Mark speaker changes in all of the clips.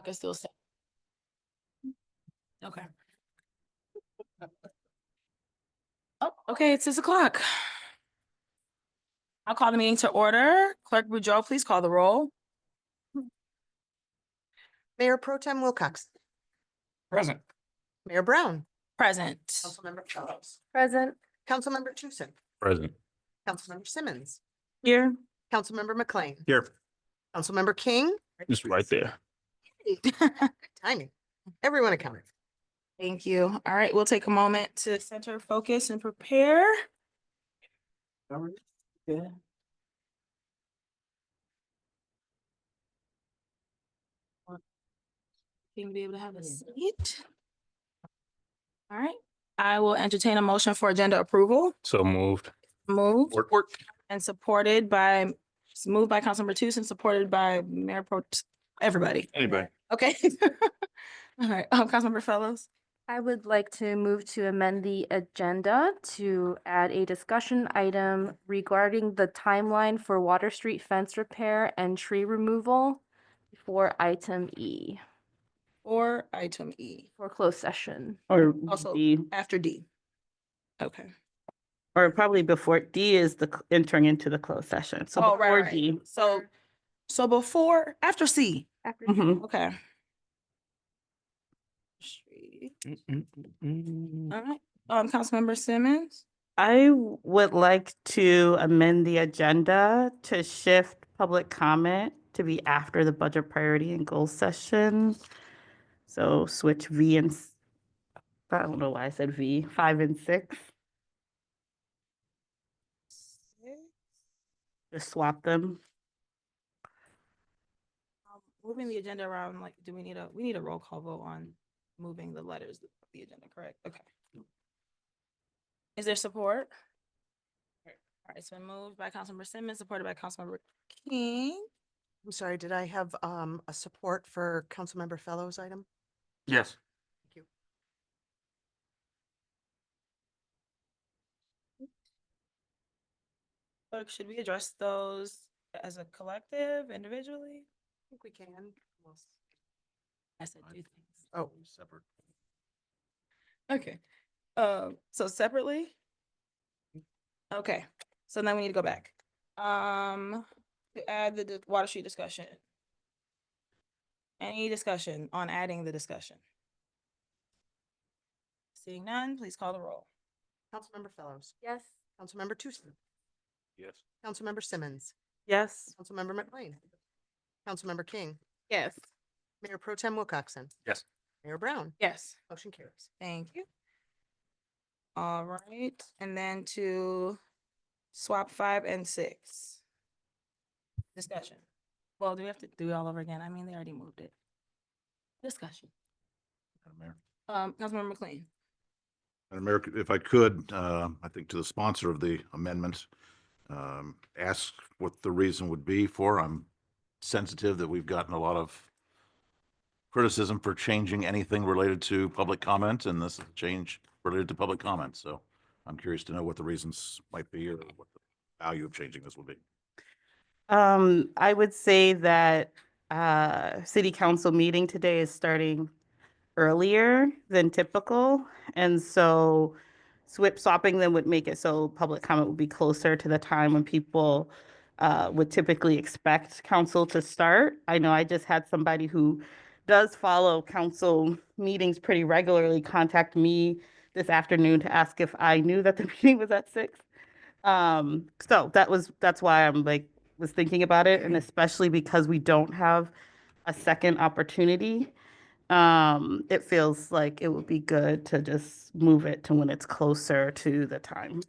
Speaker 1: I can still say. Okay. Oh, okay, it's 6 o'clock. I'll call the meeting to order. Clerk Boudreaux, please call the roll.
Speaker 2: Mayor Pro Tem Wilcox,
Speaker 3: Present.
Speaker 2: Mayor Brown,
Speaker 1: Present.
Speaker 2: Councilmember Fellows,
Speaker 4: Present.
Speaker 2: Councilmember Tucson,
Speaker 3: Present.
Speaker 2: Councilmember Simmons,
Speaker 1: Here.
Speaker 2: Councilmember McLean,
Speaker 3: Here.
Speaker 2: Councilmember King.
Speaker 3: Just right there.
Speaker 2: Timing. Everyone accounted.
Speaker 1: Thank you. All right, we'll take a moment to center, focus, and prepare. Good. Can you be able to have a seat? All right, I will entertain a motion for agenda approval.
Speaker 3: So moved.
Speaker 1: Moved
Speaker 3: Work.
Speaker 1: and supported by, moved by Councilmember Tucson, supported by Mayor Pro, everybody.
Speaker 3: Anybody?
Speaker 1: Okay. All right, Councilmember Fellows.
Speaker 4: I would like to move to amend the agenda to add a discussion item regarding the timeline for Water Street fence repair and tree removal for item E,
Speaker 1: Or item E,
Speaker 4: for closed session.
Speaker 5: Or
Speaker 1: also
Speaker 5: D,
Speaker 1: after D. Okay.
Speaker 5: or probably before D is the entering into the closed session. So
Speaker 1: Oh,
Speaker 5: before
Speaker 1: right.
Speaker 5: D.
Speaker 1: So before, after C,
Speaker 4: After
Speaker 5: Mhm.
Speaker 1: okay. Street. All right, Councilmember Simmons.
Speaker 5: I would like to amend the agenda to shift public comment to be after the budget priority and goal session. So switch V and, I don't know why I said V, 5 and 6, just swap them.
Speaker 1: Moving the agenda around, like, do we need a roll call vote on moving the letters of the agenda, correct? Okay. Is there support? All right, it's been moved by Councilmember Simmons, supported by Councilmember King.
Speaker 2: I'm sorry, did I have a support for Councilmember Fellows item?
Speaker 3: Yes.
Speaker 2: Thank you.
Speaker 1: Clerk, should we address those as a collective, individually?
Speaker 2: I think we can. Unless-
Speaker 1: I said do things.
Speaker 2: Oh,
Speaker 3: Separate.
Speaker 1: Okay, so separately? Okay, so then we need to go back. To add the Water Street discussion. Any discussion on adding the discussion? Seeing none, please call the roll.
Speaker 2: Councilmember Fellows,
Speaker 4: Yes.
Speaker 2: Councilmember Tucson,
Speaker 3: Yes.
Speaker 2: Councilmember Simmons,
Speaker 5: Yes.
Speaker 2: Councilmember McLean, Councilmember King,
Speaker 1: Yes.
Speaker 2: Mayor Pro Tem Wilcoxen,
Speaker 3: Yes.
Speaker 2: Mayor Brown.
Speaker 1: Yes.
Speaker 2: Motion carries.
Speaker 1: Thank you. All right, and then to swap 5 and 6. Discussion. Well, do we have to do it all over again? I mean, they already moved it. Discussion.
Speaker 3: Madam Mayor.
Speaker 1: Councilmember McLean.
Speaker 6: Madam Mayor, if I could, I think to the sponsor of the amendment, ask what the reason would be for. I'm sensitive that we've gotten a lot of criticism for changing anything related to public comment, and this is a change related to public comment. So I'm curious to know what the reasons might be or what the value of changing this would be.
Speaker 5: I would say that city council meeting today is starting earlier than typical. And so swapping them would make it so public comment would be closer to the time when people would typically expect council to start. I know I just had somebody who does follow council meetings pretty regularly contact me this afternoon to ask if I knew that the meeting was at 6. So that's why I'm like, was thinking about it, and especially because we don't have a second opportunity, it feels like it would be good to just move it to when it's closer to the time.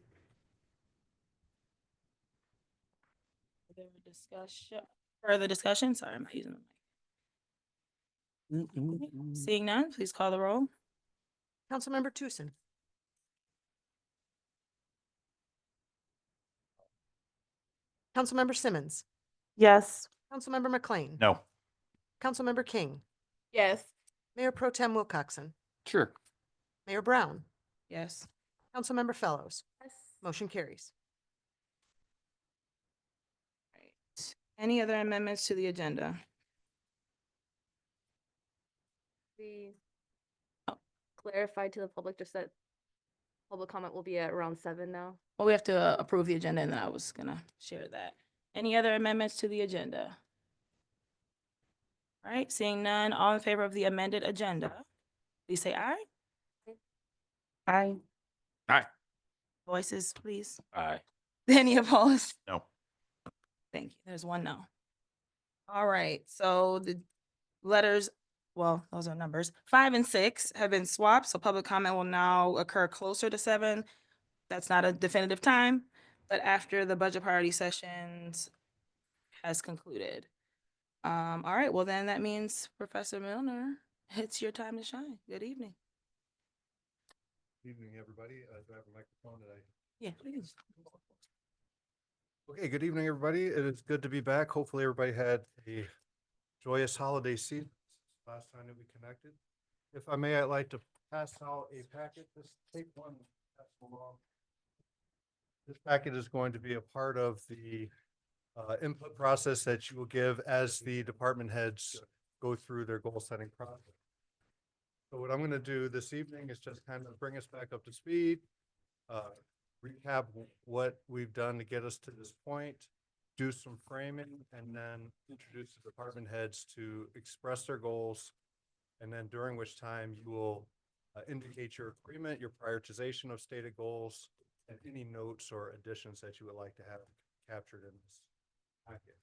Speaker 1: Further discussion? Sorry, I'm not using the mic. Seeing none, please call the roll.
Speaker 2: Councilmember Tucson, Councilmember Simmons,
Speaker 5: Yes.
Speaker 2: Councilmember McLean,
Speaker 6: No.
Speaker 2: Councilmember King,
Speaker 1: Yes.
Speaker 2: Mayor Pro Tem Wilcoxen,
Speaker 3: Sure.
Speaker 2: Mayor Brown,
Speaker 1: Yes.
Speaker 2: Councilmember Fellows.
Speaker 4: Yes.
Speaker 2: Motion carries.
Speaker 1: Right. Any other amendments to the agenda?
Speaker 4: we
Speaker 1: Oh.
Speaker 4: clarify to the public just that public comment will be at around 7 now?
Speaker 1: Well, we have to approve the agenda, and then I was gonna share that. Any other amendments to the agenda? All right, seeing none, all in favor of the amended agenda, please say aye.
Speaker 5: Aye.
Speaker 3: Aye.
Speaker 1: Voices, please.
Speaker 3: Aye.
Speaker 1: Any opposed?
Speaker 6: No.
Speaker 1: Thank you. There's one no. All right, so the letters, well, those are numbers. 5 and 6 have been swapped, so public comment will now occur closer to 7. That's not a definitive time, but after the budget priority sessions has concluded. All right, well then that means Professor Milner, it's your time to shine. Good evening.
Speaker 7: Evening, everybody. Do I have a microphone that I?
Speaker 1: Yeah, please.
Speaker 7: Okay, good evening, everybody. It is good to be back. Hopefully, everybody had a joyous holiday season last time that we connected. If I may, I'd like to pass out a packet. Just take one. Pass along. This packet is going to be a part of the input process that you will give as the department heads go through their goal setting process. So what I'm going to do this evening is just kind of bring us back up to speed, recap what we've done to get us to this point, do some framing, and then introduce the department heads to express their goals. And then during which time you will indicate your agreement, your prioritization of stated goals, and any notes or additions that you would like to have captured in this packet.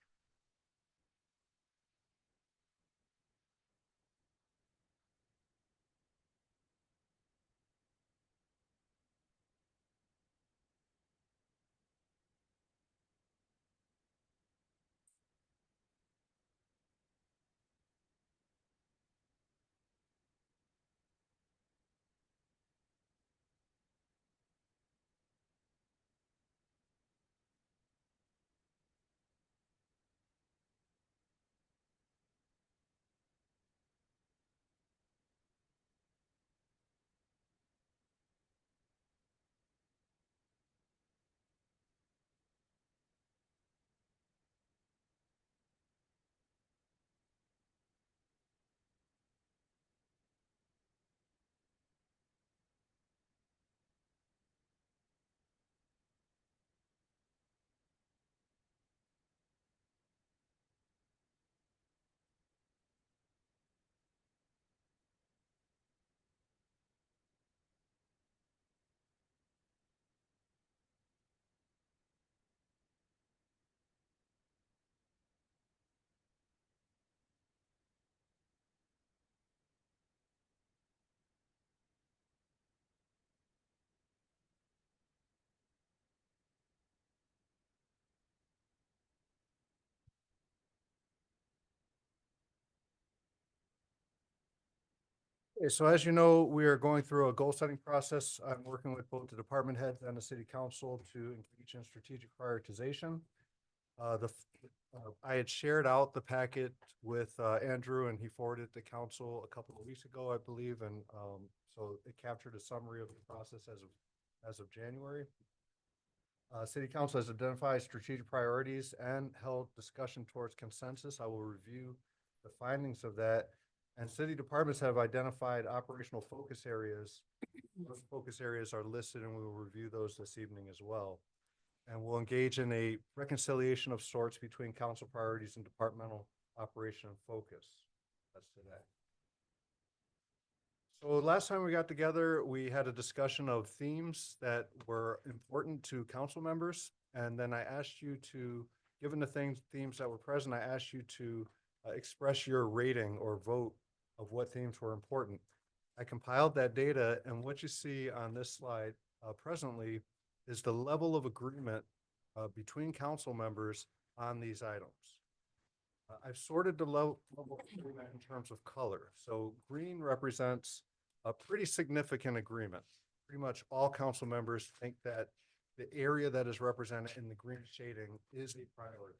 Speaker 7: Okay, so as you know, we are going through a goal setting process. I'm working with both the department heads and the city council to engage in strategic prioritization. I had shared out the packet with Andrew, and he forwarded it to council a couple of weeks ago, I believe, and so it captured a summary of the process as of January. City council has identified strategic priorities and held discussion towards consensus. I will review the findings of that. And city departments have identified operational focus areas. Those focus areas are listed, and we will review those this evening as well. And we'll engage in a reconciliation of sorts between council priorities and departmental operation and focus. That's today. So last time we got together, we had a discussion of themes that were important to council members. And then I asked you to, given the themes that were present, I asked you to express your rating or vote of what themes were important. I compiled that data, and what you see on this slide presently is the level of agreement between council members on these items. I've sorted the level of agreement in terms of color. So green represents a pretty significant agreement. Pretty much all council members think that the area that is represented in the green shading is a priority.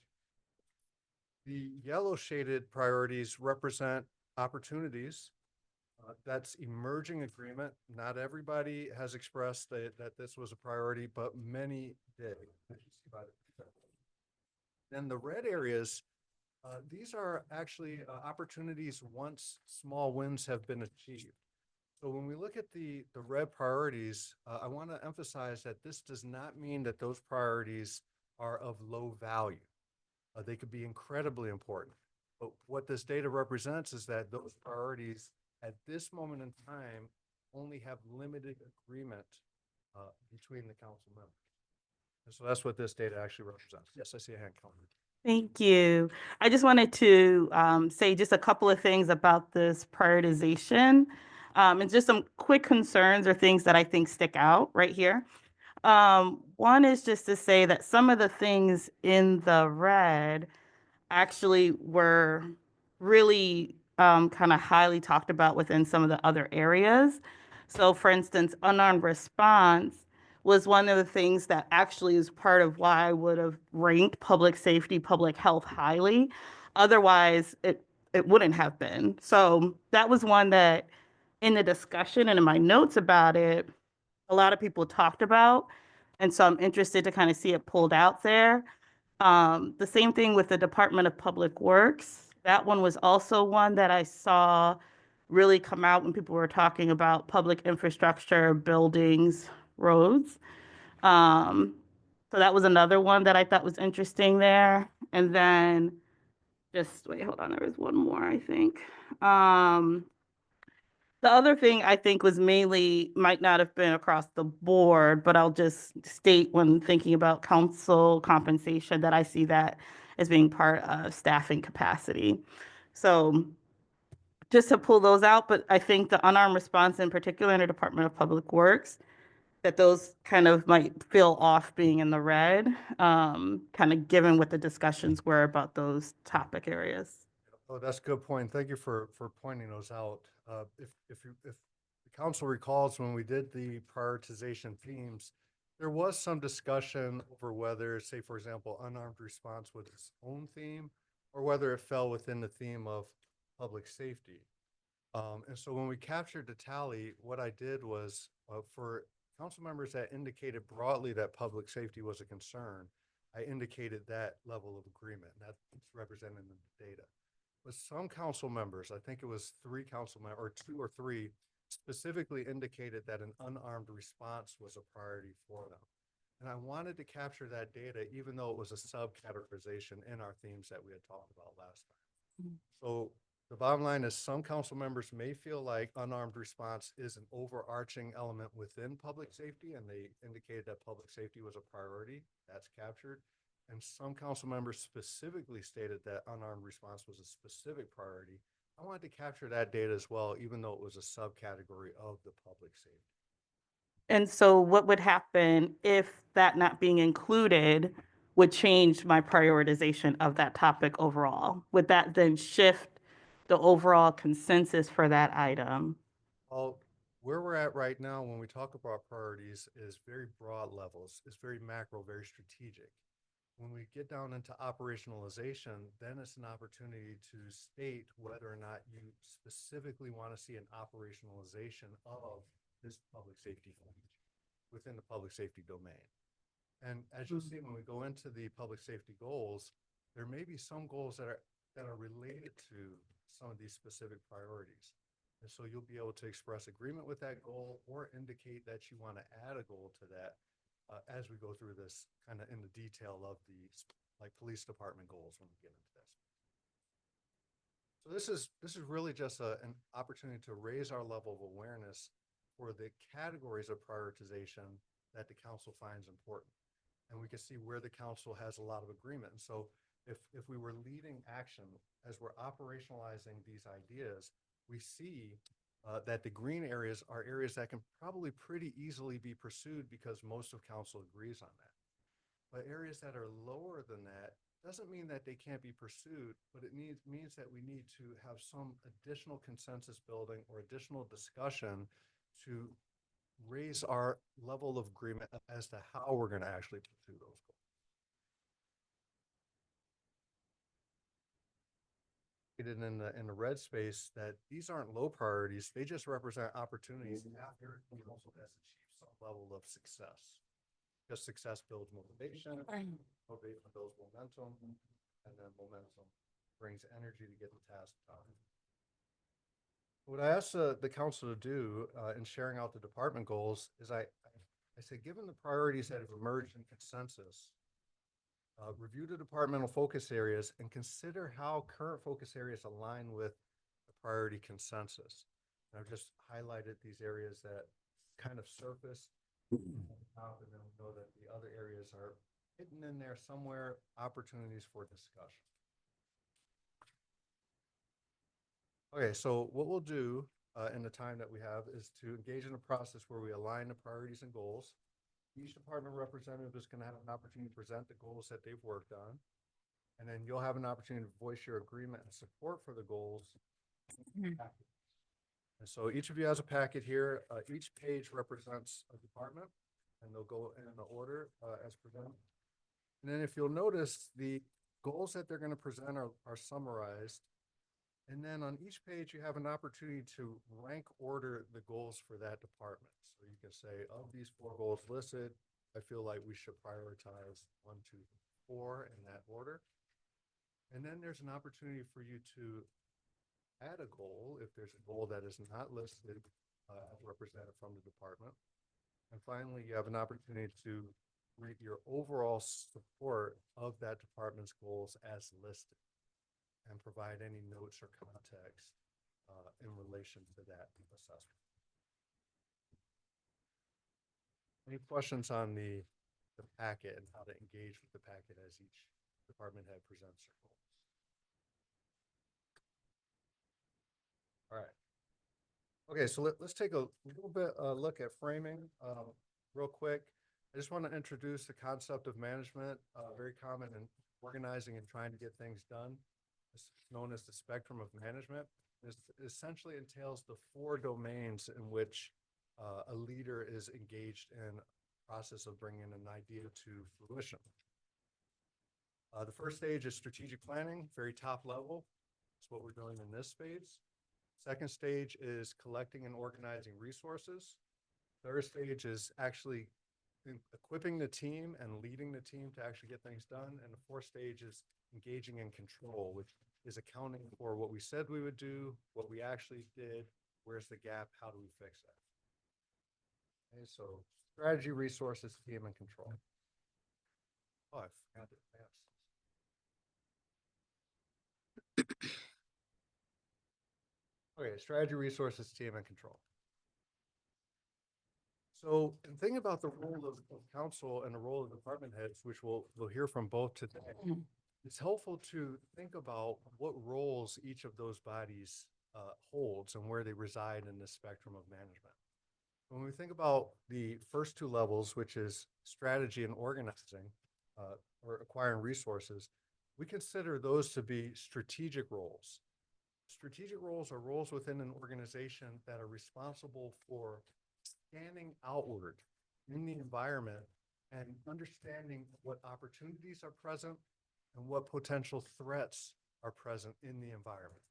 Speaker 7: The yellow shaded priorities represent opportunities. That's emerging agreement. Not everybody has expressed that this was a priority, but many did. Then the red areas These are actually opportunities once small wins have been achieved. So when we look at the red priorities, I want to emphasize that this does not mean that those priorities are of low value. They could be incredibly important. But what this data represents is that those priorities at this moment in time only have limited agreement between the council members. And so that's what this data actually represents. Yes, I see a hand coming.
Speaker 5: Thank you. I just wanted to say just a couple of things about this prioritization, and just some quick concerns or things that I think stick out right here. One is just to say that some of the things in the red actually were really kind of highly talked about within some of the other areas. So for instance, unarmed response was one of the things that actually is part of why I would have ranked public safety, public health highly. Otherwise, it wouldn't have been. So that was one that in the discussion and in my notes about it, a lot of people talked about. And so I'm interested to kind of see it pulled out there. The same thing with the Department of Public Works. That one was also one that I saw really come out when people were talking about public infrastructure, buildings, roads. So that was another one that I thought was interesting there. And then just wait, hold on, there was one more, I think. The other thing I think was mainly, might not have been across the board, but I'll just state when thinking about council compensation that I see that as being part of staffing capacity. So just to pull those out, but I think the unarmed response in particular in the Department of Public Works, that those kind of might feel off being in the red, kind of given what the discussions were about those topic areas.
Speaker 7: Oh, that's a good point. Thank you for pointing those out. If the council recalls, when we did the prioritization themes, there was some discussion over whether, say, for example, unarmed response was its own theme or whether it fell within the theme of public safety. And so when we captured the tally, what I did was for council members that indicated broadly that public safety was a concern, I indicated that level of agreement, and that's represented in the data. But some council members, I think it was 3 council members, or 2 or 3, specifically indicated that an unarmed response was a priority for them. And I wanted to capture that data, even though it was a subcategorization in our themes that we had talked about last time. So the bottom line is some council members may feel like unarmed response is an overarching element within public safety, and they indicated that public safety was a priority. That's captured. And some council members specifically stated that unarmed response was a specific priority. I wanted to capture that data as well, even though it was a subcategory of the public safety.
Speaker 5: And so what would happen if that not being included would change my prioritization of that topic overall? Would that then shift the overall consensus for that item?
Speaker 7: Well, where we're at right now, when we talk about priorities, is very broad levels. It's very macro, very strategic. When we get down into operationalization, then it's an opportunity to state whether or not you specifically want to see an operationalization of this public safety within the public safety domain. And as you'll see, when we go into the public safety goals, there may be some goals that are related to some of these specific priorities. And so you'll be able to express agreement with that goal or indicate that you want to add a goal to that as we go through this kind of in the detail of the like police department goals when we get into this. So this is really just an opportunity to raise our level of awareness for the categories of prioritization that the council finds important. And we can see where the council has a lot of agreement. And so if we were leading action as we're operationalizing these ideas, we see that the green areas are areas that can probably pretty easily be pursued because most of council agrees on that. But areas that are lower than that doesn't mean that they can't be pursued, but it means that we need to have some additional consensus building or additional discussion to raise our level of agreement as to how we're going to actually pursue those goals. In the red space that these aren't low priorities, they just represent opportunities after the council has achieved some level of success. Because success builds motivation, motivation builds momentum, and then momentum brings energy to get the task done. What I asked the council to do in sharing out the department goals is I said, given the priorities that have emerged in consensus, review the departmental focus areas and consider how current focus areas align with the priority consensus. And I've just highlighted these areas that kind of surface and then we know that the other areas are hidden in there somewhere, opportunities for discussion. Okay, so what we'll do in the time that we have is to engage in a process where we align the priorities and goals. Each department representative is going to have an opportunity to present the goals that they've worked on. And then you'll have an opportunity to voice your agreement and support for the goals. And so each of you has a packet here. Each page represents a department and they'll go in the order as presented. And then if you'll notice, the goals that they're going to present are summarized. And then on each page, you have an opportunity to rank order the goals for that department. So you can say, of these 4 goals listed, I feel like we should prioritize 1, 2, 4 in that order. And then there's an opportunity for you to add a goal if there's a goal that is not listed as represented from the department. And finally, you have an opportunity to rate your overall support of that department's goals as listed and provide any notes or context in relation to that assessment. Any questions on the packet and how to engage with the packet as each department head presents their goals? All right. Okay, so let's take a little bit look at framing real quick. I just want to introduce the concept of management, very common in organizing and trying to get things done. It's known as the spectrum of management. This essentially entails the 4 domains in which a leader is engaged in the process of bringing an idea to fruition. The first stage is strategic planning, very top level. That's what we're doing in this phase. Second stage is collecting and organizing resources. Third stage is actually equipping the team and leading the team to actually get things done. And the 4th stage is engaging in control, which is accounting for what we said we would do, what we actually did, where's the gap, how do we fix that? Okay, so strategy, resources, team, and control. Oh, I forgot to pass. Okay, strategy, resources, team, and control. So, in thinking about the role of council and the role of department heads, which we'll hear from both today, it's helpful to think about what roles each of those bodies holds and where they reside in the spectrum of management. When we think about the first 2 levels, which is strategy and organizing or acquiring resources, we consider those to be strategic roles. Strategic roles are roles within an organization that are responsible for scanning outward in the environment and understanding what opportunities are present and what potential threats are present in the environment.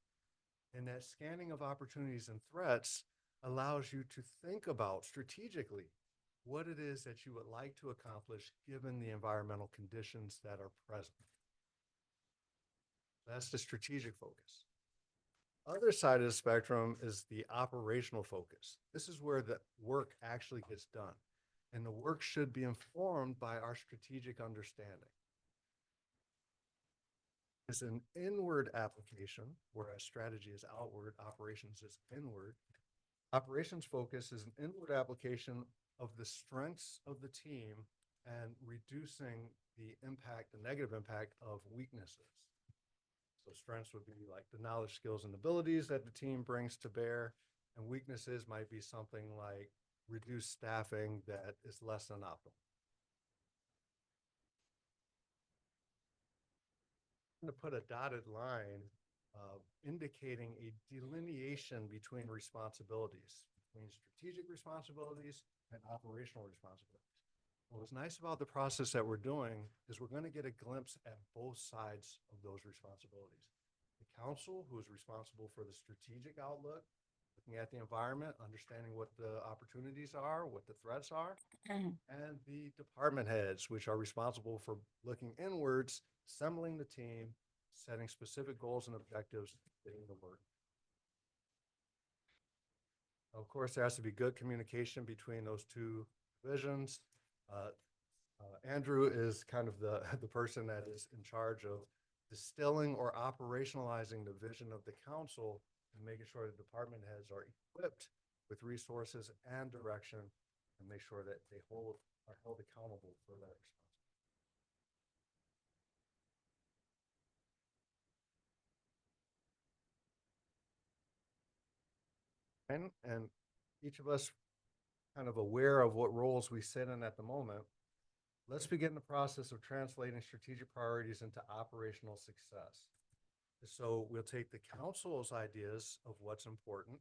Speaker 7: And that scanning of opportunities and threats allows you to think about strategically what it is that you would like to accomplish given the environmental conditions that are present. That's the strategic focus. Other side of the spectrum is the operational focus. This is where the work actually gets done. And the work should be informed by our strategic understanding. It's an inward application, whereas strategy is outward, operations is inward. Operations focus is an inward application of the strengths of the team and reducing the impact, the negative impact of weaknesses. So strengths would be like the knowledge, skills, and abilities that the team brings to bear, and weaknesses might be something like reduced staffing that is less than optimal. I'm going to put a dotted line indicating a delineation between responsibilities, between strategic responsibilities and operational responsibilities. What's nice about the process that we're doing is we're going to get a glimpse at both sides of those responsibilities. The council, who is responsible for the strategic outlook, looking at the environment, understanding what the opportunities are, what the threats are, and the department heads, which are responsible for looking inwards, assembling the team, setting specific goals and objectives, getting the work. Of course, there has to be good communication between those two divisions. Andrew is kind of the, the person that is in charge of distilling or operationalizing the vision of the council and making sure the department heads are equipped with resources and direction and make sure that they are held accountable for that responsibility. And each of us kind of aware of what roles we sit in at the moment. Let's begin the process of translating strategic priorities into operational success. So we'll take the council's ideas of what's important,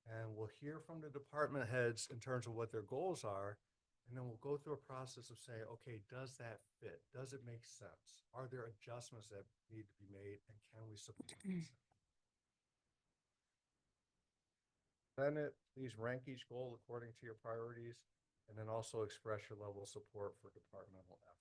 Speaker 7: and we'll hear from the department heads in terms of what their goals are. And then we'll go through a process of saying, okay, does that fit? Does it make sense? Are there adjustments that need to be made, and can we support these? Then please rank each goal according to your priorities, and then also express your level of support for departmental efforts.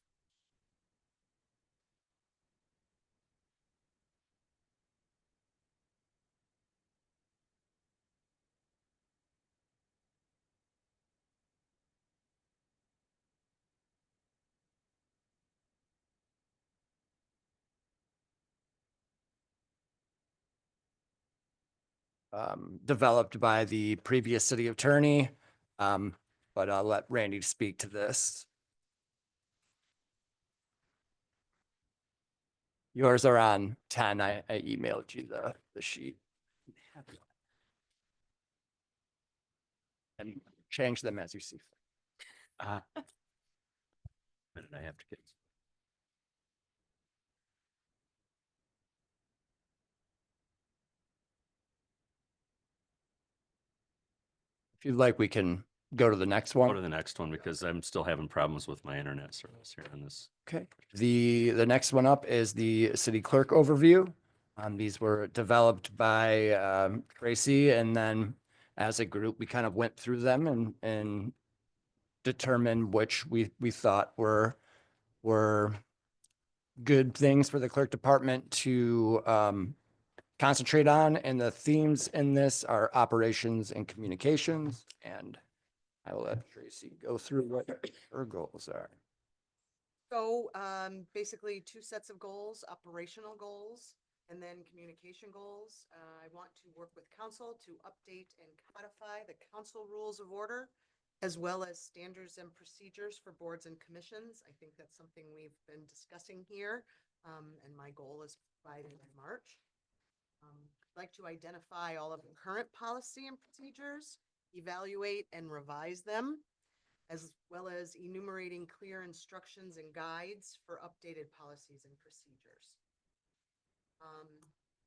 Speaker 8: Developed by the previous city attorney. But I'll let Randy speak to this. Yours are on 10. I emailed you the sheet. And change them as you see fit.
Speaker 3: Minute, I have to get.
Speaker 8: If you'd like, we can go to the next
Speaker 9: Go to
Speaker 8: one.
Speaker 9: the next one because I'm still having problems with my internet service here on this.
Speaker 8: Okay. The next one up is the city clerk overview. These were developed by Tracy, and then as a group, we kind of went through them and determined which we thought were good things for the clerk department to concentrate on. And the themes in this are operations and communications. And I will let Tracy go through what her goals are.
Speaker 2: So basically 2 sets of goals, operational goals and then communication goals. I want to work with council to update and codify the council rules of order, as well as standards and procedures for boards and commissions. I think that's something we've been discussing here, and my goal is by the end of March. I'd like to identify all of the current policy and procedures, evaluate and revise them, as well as enumerating clear instructions and guides for updated policies and procedures.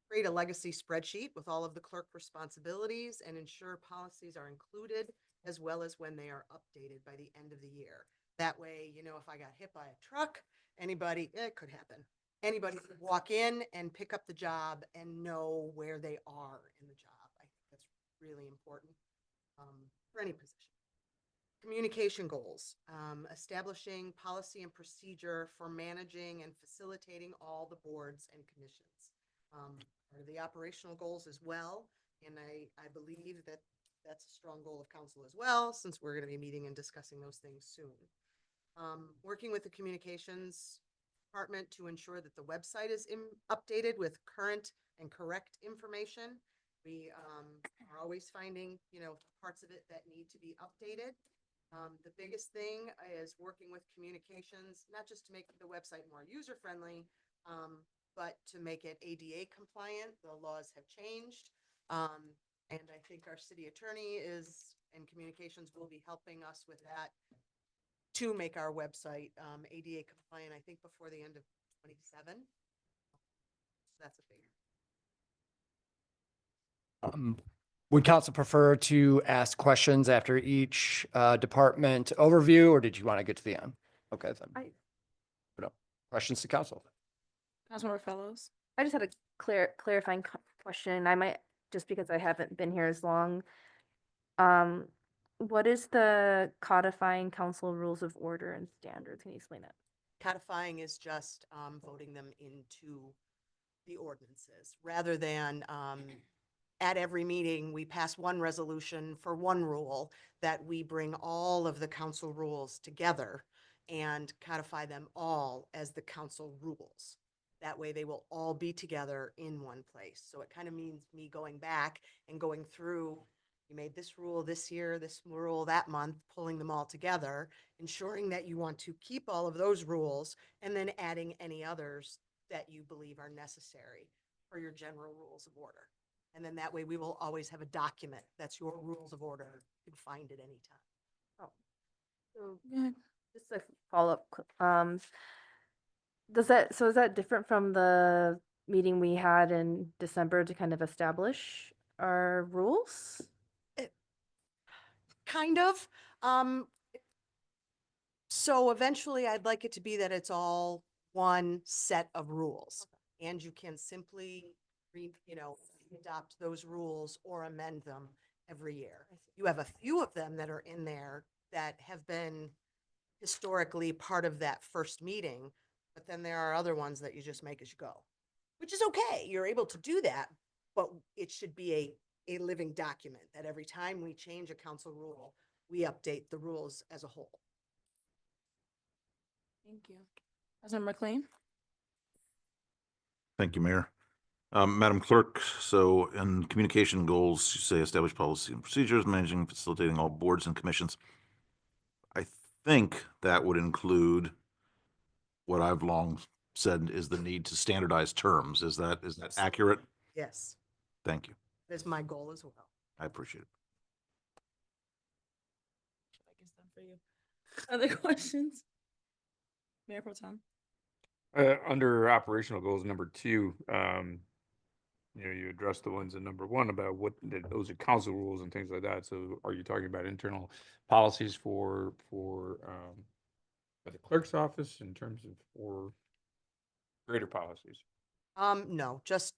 Speaker 2: Create a legacy spreadsheet with all of the clerk responsibilities and ensure policies are included, as well as when they are updated by the end of the year. That way, you know, if I got hit by a truck, it could happen. Anybody could walk in and pick up the job and know where they are in the job. I think that's really important for any position. Communication goals, establishing policy and procedure for managing and facilitating all the boards and commissions. Are the operational goals as well. And I believe that that's a strong goal of council as well, since we're going to be meeting and discussing those things soon. Working with the communications department to ensure that the website is updated with current and correct information. We are always finding, you know, parts of it that need to be updated. The biggest thing is working with communications, not just to make the website more user-friendly, but to make it ADA compliant. The laws have changed. And I think our city attorney and communications will be helping us with that to make our website ADA compliant, I think before the end of 27. That's a figure.
Speaker 8: Would council prefer to ask questions after each department overview, or did you want to get to the end? Okay, then. No. Questions to council?
Speaker 1: Councilmember Fellows.
Speaker 4: I just had a clarifying question. I might, just because I haven't been here as long. What is the codifying council rules of order and standards? Can you explain that?
Speaker 2: Codifying is just voting them into the ordinances, rather than, at every meeting, we pass one resolution for one rule, that we bring all of the council rules together and codify them all as the council rules. That way they will all be together in one place. So it kind of means me going back and going through, you made this rule this year, this rule that month, pulling them all together, ensuring that you want to keep all of those rules, and then adding any others that you believe are necessary for your general rules of order. And then that way we will always have a document that's your rules of order. You can find it anytime.
Speaker 4: So
Speaker 1: Good.
Speaker 4: just a follow-up, is that different from the meeting we had in December to kind of establish our rules?
Speaker 2: Kind of. So eventually I'd like it to be that it's all one set of rules. And you can simply adopt those rules or amend them every year. You have a few of them that are in there that have been historically part of that first meeting, but then there are other ones that you just make as you go, which is okay. You're able to do that, but it should be a living document that every time we change a council rule, we update the rules as a whole.
Speaker 1: Thank you. Councilmember McLean?
Speaker 6: Thank you, Mayor. Madam Clerk, so in communication goals, you say establish policy and procedures, managing, and facilitating all boards and commissions. I think that would include what I've long said is the need to standardize terms. Is that accurate?
Speaker 2: Yes,
Speaker 6: Thank you.
Speaker 2: that is my goal as well.
Speaker 6: I appreciate it.
Speaker 1: I guess done for you. Other questions? Mayor Pro Tem?
Speaker 10: Under operational goals, number 2, you address the ones in number 1 about what those are council rules and things like that. So are you talking about internal policies for the clerk's office in terms of or greater policies?
Speaker 2: No, just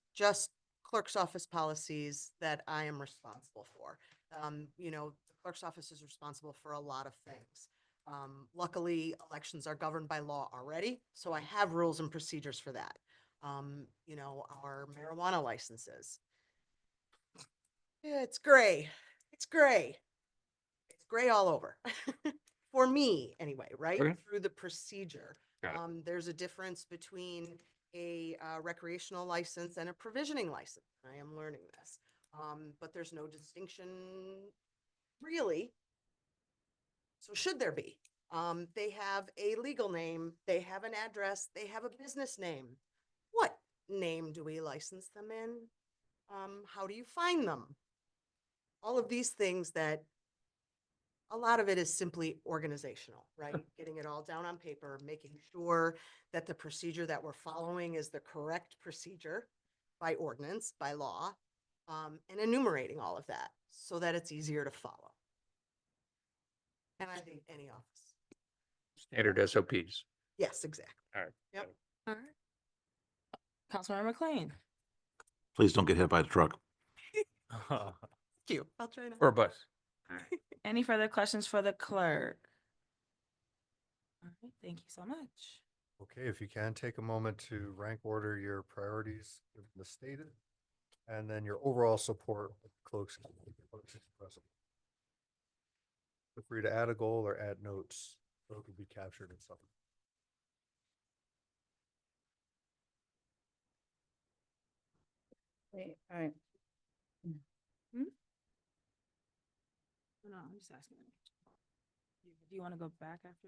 Speaker 2: clerk's office policies that I am responsible for. The clerk's office is responsible for a lot of things. Luckily, elections are governed by law already, so I have rules and procedures for that. Our marijuana licenses. Yeah, it's gray. It's gray. It's gray all over. For me, anyway, right?
Speaker 10: Okay.
Speaker 2: Through the procedure.
Speaker 10: Got it.
Speaker 2: There's a difference between a recreational license and a provisioning license. I am learning this. But there's no distinction really. So should there be? They have a legal name, they have an address, they have a business name. What name do we license them in? How do you find them? All of these things that a lot of it is simply organizational, right? Getting it all down on paper, making sure that the procedure that we're following is the correct procedure by ordinance, by law, and enumerating all of that so that it's easier to follow. And I think any office.
Speaker 10: Standard SOPs.
Speaker 2: Yes, exactly.
Speaker 10: All right.
Speaker 2: Yep.
Speaker 1: All right. Councilmember McLean?
Speaker 6: Please don't get hit by the truck.
Speaker 2: Thank you. I'll try not.
Speaker 10: Or a bus.
Speaker 1: Any further questions for the clerk? All right, thank you so much.
Speaker 7: Okay, if you can, take a moment to rank order your priorities given the stated, and then your overall support with clerk's present. Feel free to add a goal or add notes, so it can be captured in something.
Speaker 5: All right.
Speaker 1: No, I'm just asking. Do you want to go back after?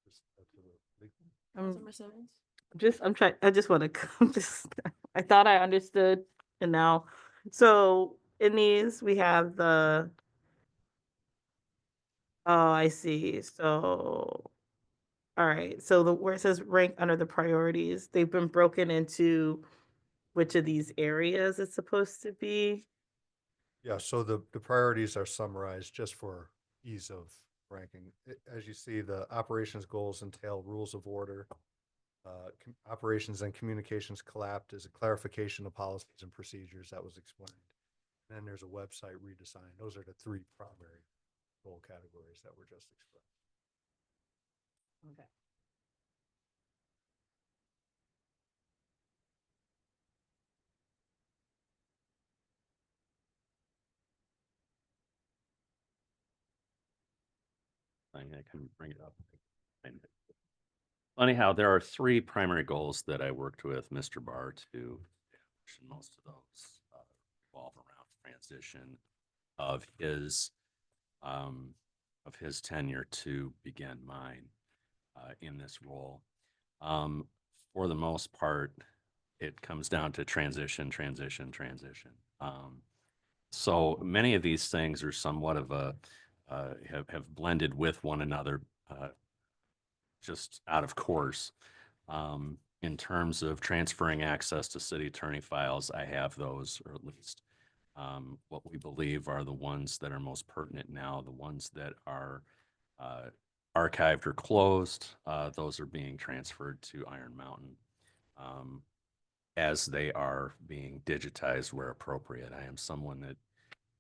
Speaker 7: Just add to the legal.
Speaker 1: Councilmember Simmons?
Speaker 5: I just want to, I thought I understood and now, so in these, we have oh, I see. So, all right. So where it says rank under the priorities, they've been broken into which of these areas it's supposed to be.
Speaker 7: Yeah, so the priorities are summarized just for ease of ranking. As you see, the operations goals entail rules of order. Operations and communications collapsed is a clarification of policies and procedures that was explained. And then there's a website redesign. Those are the 3 primary goal categories that were just expressed.
Speaker 5: Okay.
Speaker 9: I can bring it up. Anyhow, there are three primary goals that I worked with Mr. Barr to establish, and most of those revolve around transition of his tenure to begin mine in this role. For the most part, it comes down to transition. So many of these things are somewhat of a have blended with one another, just out of course. In terms of transferring access to city attorney files, I have those, or at least what we believe are the ones that are most pertinent now. The ones that are archived or closed, those are being transferred to Iron Mountain as they are being digitized where appropriate. I am someone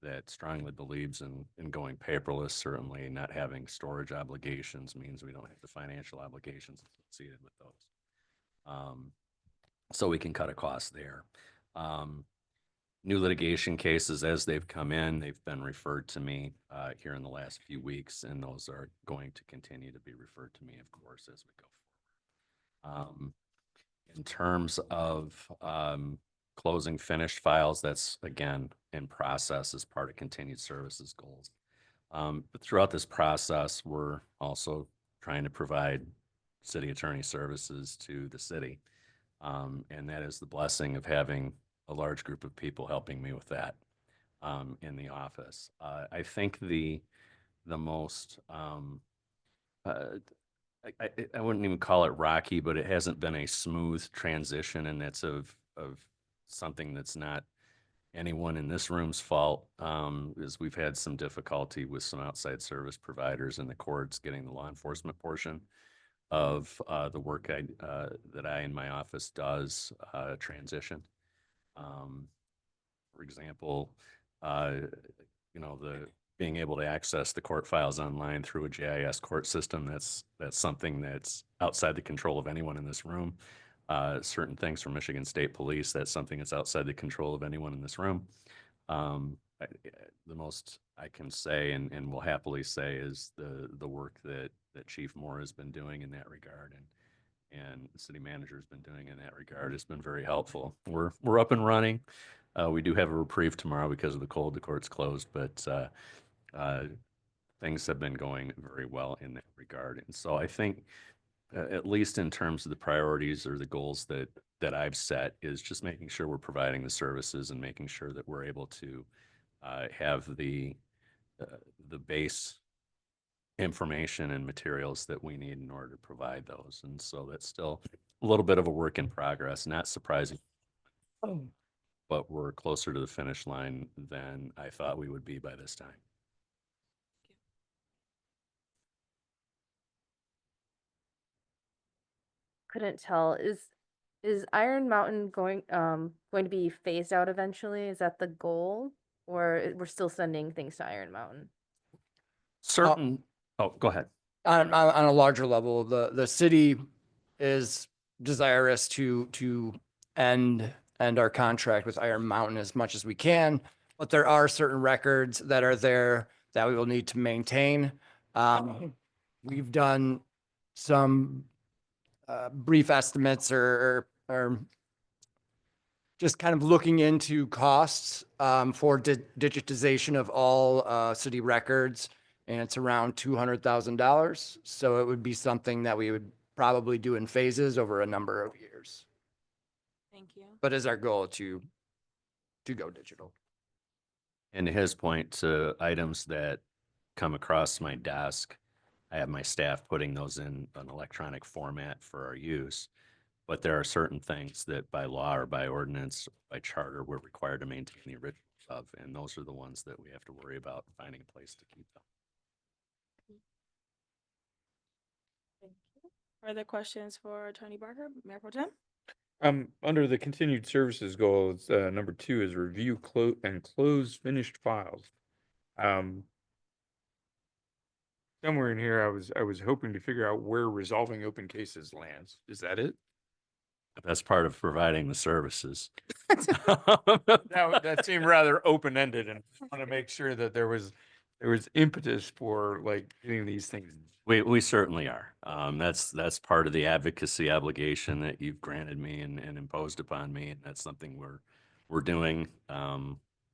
Speaker 9: that strongly believes in going paperless. Certainly not having storage obligations means we don't have the financial obligations associated with those. So we can cut a cost there. New litigation cases, as they've come in, they've been referred to me here in the last few weeks, and those are going to continue to be referred to me, of course, as we go forward. In terms of closing finished files, that's again in process as part of continued services goals. But throughout this process, we're also trying to provide city attorney services to the city. And that is the blessing of having a large group of people helping me with that in the office. I think the most, I wouldn't even call it rocky, but it hasn't been a smooth transition, and it's of something that's not anyone in this room's fault, is we've had some difficulty with some outside service providers in the courts getting the law enforcement portion of the work that I in my office does transition. For example, the being able to access the court files online through a GIS court system, that's something that's outside the control of anyone in this room. Certain things from Michigan State Police, that's something that's outside the control of anyone in this room. The most I can say and will happily say is the work that Chief Moore has been doing in that regard, and the city manager has been doing in that regard has been very helpful. We're up and running. We do have a reprieve tomorrow because of the cold. The court's closed, but things have been going very well in that regard. And so I think, at least in terms of the priorities or the goals that I've set, is just making sure we're providing the services and making sure that we're able to have the base information and materials that we need in order to provide those. And so that's still a little bit of a work in progress, not surprising, but we're closer to the finish line than I thought we would be by this time.
Speaker 4: Couldn't tell. Is Iron Mountain going to be phased out eventually? Is that the goal? Or we're still sending things to Iron Mountain?
Speaker 9: Go ahead.
Speaker 8: On a larger level, the city is desirous to end our contract with Iron Mountain as much as we can, but there are certain records that are there that we will need to maintain. We've done some brief estimates or just kind of looking into costs for digitization of all city records, and it's around $200,000. So it would be something that we would probably do in phases over a number of years.
Speaker 1: Thank you.
Speaker 8: But is our goal to go digital.
Speaker 9: And to his point, to items that come across my desk, I have my staff putting those in an electronic format for our use. But there are certain things that by law or by ordinance, by charter, we're required to maintain the originals of, and those are the ones that we have to worry about finding a place to keep them.
Speaker 1: Thank you. Further questions for Attorney Barker, Mayor Pro Tem?
Speaker 10: Under the continued services goals, number 2 is review and close finished files. Somewhere in here, I was hoping to figure out where resolving open cases lands. Is that it?
Speaker 9: That's part of providing the services.
Speaker 10: That seemed rather open-ended, and I want to make sure that there was there was impetus for like getting these things.
Speaker 9: We certainly are. That's part of the advocacy obligation that you've granted me and imposed upon me, and that's something we're doing,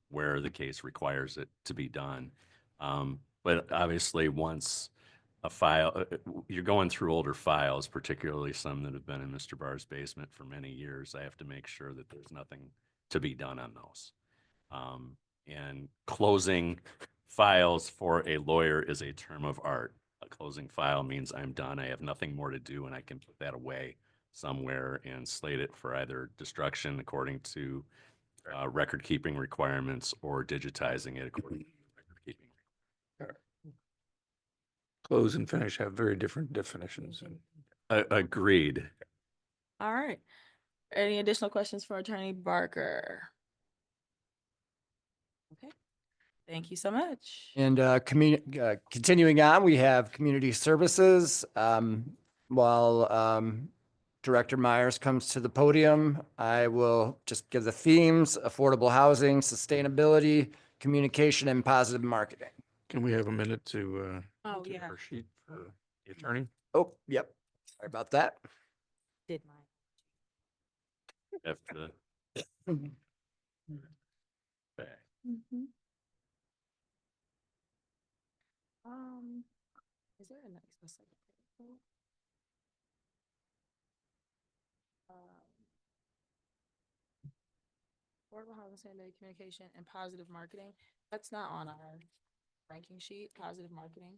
Speaker 9: where the case requires it to be done. But obviously, once a file, you're going through older files, particularly some that have been in Mr. Barr's basement for many years, I have to make sure that there's nothing to be done on those. And closing files for a lawyer is a term of art. A closing file means I'm done. I have nothing more to do, and I can put that away somewhere and slate it for either destruction according to record keeping requirements or digitizing it according to record keeping.
Speaker 10: Close and finish have very different definitions. And
Speaker 9: Agreed.
Speaker 1: All right. Any additional questions for Attorney Barker? Okay. Thank you so much.
Speaker 8: And continuing on, we have community services. While Director Myers comes to the podium, I will just give the themes: affordable housing, sustainability, communication, and positive marketing.
Speaker 10: can we have a minute to
Speaker 1: Oh,
Speaker 10: to
Speaker 1: yeah.
Speaker 10: our sheet for the attorney?
Speaker 8: Oh, yep. Sorry about that.
Speaker 1: Did mine.
Speaker 9: After back.
Speaker 1: Is there a next a second page? Affordable housing, sustainability, communication, and positive marketing. That's not on our ranking sheet, positive marketing.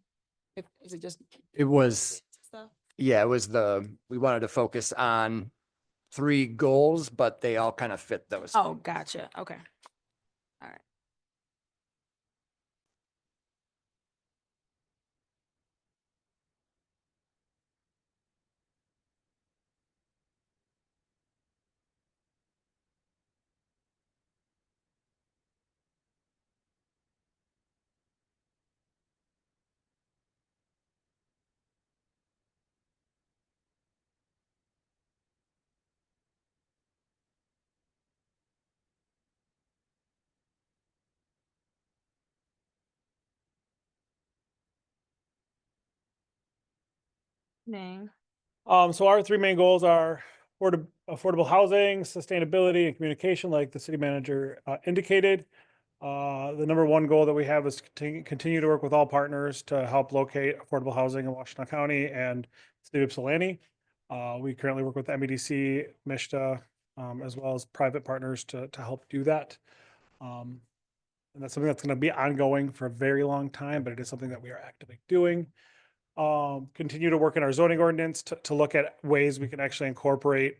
Speaker 1: Is it just
Speaker 8: It was,
Speaker 1: stuff?
Speaker 8: yeah, it was we wanted to focus on 3 goals, but they all kind of fit those.
Speaker 1: Oh, gotcha. Okay. All right. Name.
Speaker 11: So our 3 main goals are affordable housing, sustainability, and communication, like the city manager indicated. The number 1 goal that we have is continue to work with all partners to help locate affordable housing in Washington County and City of Ypsilanti. We currently work with MEDC, MISTA, as well as private partners to help do that. And that's something that's going to be ongoing for a very long time, but it is something that we are actively doing. Continue to work in our zoning ordinance to look at ways we can actually incorporate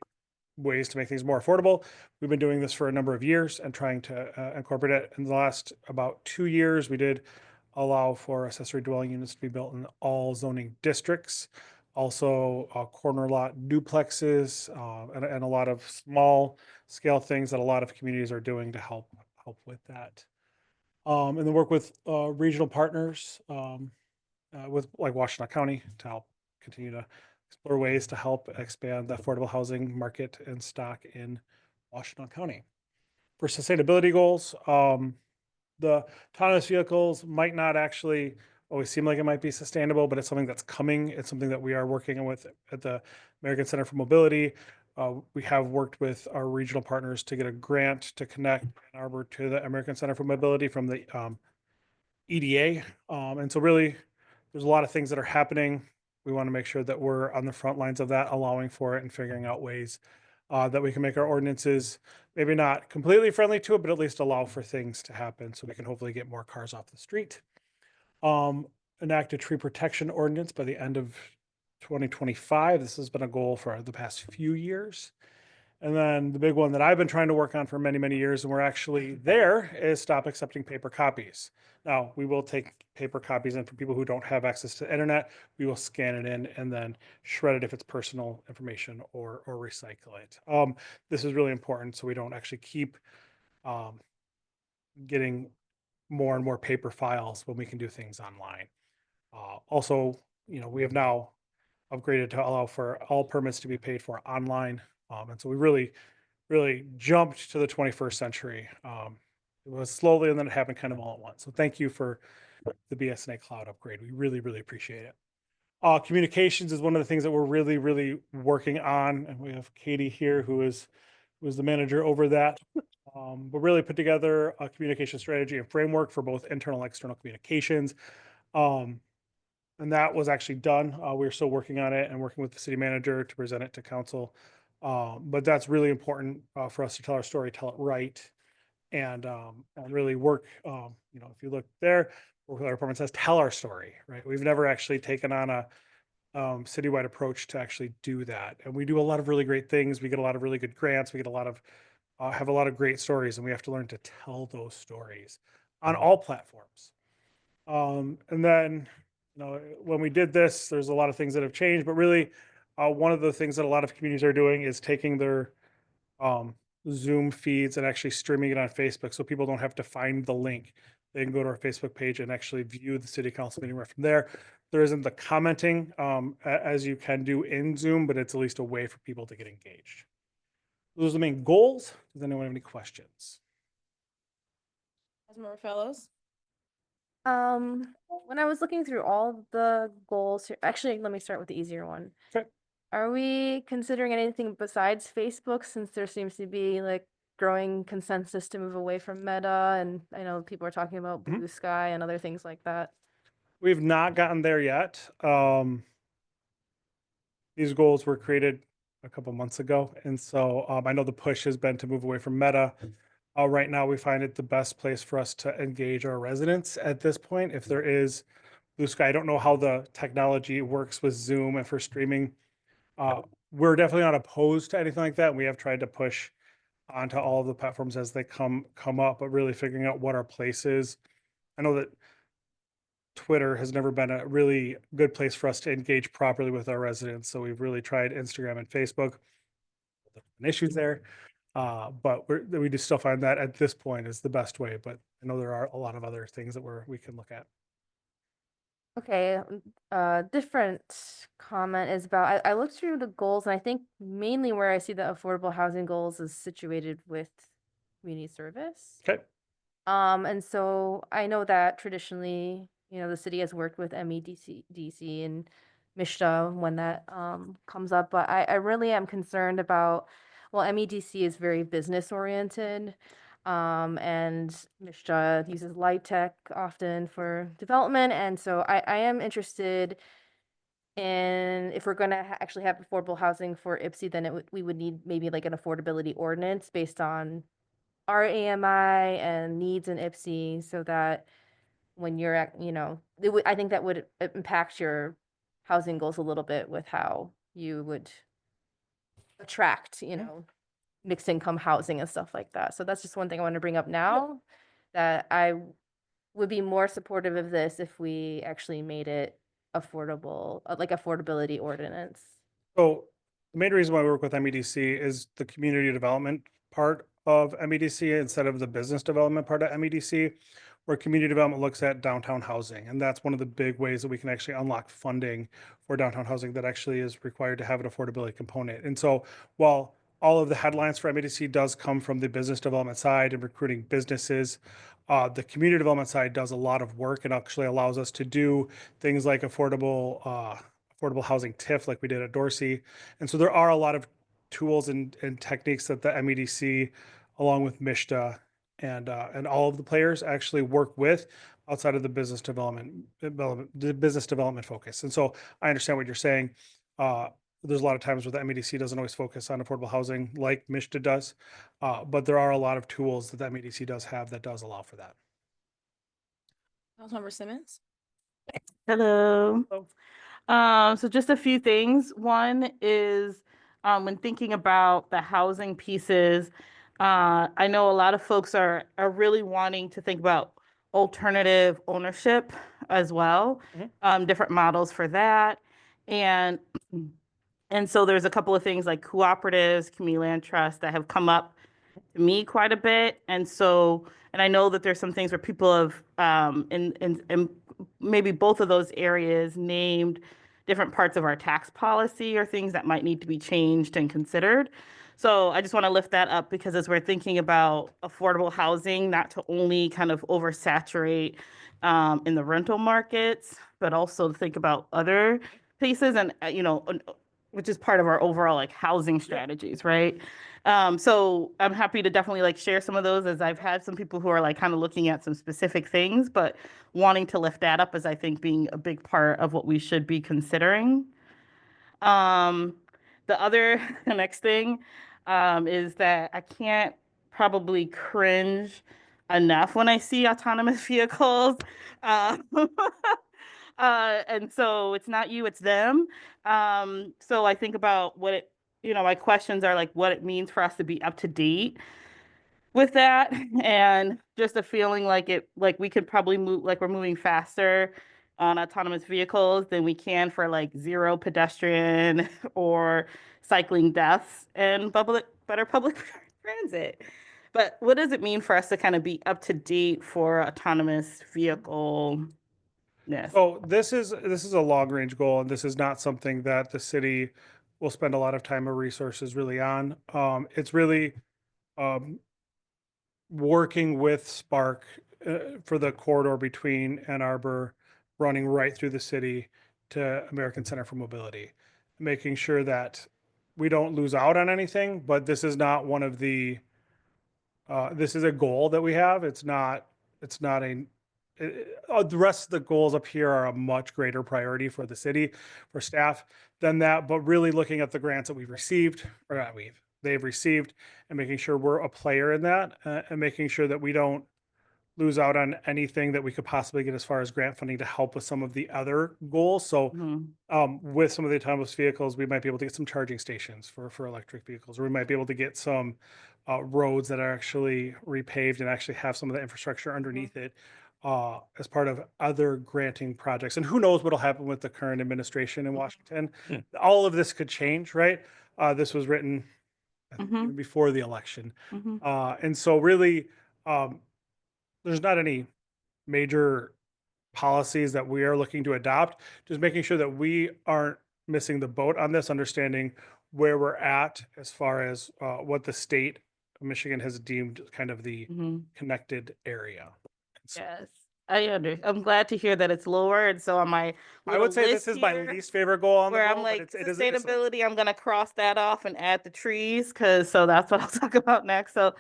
Speaker 11: ways to make things more affordable. We've been doing this for a number of years and trying to incorporate it. In the last about 2 years, we did allow for accessory dwelling units to be built in all zoning districts. Also, corner lot duplexes and a lot of small scale things that a lot of communities are doing to help with that. And then work with regional partners. With like Washington County to help continue to explore ways to help expand the affordable housing market and stock in Washington County. For sustainability goals, the autonomous vehicles might not actually always seem like it might be sustainable, but it's something that's coming. It's something that we are working with at the American Center for Mobility. We have worked with our regional partners to get a grant to connect Ann Arbor to the American Center for Mobility from the EDA. And so really, there's a lot of things that are happening. We want to make sure that we're on the front lines of that, allowing for it and figuring out ways that we can make our ordinances maybe not completely friendly to it, but at least allow for things to happen so we can hopefully get more cars off the street. Enact a tree protection ordinance by the end of 2025. This has been a goal for the past few years. And then the big one that I've been trying to work on for many, many years, and we're actually there, is stop accepting paper copies. Now, we will take paper copies in for people who don't have access to the internet. We will scan it in and then shred it if it's personal information or recycle it. This is really important so we don't actually keep getting more and more paper files when we can do things online. Also, we have now upgraded to allow for all permits to be paid for online. And so we really jumped to the 21st century It was slowly, and then it happened kind of all at once. So thank you for the BSNA cloud upgrade. We really, really appreciate it. Communications is one of the things that we're really, really working on, and we have Katie here who is the manager over that. But really put together a communication strategy and framework for both internal and external communications. And that was actually done. We're still working on it and working with the city manager to present it to council. But that's really important for us to tell our story, tell it right, and really work. If you look there, work with our department says tell our story, right? We've never actually taken on a citywide approach to actually do that, and we do a lot of really great things. We get a lot of really good grants. We get a lot of have a lot of great stories, and we have to learn to tell those stories on all platforms. And then, when we did this, there's a lot of things that have changed, but really, one of the things that a lot of communities are doing is taking their Zoom feeds and actually streaming it on Facebook, so people don't have to find the link. They can go to our Facebook page and actually view the city council meeting right from there. There isn't the commenting as you can do in Zoom, but it's at least a way for people to get engaged. Those are the main goals. Does anyone have any questions?
Speaker 1: Councilmember Fellows?
Speaker 4: When I was looking through all the goals here, actually, let me start with the easier one.
Speaker 11: Okay.
Speaker 4: Are we considering anything besides Facebook, since there seems to be like growing consensus to move away from Meta, and I know people are talking about Blue Sky and other things like that?
Speaker 11: We've not gotten there yet. These goals were created a couple months ago, and so I know the push has been to move away from Meta. Right now, we find it the best place for us to engage our residents at this point. If there is Blue Sky, I don't know how the technology works with Zoom and for streaming. We're definitely not opposed to anything like that. We have tried to push onto all of the platforms as they come up, but really figuring out what our place is. I know that Twitter has never been a really good place for us to engage properly with our residents, so we've really tried Instagram and Facebook. There's been issues there. But we do still find that at this point is the best way, but I know there are a lot of other things that we can look at.
Speaker 4: Okay, different comment is about, I looked through the goals, and I think mainly where I see the affordable housing goals is situated with community service.
Speaker 11: Okay.
Speaker 4: And so I know that traditionally, the city has worked with MEDC and MISHDA when that comes up, but I really am concerned about, well, MEDC is very business oriented, and MISHDA uses light tech often for development, and so I am interested in, if we're going to actually have affordable housing for IPSI, then we would need maybe like an affordability ordinance based on our AMI and needs in IPSI, so that when you're at, I think that would impact your housing goals a little bit with how you would attract, mixed income housing and stuff like that. So that's just one thing I want to bring up now, that I would be more supportive of this if we actually made it affordable, like affordability ordinance.
Speaker 11: So the main reason why we work with MEDC is the community development part of MEDC instead of the business development part of MEDC, where community development looks at downtown housing. And that's one of the big ways that we can actually unlock funding for downtown housing that actually is required to have an affordability component. And so while all of the headlines for MEDC does come from the business development side and recruiting businesses, the community development side does a lot of work and actually allows us to do things like affordable housing TIF like we did at Dorsey. And so there are a lot of tools and techniques that the MEDC, along with MISHDA and all of the players, actually work with outside of the business development focus. And so I understand what you're saying. There's a lot of times where the MEDC doesn't always focus on affordable housing like MISHDA does, but there are a lot of tools that the MEDC does have that does allow for that.
Speaker 1: Councilmember Simmons?
Speaker 5: Hello. So just a few things. One is when thinking about the housing pieces, I know a lot of folks are really wanting to think about alternative ownership as well, different models for that. And so there's a couple of things like cooperatives, community land trusts that have come up to me quite a bit. And so, and I know that there's some things where people have, in maybe both of those areas, named different parts of our tax policy or things that might need to be changed and considered. So I just want to lift that up because as we're thinking about affordable housing, not to only kind of oversaturate in the rental markets, but also to think about other pieces and, which is part of our overall like housing strategies, right? So I'm happy to definitely like share some of those as I've had some people who are like kind of looking at some specific things, but wanting to lift that up as I think being a big part of what we should be considering. The other, the next thing, is that I can't probably cringe enough when I see autonomous vehicles. Um, and so it's not you, it's them. So I think about what it, my questions are like what it means for us to be up to date with that and just a feeling like we could probably move, like we're moving faster on autonomous vehicles than we can for like zero pedestrian or cycling deaths and better public transit. But what does it mean for us to kind of be up to date for autonomous vehicle?
Speaker 11: So this is a long range goal, and this is not something that the city will spend a lot of time or resources really on. It's really working with Spark for the corridor between Ann Arbor, running right through the city to American Center for Mobility, making sure that we don't lose out on anything. But this is not one of the. This is a goal that we have. It's not. It's not a. The rest of the goals up here are a much greater priority for the city, for staff than that. But really looking at the grants that we've received, or not they've received, and making sure we're a player in that, and making sure that we don't lose out on anything that we could possibly get as far as grant funding to help with some of the other goals. So with some of the autonomous vehicles, we might be able to get some charging stations for electric vehicles, or we might be able to get some roads that are actually repaved and actually have some of the infrastructure underneath it as part of other granting projects. And who knows what'll happen with the current administration in Washington. All of this could change, right? This was written even before the election. And so really, there's not any major policies that we are looking to adopt, just making sure that we aren't missing the boat on this, understanding where we're at as far as what the state of Michigan has deemed kind of the connected area. So
Speaker 5: Yes, I'm glad to hear that it's lower. And so on my
Speaker 11: I would say this
Speaker 5: list
Speaker 11: is my
Speaker 5: here,
Speaker 11: least favorite goal on the
Speaker 5: where
Speaker 11: goal,
Speaker 5: I'm
Speaker 11: but
Speaker 5: like
Speaker 11: it is
Speaker 5: sustainability, I'm gonna cross that off and add the trees, so that's what I'll talk about next. So,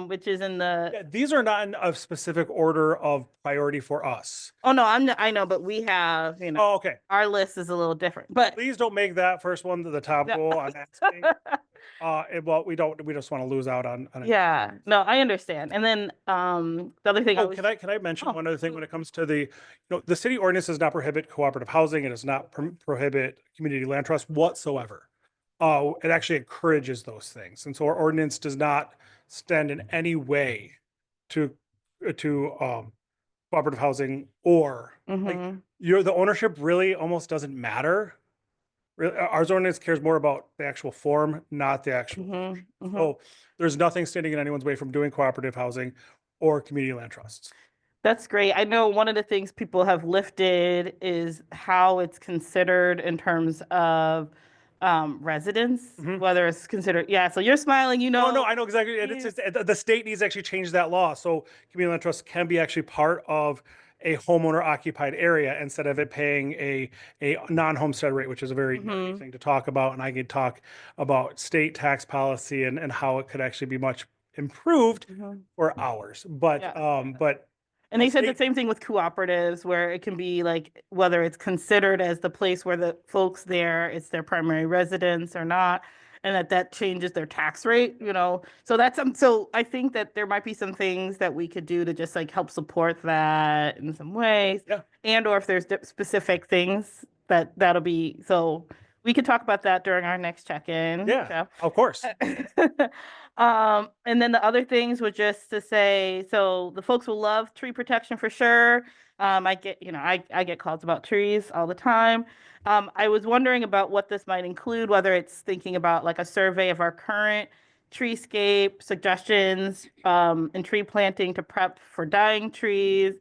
Speaker 5: which is in the.
Speaker 11: yeah, these are not in a specific order of priority for us.
Speaker 5: Oh no, I know, but we have,
Speaker 11: Oh, okay.
Speaker 5: our list is a little different, but
Speaker 11: Please don't make that first one to the top
Speaker 5: No.
Speaker 11: goal. I'm asking. Well, we just want to lose out on it.
Speaker 5: yeah, no, I understand. And then the other thing
Speaker 11: Oh, can I mention
Speaker 5: Oh,
Speaker 11: one other thing when it comes to the city ordinance does not prohibit cooperative housing. It does not prohibit community land trust whatsoever. It actually encourages those things. And so our ordinance does not stand in any way to cooperative housing or like
Speaker 5: Mhm.
Speaker 11: the ownership really almost doesn't matter. Really, our ordinance cares more about the actual form, not the actual.
Speaker 5: Mhm. Mhm.
Speaker 11: So there's nothing standing in anyone's way from doing cooperative housing or community land trusts.
Speaker 5: That's great. I know one of the things people have lifted is how it's considered in terms of residents, whether it's considered, yeah, so you're smiling,
Speaker 11: No, I know exactly. And it's just, the state needs to actually change that law. So community land trusts can be actually part of a homeowner occupied area instead of it paying a non-homestead rate, which is a very nerdy thing to talk about. And I could talk about state tax policy and how it could actually be much improved for hours. But,
Speaker 5: Yeah.
Speaker 11: but
Speaker 5: And they said the
Speaker 11: state-
Speaker 5: same thing with cooperatives, where it can be like, whether it's considered as the place where the folks there, it's their primary residence or not, and that changes their tax rate, So that's, so I think that there might be some things that we could do to just like help support that in some ways.
Speaker 11: Yeah.
Speaker 5: And or if there's specific things that'll be, so we could talk about that during our next check-in.
Speaker 11: yeah,
Speaker 5: Jeff.
Speaker 11: of course.
Speaker 5: And then the other things were just to say, so the folks will love tree protection for sure. I get, I get calls about trees all the time. I was wondering about what this might include, whether it's thinking about like a survey of our current treescape suggestions, and tree planting to prep for dying trees,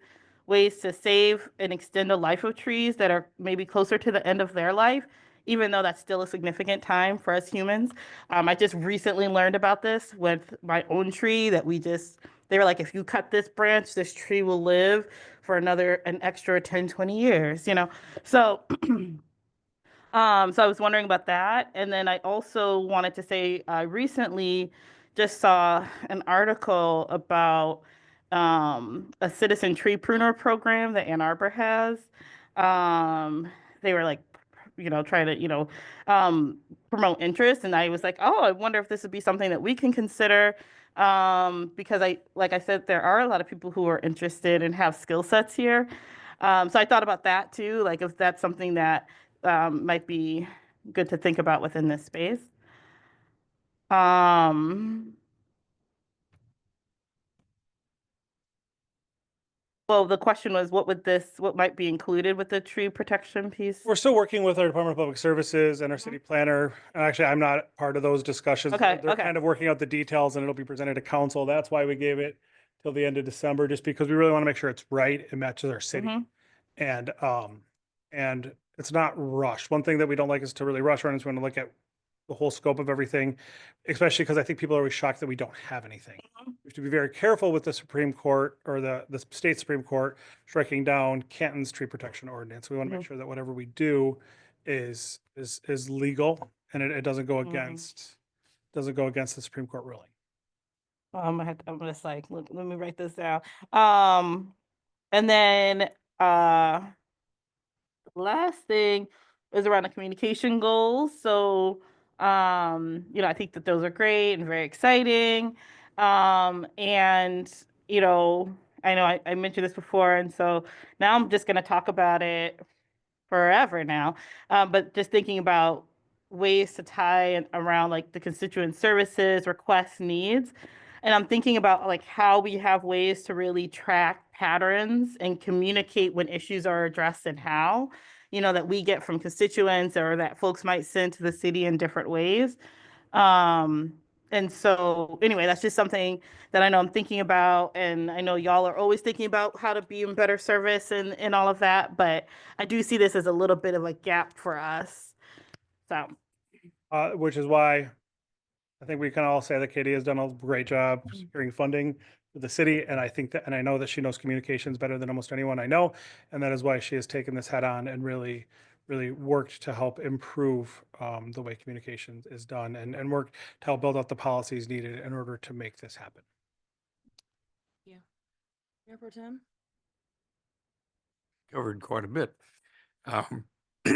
Speaker 5: ways to save and extend the life of trees that are maybe closer to the end of their life. even though that's still a significant time for us humans. I just recently learned about this with my own tree that they were like, if you cut this branch, this tree will live for an extra 10, 20 years, you know? So, so I was wondering about that. And then I also wanted to say, I recently just saw an article about a citizen tree pruner program that Ann Arbor has. They were like, trying to, promote interest. And I was like, oh, I wonder if this would be something that we can consider. Because like I said, there are a lot of people who are interested and have skill sets here. So I thought about that too, like if that's something that might be good to think about within this space. Well, the question was, what might be included with the tree protection piece?
Speaker 11: We're still working with our Department of Public Services and our city planner. Actually, I'm not part of those discussions.
Speaker 5: Okay,
Speaker 11: They're
Speaker 5: okay.
Speaker 11: kind of working out the details and it'll be presented to council. That's why we gave it till the end of December, just because we really want to make sure it's right and matches our city.
Speaker 5: Mhm.
Speaker 11: And it's not rushed. One thing that we don't like is to really rush on is we want to look at the whole scope of everything, especially because I think people are always shocked that we don't have anything. We have to be very careful with the Supreme Court or the state Supreme Court striking down Canton's tree protection ordinance. We want to make sure that whatever we do is legal and it doesn't go against the Supreme Court ruling.
Speaker 5: I'm just like, look, let me write this down. And then last thing is around the communication goals. So, I think that those are great and very exciting. And, I know I mentioned this before, and so now I'm just going to talk about it forever now. But just thinking about ways to tie around like the constituent services, requests, needs. And I'm thinking about like how we have ways to really track patterns and communicate when issues are addressed and how, that we get from constituents or that folks might send to the city in different ways. And so anyway, that's just something that I know I'm thinking about. And I know y'all are always thinking about how to be in better service and all of that. But I do see this as a little bit of a gap for us. So,
Speaker 11: Which is why I think we can all say that Katie has done a great job securing funding for the city. And I think that, and I know that she knows communications better than almost anyone I know. And that is why she has taken this head on and really worked to help improve the way communication is done and work to help build out the policies needed in order to make this happen.
Speaker 1: Mayor Pro Tem?
Speaker 10: Covered quite a bit.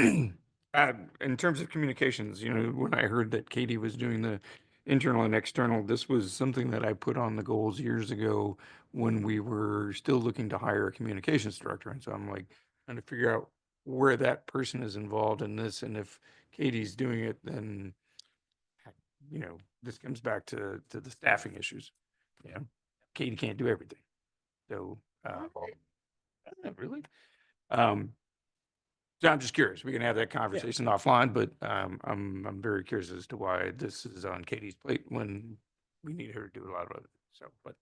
Speaker 10: In terms of communications, when I heard that Katie was doing the internal and external, this was something that I put on the goals years ago when we were still looking to hire a communications director. And so I'm like trying to figure out where that person is involved in this. And if Katie's doing it, then, this comes back to the staffing issues. Katie can't do everything. So, really? So I'm just curious. We can have that conversation offline, but I'm very curious as to why this is on Katie's plate when we need her to do a lot of other things. So, but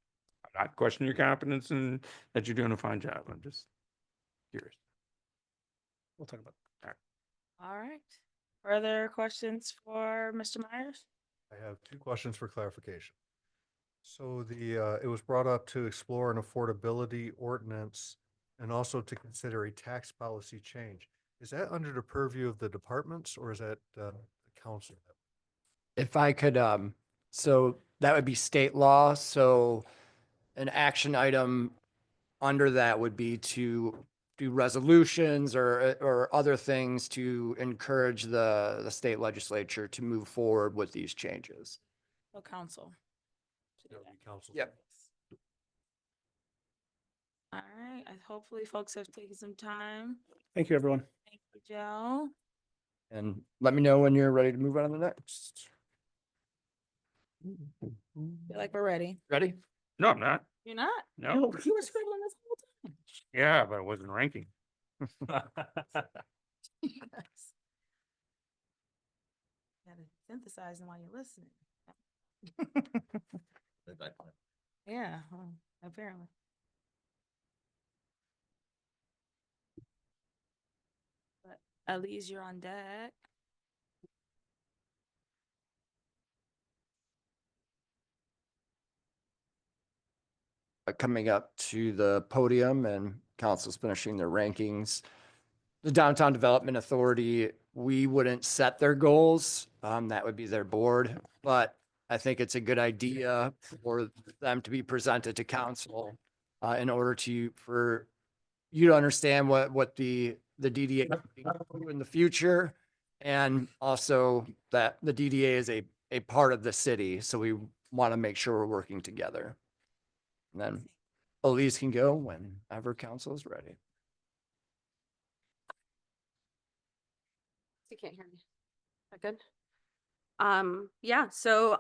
Speaker 10: I'm not questioning your competence and that you're doing a fine job. I'm just curious.
Speaker 11: We'll talk about it.
Speaker 1: All right. Further questions for Mr. Myers?
Speaker 7: I have two questions for clarification. So it was brought up to explore an affordability ordinance and also to consider a tax policy change. Is that under the purview of the departments or is that the council?
Speaker 8: If I could, so that would be state law. So an action item under that would be to do resolutions or other things to encourage the state legislature to move forward with these changes.
Speaker 1: So council.
Speaker 7: That would be council.
Speaker 8: Yep.
Speaker 1: All right. Hopefully folks have taken some time.
Speaker 11: Thank you, everyone.
Speaker 1: Thank you, Joe.
Speaker 8: And let me know when you're ready to move on to the next.
Speaker 1: Feel like we're ready.
Speaker 8: Ready?
Speaker 10: No, I'm not.
Speaker 1: You're not?
Speaker 10: No.
Speaker 1: You were scribbling this whole time.
Speaker 10: Yeah, but I wasn't ranking.
Speaker 1: Yes. Gotta synthesize them while you're listening. Yeah, well, apparently. But Elise, you're on deck.
Speaker 8: coming up to the podium and council's finishing their rankings. The Downtown Development Authority, we wouldn't set their goals. That would be their board, but I think it's a good idea for them to be presented to council in order for you to understand what the DDA will do in the future. And also that the DDA is a part of the city. So we want to make sure we're working together. And then Elise can go whenever council is ready.
Speaker 12: You can't hear me. That good? Yeah, so,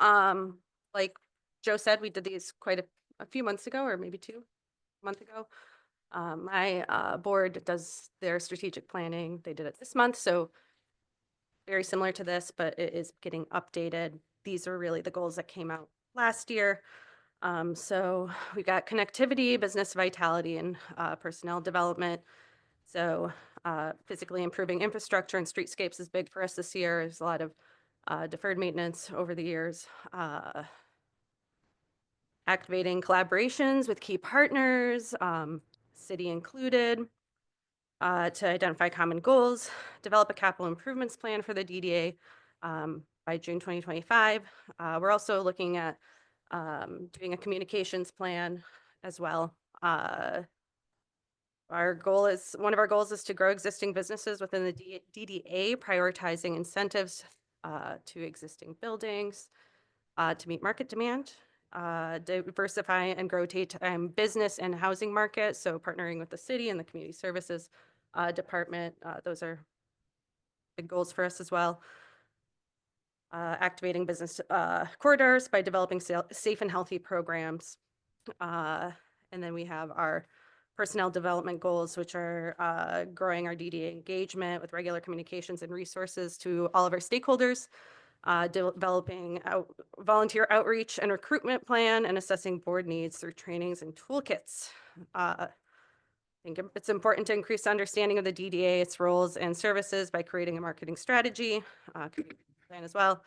Speaker 12: like Joe said, we did these quite a few months ago, or maybe 2 months ago. My board does their strategic planning. They did it this month, so very similar to this, but it is getting updated. These are really the goals that came out last year. So we got connectivity, business vitality, and personnel development. So physically improving infrastructure and streetscapes is big for us this year. There's a lot of deferred maintenance over the years. Activating collaborations with key partners, city included, to identify common goals, develop a capital improvements plan for the DDA by June 2025. We're also looking at doing a communications plan as well. One of our goals is to grow existing businesses within the DDA, prioritizing incentives to existing buildings to meet market demand, diversify and grow business and housing market. So partnering with the city and the community services department, those are big goals for us as well. Activating business corridors by developing safe and healthy programs. And then we have our personnel development goals, which are growing our DDA engagement with regular communications and resources to all of our stakeholders, developing volunteer outreach and recruitment plan, and assessing board needs through trainings and toolkits. I think it's important to increase understanding of the DDA, its roles and services by creating a marketing strategy, plan as well,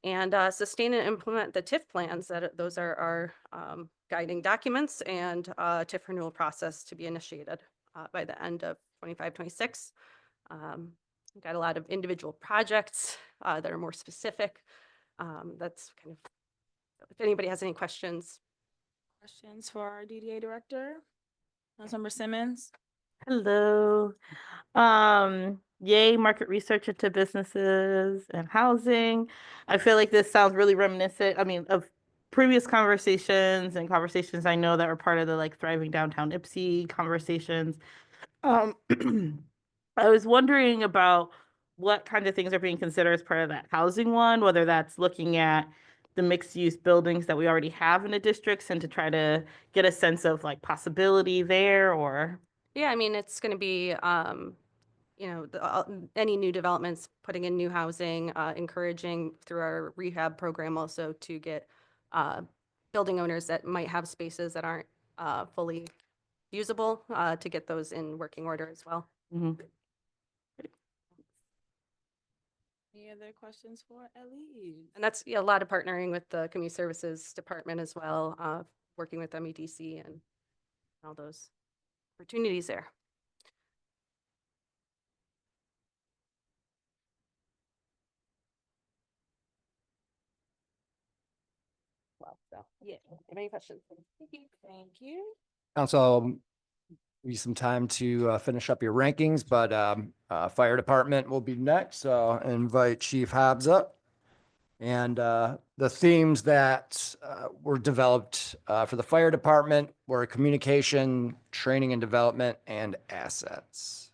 Speaker 12: and sustain and implement the TIF plans. Those are our guiding documents, and TIF renewal process to be initiated by the end of 25-26. We've got a lot of individual projects that are more specific. That's kind of, if anybody has any questions.
Speaker 1: Questions for our DDA director? Councilmember Simmons?
Speaker 5: Hello. Yay, market research into businesses and housing. I feel like this sounds really reminiscent, of previous conversations and conversations I know that were part of the like Thriving Downtown Ipsy conversations. I was wondering about what kind of things are being considered as part of that housing one, whether that's looking at the mixed use buildings that we already have in the districts and to try to get a sense of like possibility there, or.
Speaker 12: Yeah, I mean, it's going to be, any new developments, putting in new housing, encouraging through our rehab program also to get building owners that might have spaces that aren't fully usable to get those in working order as well.
Speaker 5: Mhm.
Speaker 1: Any other questions for Elise?
Speaker 12: And that's a lot of partnering with the community services department as well, working with MEDC and all those opportunities there. Well, so yeah, have any questions? Thank you.
Speaker 1: Thank you.
Speaker 8: Council, I'll give you some time to finish up your rankings, but fire department will be next. So I'll invite Chief Hobbs up. And the themes that were developed for the fire department were communication, training and development, and assets.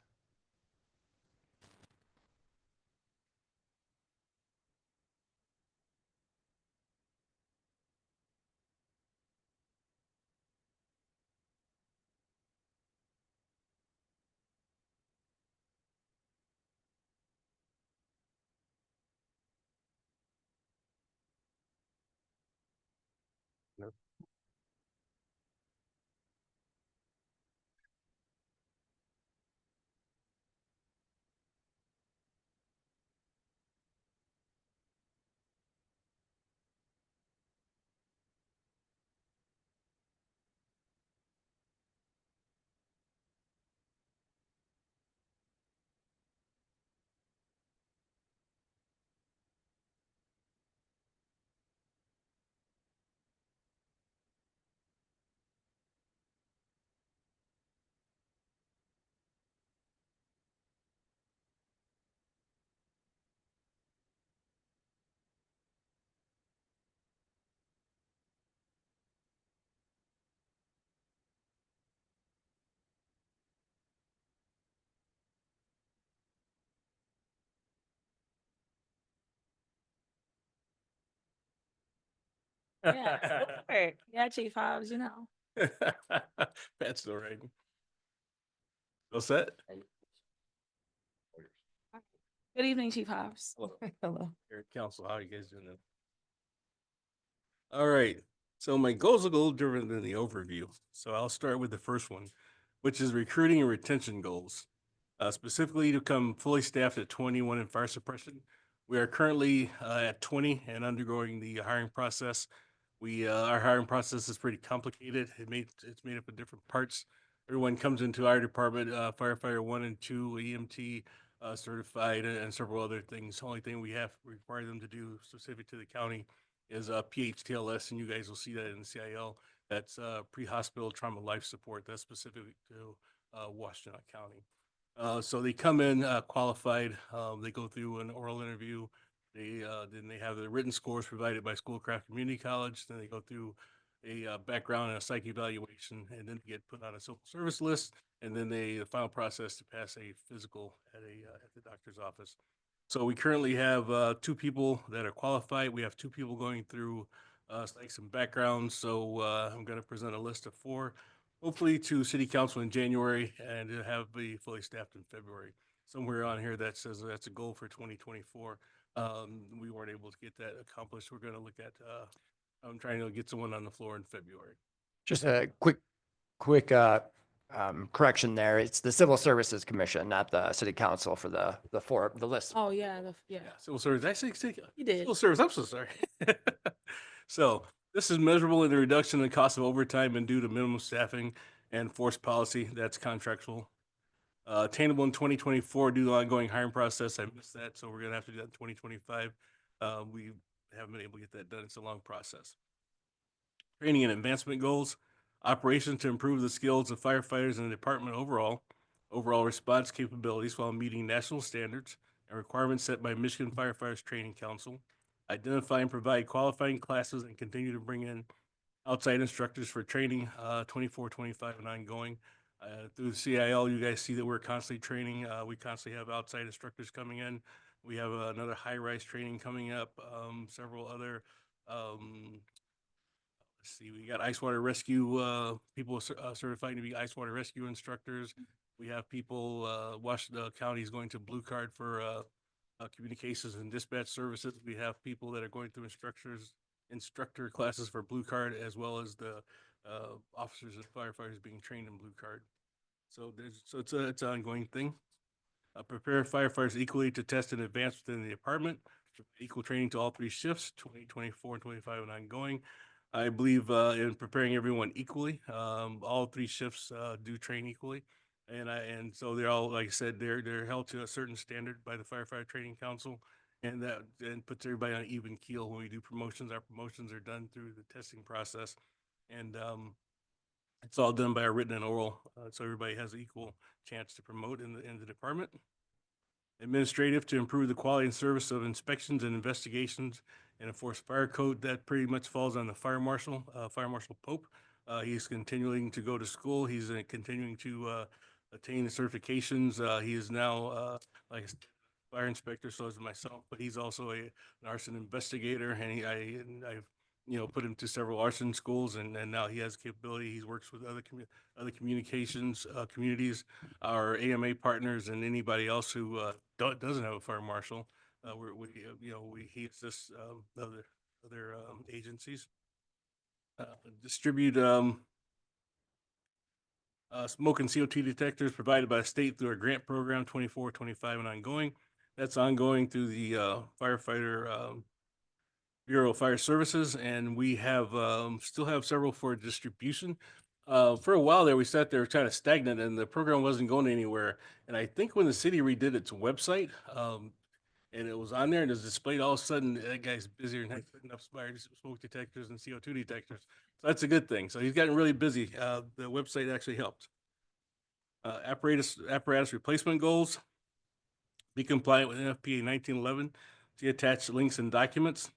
Speaker 1: Yeah, go for it. Yeah, Chief Hobbs, you know.
Speaker 3: Pat's still writing. All set?
Speaker 1: Good evening, Chief Hobbs. Hello.
Speaker 3: Here at council, how are you guys doing? All right, so my goals are a little different than the overview. So I'll start with the first one, which is recruiting and retention goals. Specifically to become fully staffed at 21 in fire suppression. We are currently at 20 and undergoing the hiring process. Our hiring process is pretty complicated. It's made up of different parts. Everyone comes into our department, firefighter 1 and 2, EMT, certified, and several other things. The only thing we have require them to do specific to the county is PHTLS, and you guys will see that in the CIL. That's pre-hospital trauma life support. That's specific to Washington County. So they come in qualified. They go through an oral interview. Then they have the written scores provided by Schoolcraft Community College. Then they go through a background and a psych evaluation, and then get put on a civil service list. And then the final process to pass a physical at the doctor's office. So we currently have 2 people that are qualified. We have 2 people going through like some backgrounds. So I'm going to present a list of 4, hopefully to City Council in January, and to have be fully staffed in February. Somewhere on here that says that's a goal for 2024. We weren't able to get that accomplished. We're going to look at. I'm trying to get someone on the floor in February.
Speaker 8: Just a quick correction there. It's the Civil Services Commission, not the City Council for the list.
Speaker 1: Oh, yeah, yeah.
Speaker 3: Civil service. I say
Speaker 1: You did.
Speaker 3: civil service. I'm so sorry. So this is measurable in the reduction in the cost of overtime and due to minimum staffing and forced policy. That's contractual. Attainable in 2024 due to the ongoing hiring process. I missed that, so we're gonna have to do that in 2025. We haven't been able to get that done. It's a long process. Training and advancement goals. Operations to improve the skills of firefighters in the department overall response capabilities while meeting national standards and requirements set by Michigan Firefighters Training Council. Identify and provide qualifying classes and continue to bring in outside instructors for training 24, 25 and ongoing. Through the CIL, you guys see that we're constantly training. We constantly have outside instructors coming in. We have another high-rise training coming up, several other let's see, we got ice water rescue people certified to be ice water rescue instructors. We have people, Washington County is going to Blue Card for communications and dispatch services. We have people that are going through instructor classes for Blue Card, as well as the officers and firefighters being trained in Blue Card. So it's an ongoing thing. Prepare firefighters equally to test and advance within the department. Equal training to all 3 shifts, 2024 and 25 and ongoing. I believe in preparing everyone equally. All 3 shifts do train equally. And so they're all, like I said, they're held to a certain standard by the Firefighter Training Council, and that puts everybody on an even keel when we do promotions. Our promotions are done through the testing process, and it's all done by a written and oral, so everybody has an equal chance to promote in the department. Administrative to improve the quality and service of inspections and investigations and enforce fire code. That pretty much falls on the fire marshal, Fire Marshal Pope. He's continuing to go to school. He's continuing to attain the certifications. He is now like a fire inspector, so is myself, but he's also an arson investigator, and I've put him to several arson schools, and now he has capability. He works with other communications communities, our AMA partners, and anybody else who doesn't have a fire marshal. He assists other agencies. Distribute smoke and CO2 detectors provided by the state through our grant program 24, 25 and ongoing. That's ongoing through the firefighter Bureau of Fire Services, and we have still have several for distribution. For a while there, we sat there kind of stagnant, and the program wasn't going anywhere. And I think when the city redid its website, and it was on there and it was displayed, all of a sudden that guy's busier than putting up smoke detectors and CO2 detectors. So that's a good thing. So he's gotten really busy. The website actually helped. Apparatus replacement goals. Be compliant with NFPA 1911. See attached links and documents.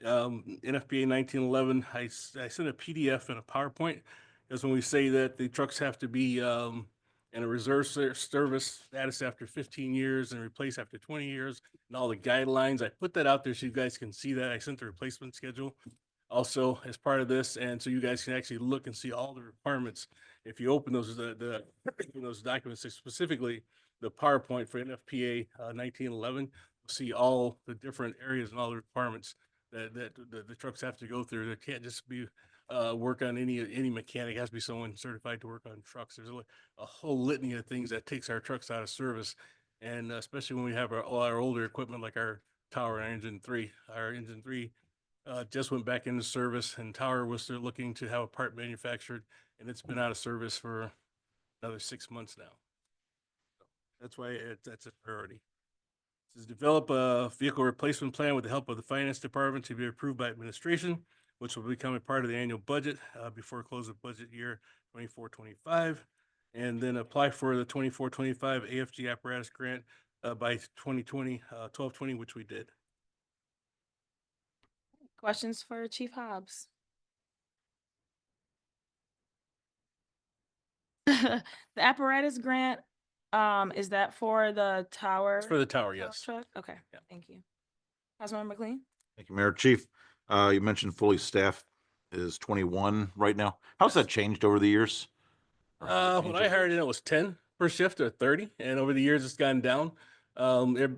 Speaker 3: NFPA 1911, I sent a PDF and a PowerPoint, because when we say that the trucks have to be in a reserve service status after 15 years and replaced after 20 years and all the guidelines, I put that out there so you guys can see that. I sent the replacement schedule. also as part of this, and so you guys can actually look and see all the requirements. If you open those, those documents, specifically the PowerPoint for NFPA 1911, you'll see all the different areas and all the requirements that the trucks have to go through. There can't just be work on any mechanic. It has to be someone certified to work on trucks. There's a whole litany of things that takes our trucks out of service, and especially when we have all our older equipment like our tower and engine 3. Our engine 3 just went back into service, and tower was still looking to have a part manufactured, and it's been out of service for another 6 months now. That's why that's a priority. It says develop a vehicle replacement plan with the help of the finance department to be approved by administration, which will become a part of the annual budget before close of budget year 24-25, and then apply for the 24-25 AFG apparatus grant by 2020, 12/20, which we did.
Speaker 1: Questions for Chief Hobbs? The apparatus grant, is that for the tower?
Speaker 3: It's for the tower,
Speaker 1: tower
Speaker 3: yes.
Speaker 1: truck? Okay,
Speaker 3: Yeah.
Speaker 1: thank you. Councilmember McLean?
Speaker 6: Thank you, Mayor. Chief, you mentioned fully staffed is 21 right now. How's that changed over the years? Or has it
Speaker 3: When
Speaker 6: changed
Speaker 3: I
Speaker 6: over-
Speaker 3: hired in, it was 10 per shift or 30, and over the years it's gone down.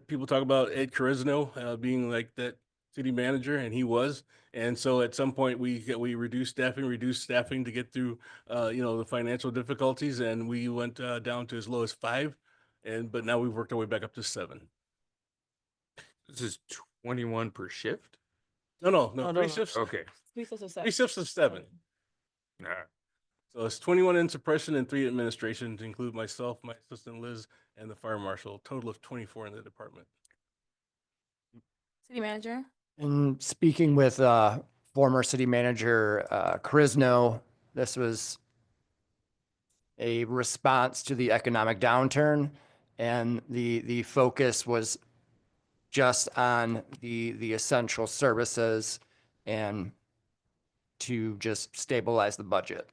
Speaker 3: People talk about Ed Carisno being like that city manager, and he was. And so at some point we reduced staffing to get through, the financial difficulties, and we went down to as low as 5, but now we've worked our way back up to 7.
Speaker 10: This is 21 per shift?
Speaker 3: No,
Speaker 1: no,
Speaker 3: 3
Speaker 1: no.
Speaker 3: shifts.
Speaker 10: Okay.
Speaker 1: 3 shifts of
Speaker 3: 3 shifts of 7.
Speaker 10: All right.
Speaker 3: So it's 21 in suppression and 3 administration, to include myself, my assistant Liz, and the fire marshal. Total of 24 in the department.
Speaker 1: City manager?
Speaker 8: And speaking with former city manager Carisno, this was a response to the economic downturn, and the focus was just on the essential services and to just stabilize the budget.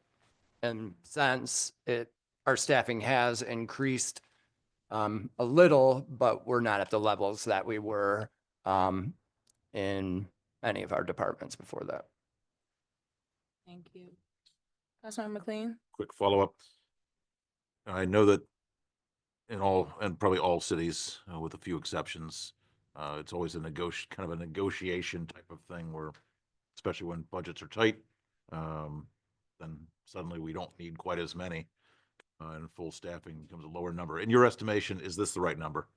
Speaker 8: And since our staffing has increased a little, but we're not at the levels that we were in any of our departments before that.
Speaker 1: Thank you. Councilmember McLean?
Speaker 6: Quick follow-up. I know that and probably all cities, with a few exceptions, it's always kind of a negotiation type of thing where, especially when budgets are tight, then suddenly we don't need quite as many, and full staffing becomes a lower number. In your estimation, is this the right number?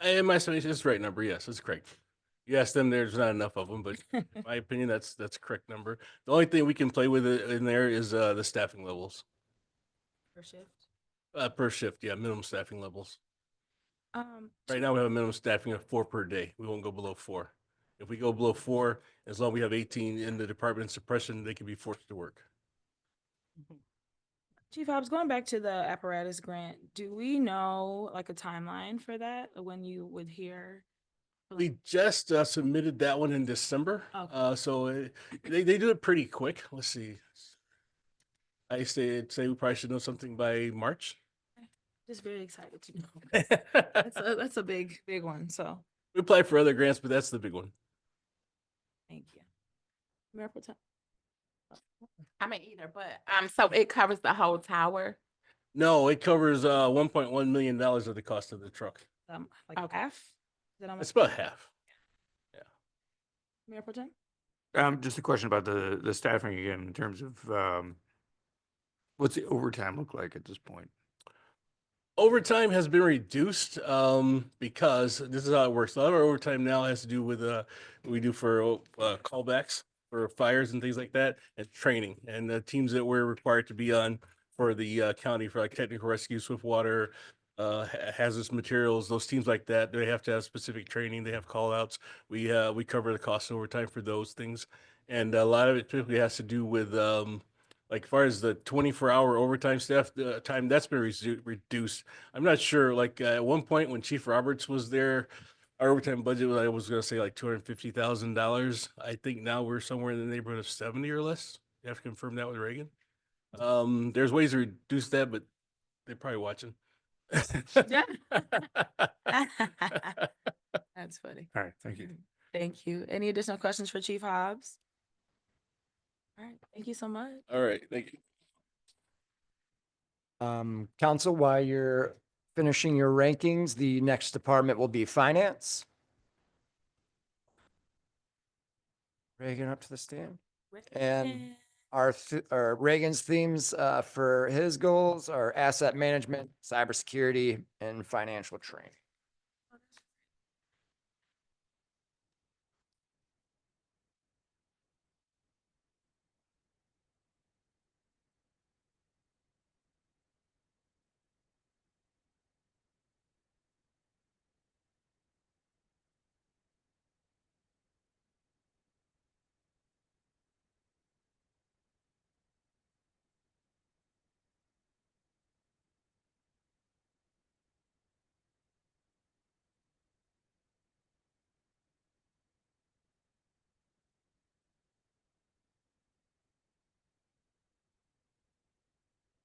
Speaker 3: In my estimation, it's the right number. Yes, that's correct. You ask them, there's not enough of them, but in my opinion, that's a correct number. The only thing we can play with in there is the staffing levels.
Speaker 1: Per shift?
Speaker 3: Per shift, yeah, minimum staffing levels.
Speaker 1: Um,
Speaker 3: Right now, we have a minimum staffing of 4 per day. We won't go below 4. If we go below 4, as long as we have 18 in the department of suppression, they can be forced to work.
Speaker 1: Chief Hobbs, going back to the apparatus grant, do we know like a timeline for that, when you would hear?
Speaker 3: We just submitted that one in December.
Speaker 1: Okay.
Speaker 3: So they do it pretty quick. Let's see. I say we probably should know something by March.
Speaker 1: Just very excited to know. That's a big one, so
Speaker 3: We applied for other grants, but that's the big one.
Speaker 1: thank you. Mayor Pro Tem.
Speaker 13: I mean, either, but, so it covers the whole tower?
Speaker 3: No, it covers $1.1 million of the cost of the truck.
Speaker 1: Like
Speaker 13: Okay.
Speaker 1: half? Is that how much?
Speaker 3: It's about half.
Speaker 1: Mayor Pro Tem?
Speaker 10: Just a question about the staffing again, in terms of, what's the overtime look like at this point?
Speaker 3: Overtime has been reduced because this is how it works. A lot of our overtime now has to do with what we do for callbacks for fires and things like that, and training, and the teams that we're required to be on for the county for like technical rescue, swift water, hazardous materials, those teams like that. They have to have specific training. They have call outs. We cover the cost of overtime for those things, and a lot of it typically has to do with like as far as the 24-hour overtime staff time, that's been reduced. I'm not sure, like at one point when Chief Roberts was there, our overtime budget was, I was going to say like $250,000. I think now we're somewhere in the neighborhood of 70 or less. You have to confirm that with Reagan. There's ways to reduce that, but they're probably watching.
Speaker 1: Yeah. That's funny.
Speaker 10: All right, thank you.
Speaker 1: Thank you. Any additional questions for Chief Hobbs? All right, thank you so much.
Speaker 3: All right, thank you.
Speaker 8: Council, while you're finishing your rankings, the next department will be finance. Reagan up to the stand. And our Reagan's themes for his goals are asset management, cybersecurity, and financial training.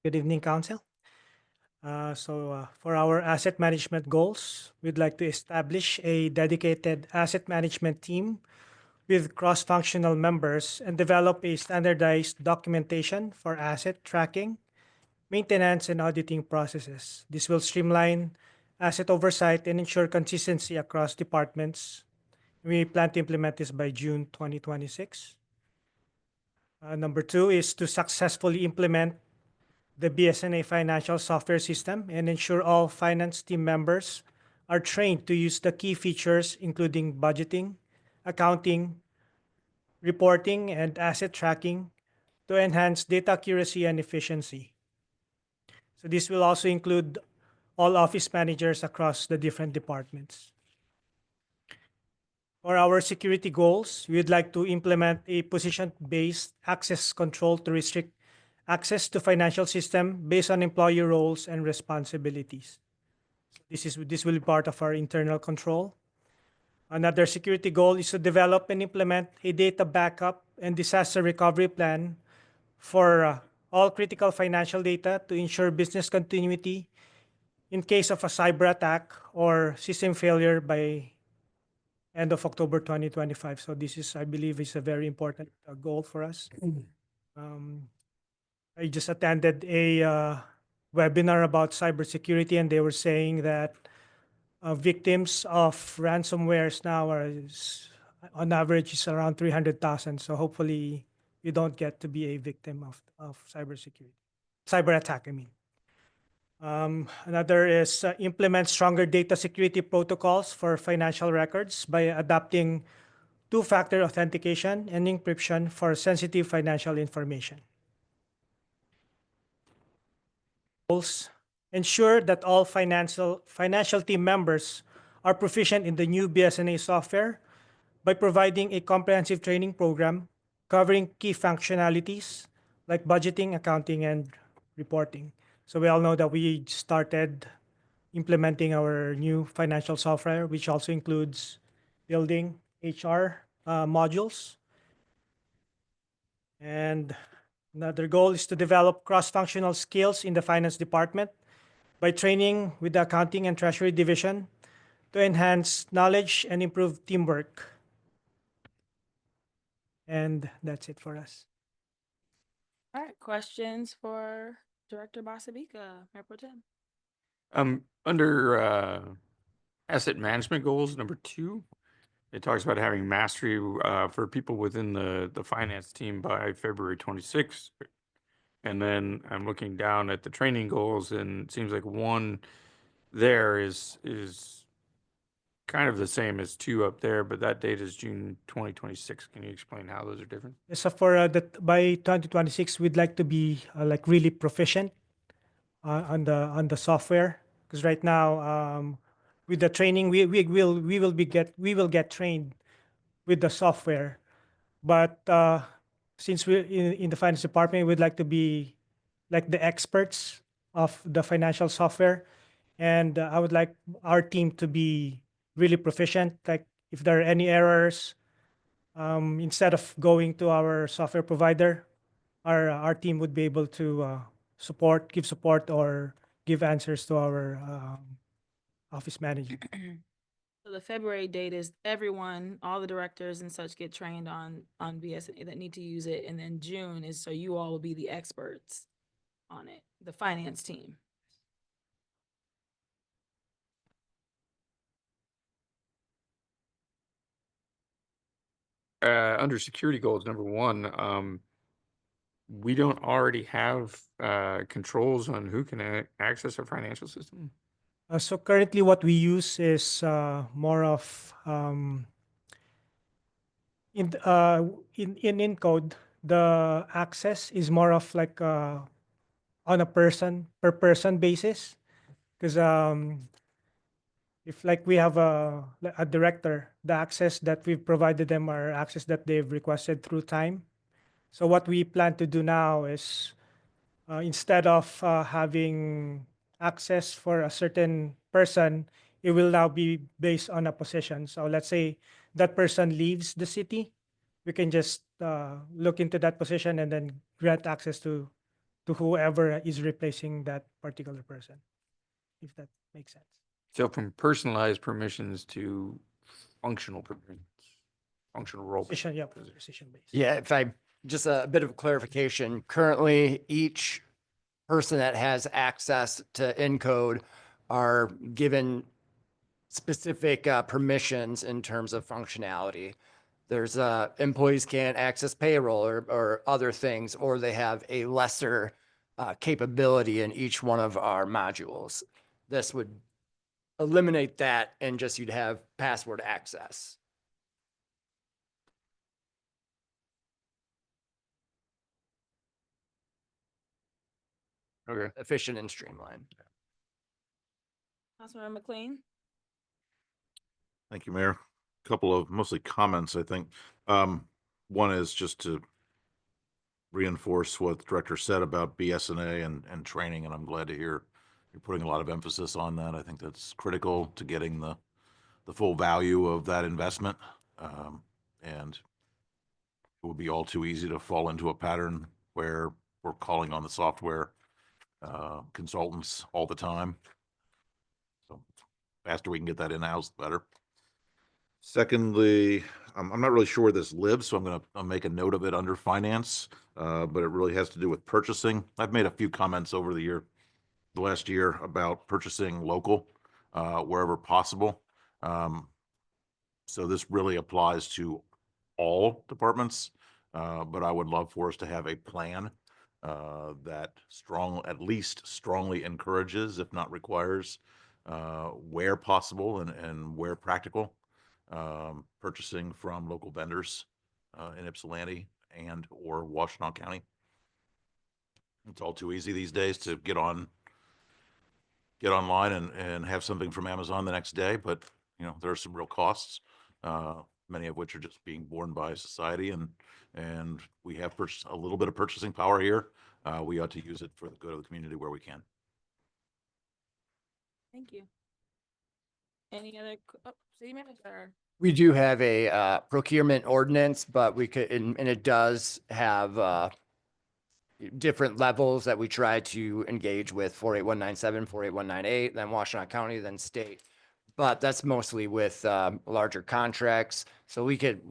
Speaker 14: Good evening, Council. For our asset management goals, we'd like to establish a dedicated asset management team with cross-functional members and develop a standardized documentation for asset tracking, maintenance, and auditing processes. This will streamline asset oversight and ensure consistency across departments. We plan to implement this by June 2026. Number two is to successfully implement the BSNA financial software system and ensure all finance team members are trained to use the key features, including budgeting, accounting, reporting, and asset tracking to enhance data accuracy and efficiency. So this will also include all office managers across the different departments. For our security goals, we would like to implement a position-based access control to restrict access to financial system based on employee roles and responsibilities. This will be part of our internal control. Another security goal is to develop and implement a data backup and disaster recovery plan for all critical financial data to ensure business continuity in case of a cyber attack or system failure by end of October 2025. So this is, I believe, is a very important goal for us. I just attended a webinar about cybersecurity, and they were saying that victims of ransomwares now on average, is around 300,000. So hopefully, you don't get to be a victim of cyber attack. I mean, another is implement stronger data security protocols for financial records by adopting two-factor authentication and encryption for sensitive financial information. Ensure that all financial team members are proficient in the new BSNA software by providing a comprehensive training program covering key functionalities like budgeting, accounting, and reporting. So we all know that we started implementing our new financial software, which also includes building HR modules. And another goal is to develop cross-functional skills in the finance department by training with the accounting and treasury division to enhance knowledge and improve teamwork. And that's it for us.
Speaker 1: All right, questions for Director Basabica, Mayor Pro Tem?
Speaker 10: Under asset management goals, number 2, it talks about having mastery for people within the finance team by February 26th. And then I'm looking down at the training goals, and it seems like 1 there is kind of the same as 2 up there, but that date is June 2026. Can you explain how those are different?
Speaker 14: So for by 2026, we'd like to be like really proficient on the software, because right now with the training we will get trained with the software, but since we're in the finance department, we'd like to be like the experts of the financial software, and I would like our team to be really proficient. Like if there are any errors, instead of going to our software provider, our team would be able to give support or give answers to our office manager.
Speaker 1: So the February date is everyone, all the directors and such get trained on BSNA that need to use it. And then June is so you all will be the experts on it, the finance team.
Speaker 10: Under security goals, number one, we don't already have controls on who can access our financial system.
Speaker 14: So currently what we use is more of in Encode, the access is more of like on a person per person basis. Because if like we have a director, the access that we've provided them are access that they've requested through time. So what we plan to do now is instead of having access for a certain person, it will now be based on a position. So let's say that person leaves the city, we can just look into that position and then grant access to whoever is replacing that particular person, if that makes sense.
Speaker 10: So from personalized permissions to functional permissions, functional role.
Speaker 14: Position, yeah, position based.
Speaker 8: Yeah, if I, just a bit of clarification, currently each person that has access to Encode are given specific permissions in terms of functionality. There's employees can't access payroll or other things, or they have a lesser capability in each one of our modules. This would eliminate that and just you'd have password access.
Speaker 10: Okay.
Speaker 8: Efficient and streamlined.
Speaker 1: Councilmember McLean?
Speaker 6: Thank you, Mayor. Couple of mostly comments, I think. One is just to reinforce what the director said about BSNA and training, and I'm glad to hear you're putting a lot of emphasis on that. I think that's critical to getting the full value of that investment. And it would be all too easy to fall into a pattern where we're calling on the software consultants all the time. So faster we can get that in-house, the better. Secondly, I'm not really sure where this lives, so I'm going to make a note of it under finance, but it really has to do with purchasing. I've made a few comments over the last year about purchasing local wherever possible. So this really applies to all departments, but I would love for us to have a plan that at least strongly encourages, if not requires, where possible and where practical, purchasing from local vendors in Ypsilanti and or Washtenaw County. It's all too easy these days to get online and have something from Amazon the next day, but there are some real costs, many of which are just being borne by society, and we have a little bit of purchasing power here. We ought to use it for the good of the community where we can.
Speaker 1: Thank you. Any other, city manager?
Speaker 8: We do have a procurement ordinance, but we could, and it does have different levels that we try to engage with 48197, 48198, then Washtenaw County, then state. But that's mostly with larger contracts. So we could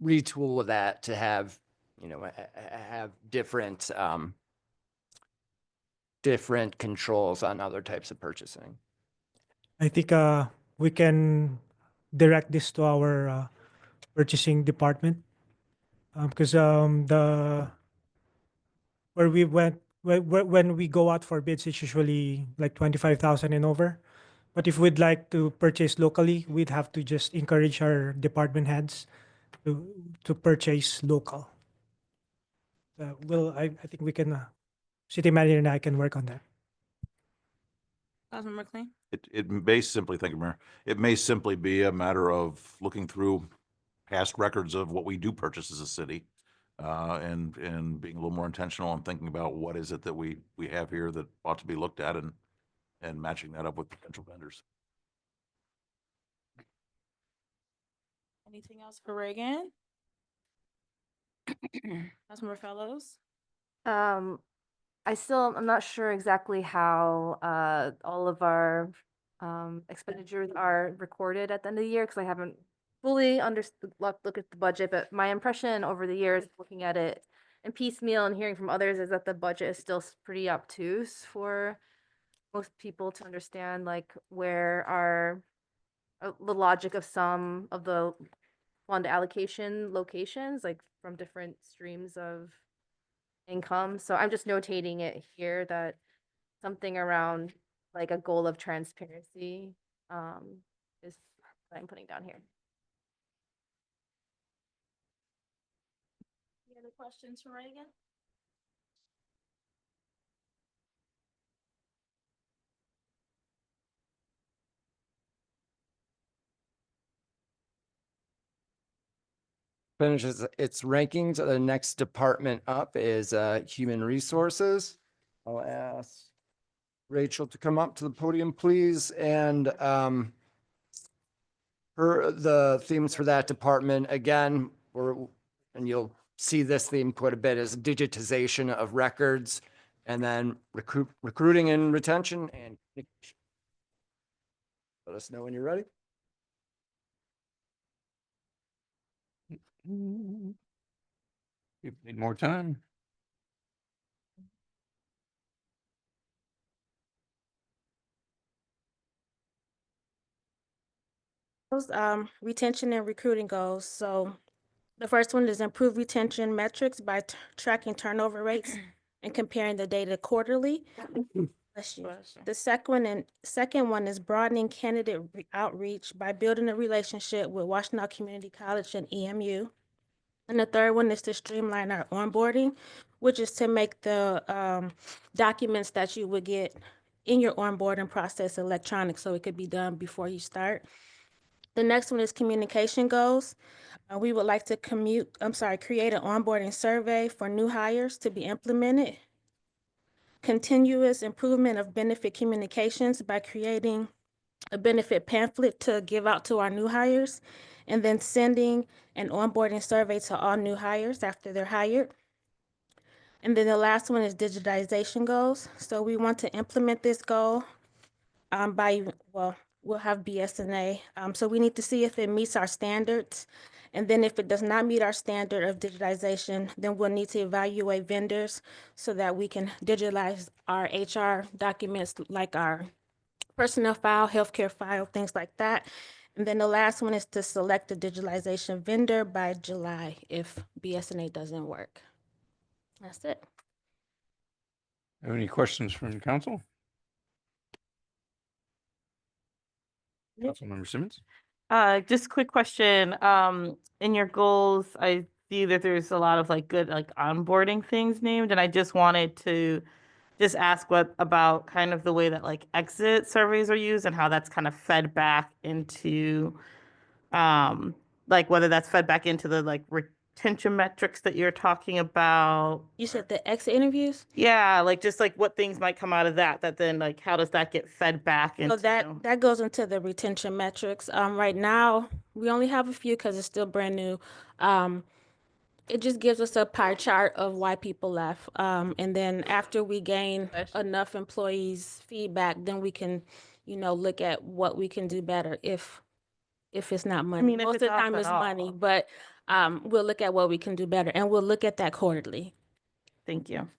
Speaker 8: retool that to have, have different different controls on other types of purchasing.
Speaker 14: I think we can direct this to our purchasing department because when we go out for bids, it's usually like 25,000 and over. But if we'd like to purchase locally, we'd have to just encourage our department heads to purchase local. I think we can, city manager and I can work on that.
Speaker 1: Councilmember McLean?
Speaker 6: It may simply, thank you, Mayor. It may simply be a matter of looking through past records of what we do purchase as a city, and being a little more intentional and thinking about what is it that we have here that ought to be looked at and matching that up with potential vendors.
Speaker 1: Anything else for Reagan? Councilmember Fellows?
Speaker 4: I'm not sure exactly how all of our expenditures are recorded at the end of the year, because I haven't fully understood, look at the budget, but my impression over the years, looking at it in piecemeal and hearing from others, is that the budget is still pretty obtuse for most people to understand, like where our the logic of some of the fund allocation locations, like from different streams of income. So I'm just notating it here that something around like a goal of transparency is what I'm putting down here.
Speaker 1: Any other questions for Reagan?
Speaker 8: Finishes its rankings. The next department up is Human Resources. I'll ask Rachel to come up to the podium, please. And the themes for that department, again, and you'll see this theme quite a bit, is digitization of records, and then recruiting and retention and communication. Let us know when you're ready.
Speaker 10: People need more time.
Speaker 15: Retention and recruiting goals. So the first one is improve retention metrics by tracking turnover rates and comparing the data quarterly. Bless you. The second one is broadening candidate outreach by building a relationship with Washtenaw Community College and EMU. And the third one is to streamline our onboarding, which is to make the documents that you would get in your onboarding process electronic, so it could be done before you start. The next one is communication goals. We would like to create an onboarding survey for new hires to be implemented. Continuous improvement of benefit communications by creating a benefit pamphlet to give out to our new hires, and then sending an onboarding survey to all new hires after they're hired. And then the last one is digitization goals. So we want to implement this goal we'll have BSNA. So we need to see if it meets our standards. And then if it does not meet our standard of digitization, then we'll need to evaluate vendors so that we can digitalize our HR documents, like our personnel file, healthcare file, things like that. And then the last one is to select a digitalization vendor by July if BSNA doesn't work. That's it.
Speaker 10: Have any questions from the council? Councilmember Simmons?
Speaker 5: Just quick question. In your goals, I see that there's a lot of like good like onboarding things named, and I just wanted to just ask what about kind of the way that like exit surveys are used and how that's kind of fed back into like whether that's fed back into the like retention metrics that you're talking about.
Speaker 15: You said the exit interviews?
Speaker 5: Yeah, like just like what things might come out of that then like how does that get fed back into?
Speaker 15: So that goes into the retention metrics. Right now, we only have a few because it's still brand new. It just gives us a pie chart of why people left. And then after we gain enough employees' feedback, then we can, look at what we can do better if it's not money.
Speaker 5: mean, if
Speaker 15: Most of
Speaker 5: it's
Speaker 15: the time
Speaker 5: off
Speaker 15: it's
Speaker 5: at all.
Speaker 15: money, but we'll look at what we can do better, and we'll look at that quarterly.
Speaker 5: Thank you.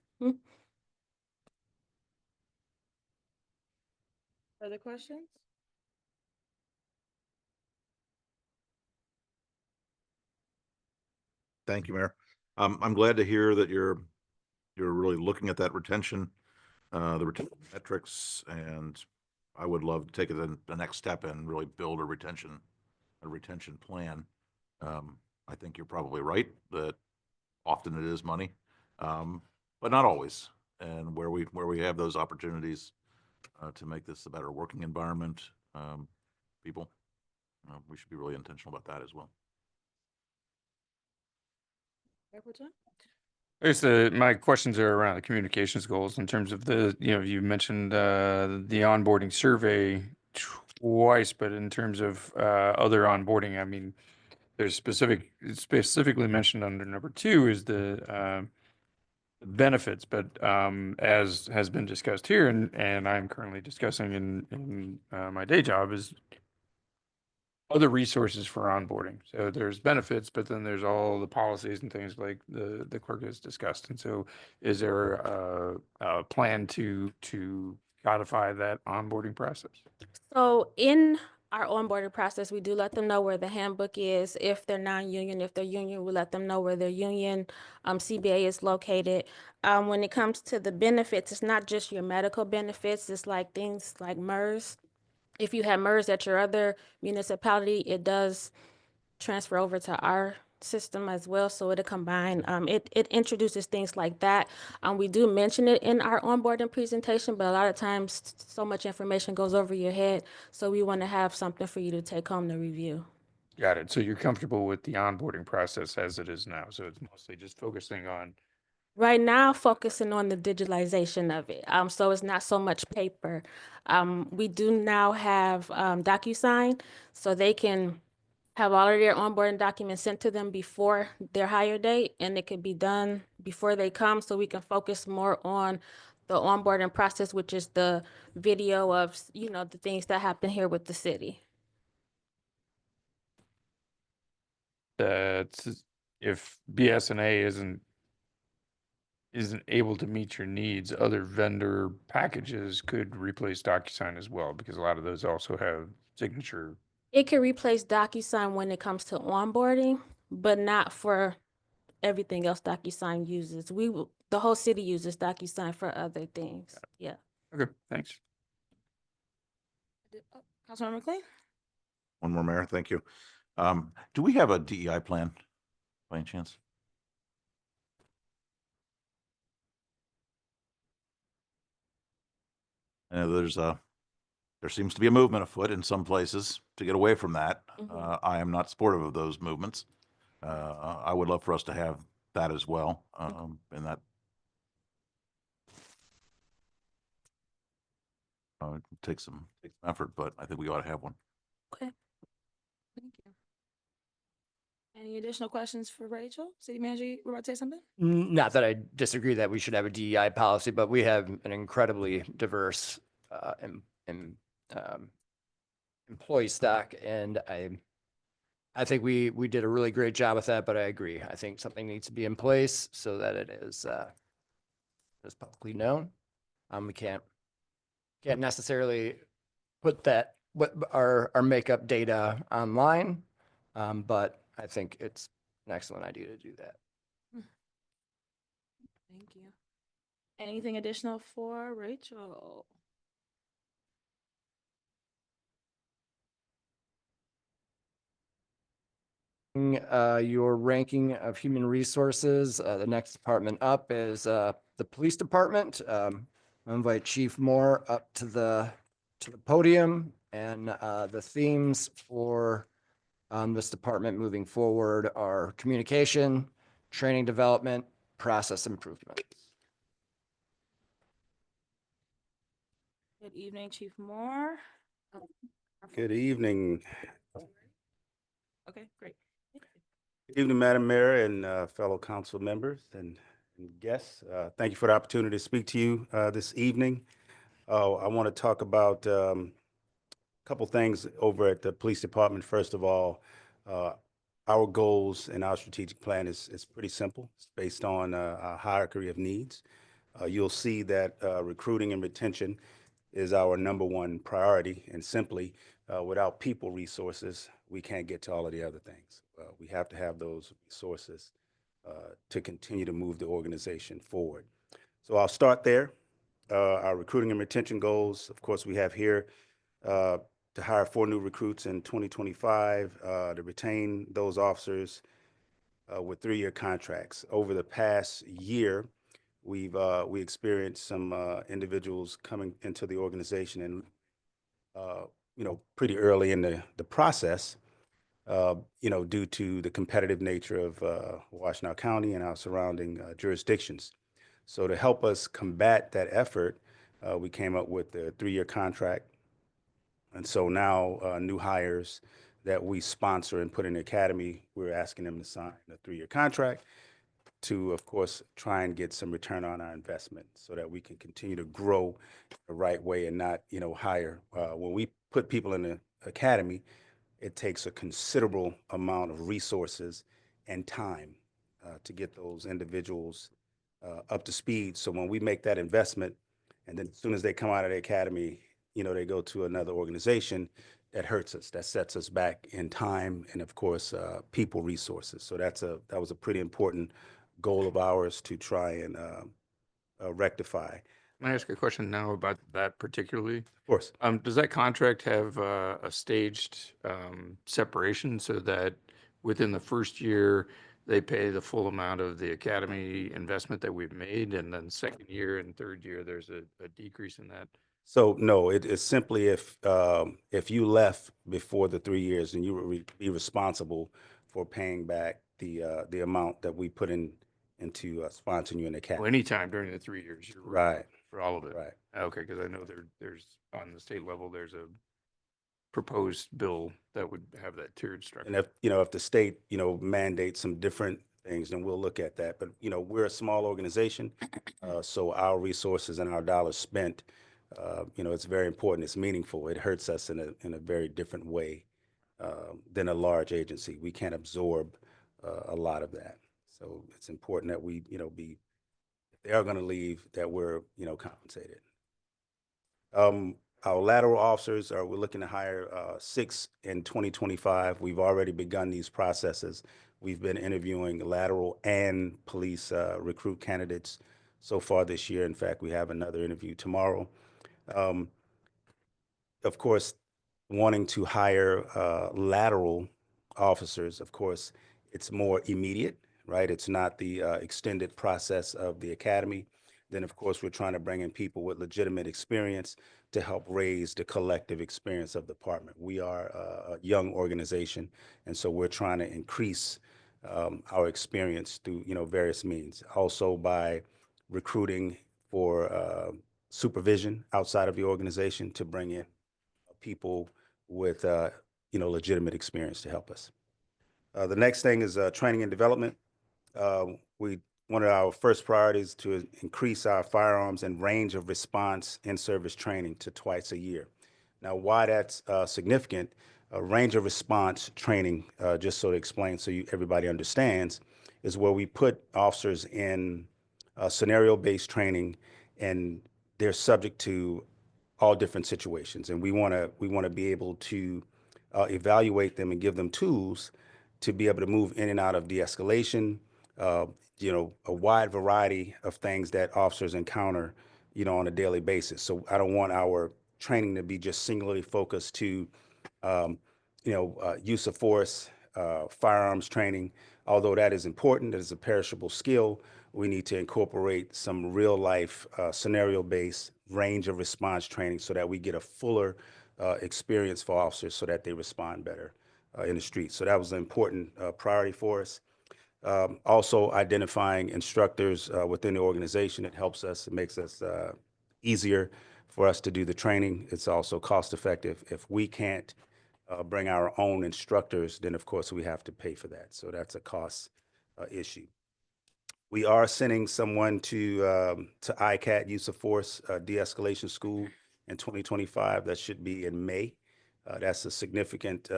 Speaker 1: Further questions?
Speaker 6: Thank you, Mayor. I'm glad to hear that you're really looking at that retention, the retention metrics, and I would love to take it the next step and really build a retention plan. I think you're probably right that often it is money, but not always. And where we have those opportunities to make this a better working environment, people, we should be really intentional about that as well.
Speaker 10: I guess my questions are around the communications goals in terms of you mentioned the onboarding survey twice, but in terms of other onboarding, I mean, there's specifically mentioned under number 2 is the benefits, but as has been discussed here, and I'm currently discussing in my day job, is other resources for onboarding. So there's benefits, but then there's all the policies and things like the clerk has discussed. And so is there a plan to codify that onboarding process?
Speaker 15: So in our onboarding process, we do let them know where the handbook is. If they're non-union, if they're union, we let them know where their union CBA is located. When it comes to the benefits, it's not just your medical benefits. It's like things like MERS. If you have MERS at your other municipality, it does transfer over to our system as well, so it'll combine. It introduces things like that. We do mention it in our onboarding presentation, but a lot of times so much information goes over your head, so we want to have something for you to take home to review.
Speaker 10: Got it. So you're comfortable with the onboarding process as it is now. So it's mostly just focusing on.
Speaker 15: Right now, focusing on the digitalization of it. So it's not so much paper. We do now have DocuSign, so they can have all of their onboarding documents sent to them before their hire date, and it could be done before they come, so we can focus more on the onboarding process, which is the video of, the things that happen here with the city.
Speaker 10: That if BSNA isn't able to meet your needs, other vendor packages could replace DocuSign as well, because a lot of those also have signature.
Speaker 15: It can replace DocuSign when it comes to onboarding, but not for everything else DocuSign uses. The whole city uses DocuSign for other things. Yeah.
Speaker 10: Okay, thanks.
Speaker 1: Councilmember McLean?
Speaker 6: One more, Mayor. Thank you. Do we have a DEI plan by any chance? I know there seems to be a movement afoot in some places to get away from that. I am not supportive of those movements. I would love for us to have that as well. And that it takes some effort, but I think we ought to have one.
Speaker 1: Okay. Thank you. Any additional questions for Rachel? City Manager, you were about to say something?
Speaker 8: Not that I disagree that we should have a DEI policy, but we have an incredibly diverse employee stock, and I think we did a really great job with that. But I agree. I think something needs to be in place so that it is publicly known. We can't necessarily put our makeup data online, but I think it's an excellent idea to do that.
Speaker 1: Thank you. Anything additional for Rachel?
Speaker 8: Your ranking of human resources, the next department up is the police department. I invite Chief Moore up to the podium, and the themes for this department moving forward are communication, training development, process improvement.
Speaker 1: Good evening, Chief Moore.
Speaker 16: Good evening.
Speaker 1: Okay, great.
Speaker 16: Good evening, Madam Mayor and fellow council members and guests. Thank you for the opportunity to speak to you this evening. I want to talk about a couple things over at the police department. First of all, our goals and our strategic plan is pretty simple. It's based on a hierarchy of needs. You'll see that recruiting and retention is our #1 priority, and simply without people resources, we can't get to all of the other things. We have to have those resources to continue to move the organization forward. So I'll start there. Our recruiting and retention goals, of course, we have here to hire 4 new recruits in 2025, to retain those officers with 3-year contracts. Over the past year, we experienced some individuals coming into the organization and pretty early in the process, due to the competitive nature of Washtenaw County and our surrounding jurisdictions. So to help us combat that effort, we came up with a 3-year contract. And so now new hires that we sponsor and put in the academy, we're asking them to sign a 3-year contract. to, of course, try and get some return on our investment so that we can continue to grow the right way and not, hire. When we put people in the academy, it takes a considerable amount of resources and time to get those individuals up to speed. So when we make that investment, and then as soon as they come out of the academy, they go to another organization, that hurts us. That sets us back in time and, of course, people resources. So that was a pretty important goal of ours to try and rectify.
Speaker 10: Can I ask a question now about that particularly?
Speaker 16: Of course.
Speaker 10: Does that contract have a staged separation so that within the first year, they pay the full amount of the academy investment that we've made, and then second year and third year, there's a decrease in that?
Speaker 16: So no, it's simply if you left before the 3 years, then you would be responsible for paying back the amount that we put into sponsoring you in the
Speaker 10: Well,
Speaker 16: academy.
Speaker 10: anytime during the 3 years, you're
Speaker 16: Right.
Speaker 10: for all of it.
Speaker 16: Right.
Speaker 10: Okay, because I know there's on the state level, there's a proposed bill that would have that tiered structure.
Speaker 16: And if the state, mandates some different things, then we'll look at that. But, we're a small organization, so our resources and our dollars spent, it's very important. It's meaningful. It hurts us in a very different way than a large agency. We can't absorb a lot of that. So it's important that we, if they are going to leave, that we're, compensated. Our lateral officers we're looking to hire 6 in 2025. We've already begun these processes. We've been interviewing lateral and police recruit candidates so far this year. In fact, we have another interview tomorrow. Of course, wanting to hire lateral officers, of course, it's more immediate, right? It's not the extended process of the academy. Then, of course, we're trying to bring in people with legitimate experience to help raise the collective experience of the department. We are a young organization, and so we're trying to increase our experience through, various means. Also by recruiting for supervision outside of the organization to bring in people with, legitimate experience to help us. The next thing is training and development. One of our first priorities to increase our firearms and range of response in-service training to twice a year. Now, why that's significant, range of response training, just so to explain so everybody understands, is where we put officers in scenario-based training, and they're subject to all different situations. And we want to be able to evaluate them and give them tools to be able to move in and out of de-escalation, a wide variety of things that officers encounter, on a daily basis. So I don't want our training to be just singularly focused to, use of force, firearms training. Although that is important, that is a perishable skill, we need to incorporate some real life scenario-based range of response training so that we get a fuller experience for officers so that they respond better in the street. So that was an important priority for us. Also identifying instructors within the organization. It helps us, it makes us easier for us to do the training. It's also cost effective. If we can't bring our own instructors, then of course we have to pay for that. So that's a cost issue. We are sending someone to ICAT, Use of Force De-escalation School in 2025. That should be in May. That's a significant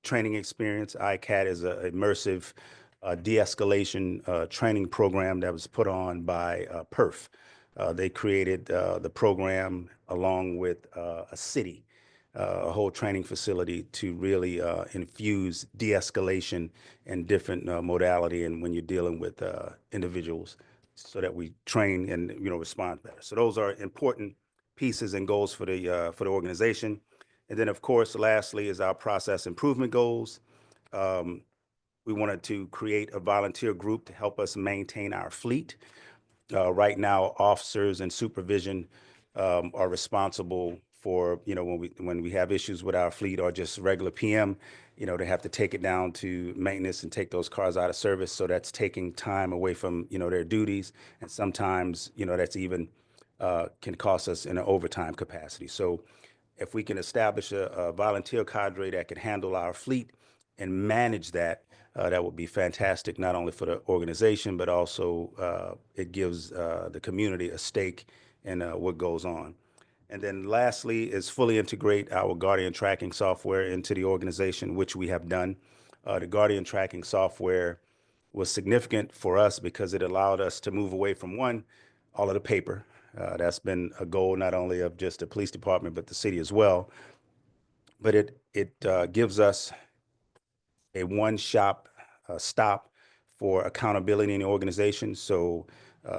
Speaker 16: training experience. ICAT is an immersive de-escalation training program that was put on by PERF. They created the program along with a city, a whole training facility to really infuse de-escalation and different modality and when you're dealing with individuals so that we train and respond better. So those are important pieces and goals for the organization. And then, of course, lastly is our process improvement goals. We wanted to create a volunteer group to help us maintain our fleet. Right now, officers and supervision are responsible for, when we have issues with our fleet or just regular PM, they have to take it down to maintenance and take those cars out of service. So that's taking time away from, their duties. And sometimes, that's even can cost us in an overtime capacity. So if we can establish a volunteer cadre that can handle our fleet and manage that, that would be fantastic, not only for the organization, but also it gives the community a stake in what goes on. And then lastly is fully integrate our Guardian tracking software into the organization, which we have done. The Guardian tracking software was significant for us because it allowed us to move away from all of the paper. That's been a goal not only of just the police department, but the city as well. But it gives us a one-stop stop for accountability in the organization. So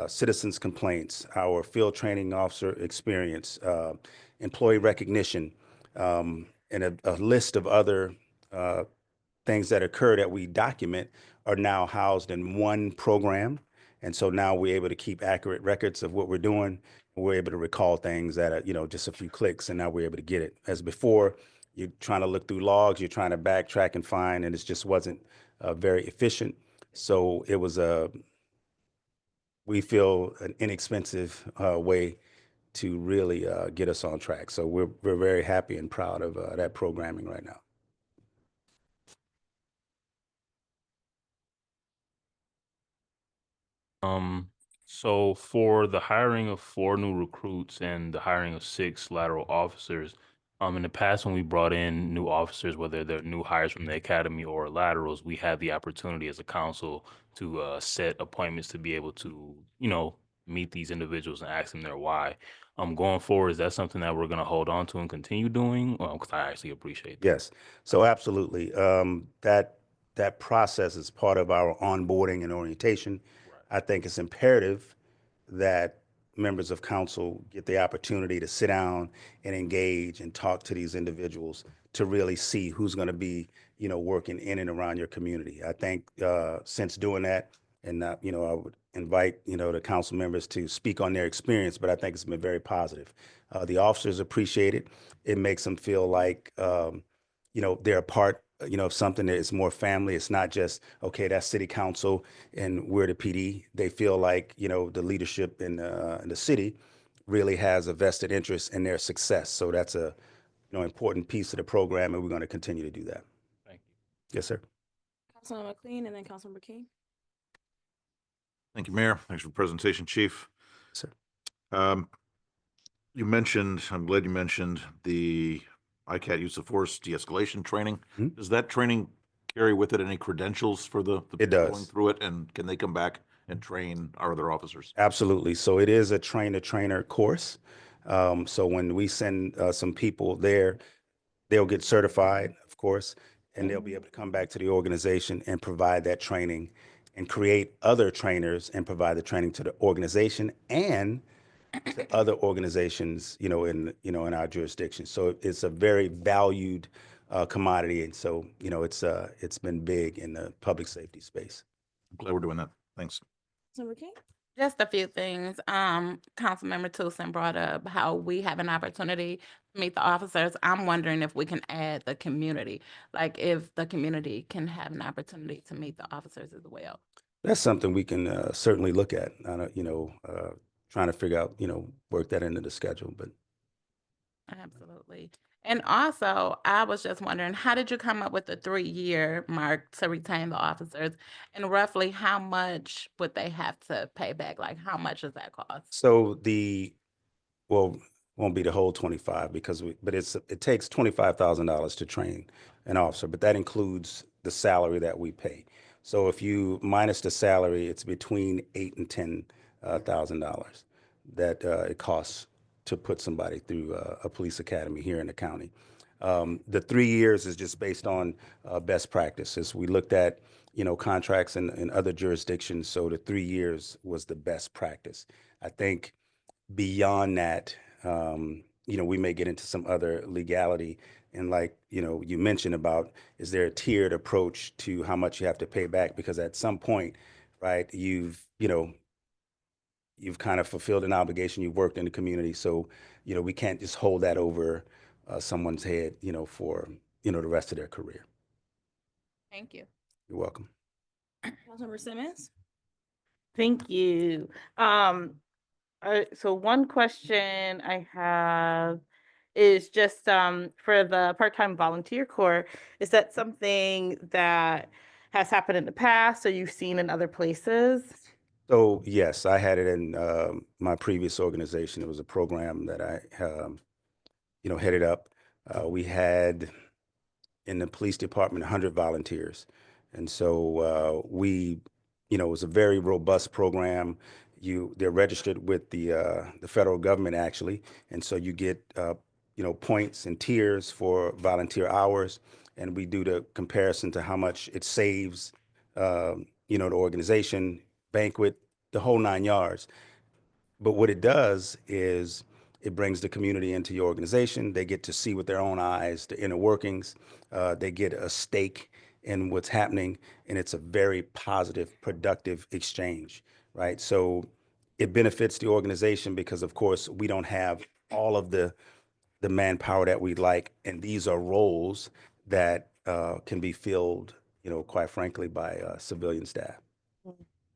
Speaker 16: citizens' complaints, our field training officer experience, employee recognition, and a list of other things that occur that we document are now housed in one program. And so now we're able to keep accurate records of what we're doing. We're able to recall things at just a few clicks, and now we're able to get it. As before, you're trying to look through logs, you're trying to backtrack and find, and it just wasn't very efficient. So it was we feel, an inexpensive way to really get us on track. So we're very happy and proud of that programming right now.
Speaker 17: So for the hiring of 4 new recruits and the hiring of 6 lateral officers, in the past when we brought in new officers, whether they're new hires from the academy or laterals, we had the opportunity as a council to set appointments to be able to, meet these individuals and ask them their why. Going forward, is that something that we're going to hold on to and continue doing? Because I actually appreciate that.
Speaker 16: Yes, so absolutely. That process is part of our onboarding and orientation. I think it's imperative that members of council get the opportunity to sit down and engage and talk to these individuals to really see who's going to be, working in and around your community. I think since doing that, and I would invite, the council members to speak on their experience, but I think it's been very positive. The officers appreciate it. It makes them feel like, they're a part, of something that is more family. It's not just, okay, that's city council and we're the PD. They feel like, the leadership in the city really has a vested interest in their success. So that's a, important piece of the program, and we're going to continue to do that.
Speaker 17: Thank you.
Speaker 16: Yes, sir.
Speaker 15: Councilman McLean and then Councilmember King.
Speaker 6: Thank you, Mayor. Thanks for the presentation, Chief.
Speaker 16: Sir.
Speaker 6: You mentioned, I'm glad you mentioned the ICAT use of force de-escalation training.
Speaker 16: Mhm.
Speaker 6: Does that training carry with it any credentials for the
Speaker 16: It
Speaker 6: people going
Speaker 16: does.
Speaker 6: through it? And can they come back and train our other officers?
Speaker 16: Absolutely. So it is a train-the-trainer course. So when we send some people there, they'll get certified, of course, and they'll be able to come back to the organization and provide that training and create other trainers and provide the training to the organization and to other organizations, in our jurisdiction. So it's a very valued commodity, and so it's been big in the public safety space.
Speaker 6: I'm glad we're doing that. Thanks.
Speaker 15: Councilmember King.
Speaker 13: Just a few things. Councilmember Tucson brought up how we have an opportunity to meet the officers. I'm wondering if we can add the community, like if the community can have an opportunity to meet the officers as well.
Speaker 16: That's something we can certainly look at. Trying to figure out, work that into the schedule, but.
Speaker 13: Absolutely. And also, I was just wondering, how did you come up with the 3-year mark to retain the officers? And roughly how much would they have to pay back? Like, how much does that cost?
Speaker 16: So won't be the whole 25 because it takes $25,000 to train an officer, but that includes the salary that we pay. So if you minus the salary, it's between $8,000 and $10,000 that it costs to put somebody through a police academy here in the county. The 3 years is just based on best practices. We looked at, contracts in other jurisdictions. So the 3 years was the best practice. I think beyond that, we may get into some other legality. And like, you mentioned about, is there a tiered approach to how much you have to pay back? Because at some point, right, you've kind of fulfilled an obligation, you've worked in the community. So, we can't just hold that over someone's head, for, the rest of their career.
Speaker 13: Thank you.
Speaker 16: You're welcome.
Speaker 15: Councilmember Simmons.
Speaker 5: Thank you. So one question I have is just for the part-time volunteer corps, is that something that has happened in the past or you've seen in other places?
Speaker 16: So yes, I had it in my previous organization. It was a program that I, headed up. We had in the police department 100 volunteers, and so it was a very robust program. They're registered with the federal government actually, and so you get points and tiers for volunteer hours, and we do the comparison to how much it saves, the organization, banquet, the whole 9 yards. But what it does is it brings the community into your organization. They get to see with their own eyes the inner workings. They get a stake in what's happening, and it's a very positive, productive exchange, right? So it benefits the organization because, of course, we don't have all of the manpower that we'd like, and these are roles that can be filled, quite frankly, by civilian staff.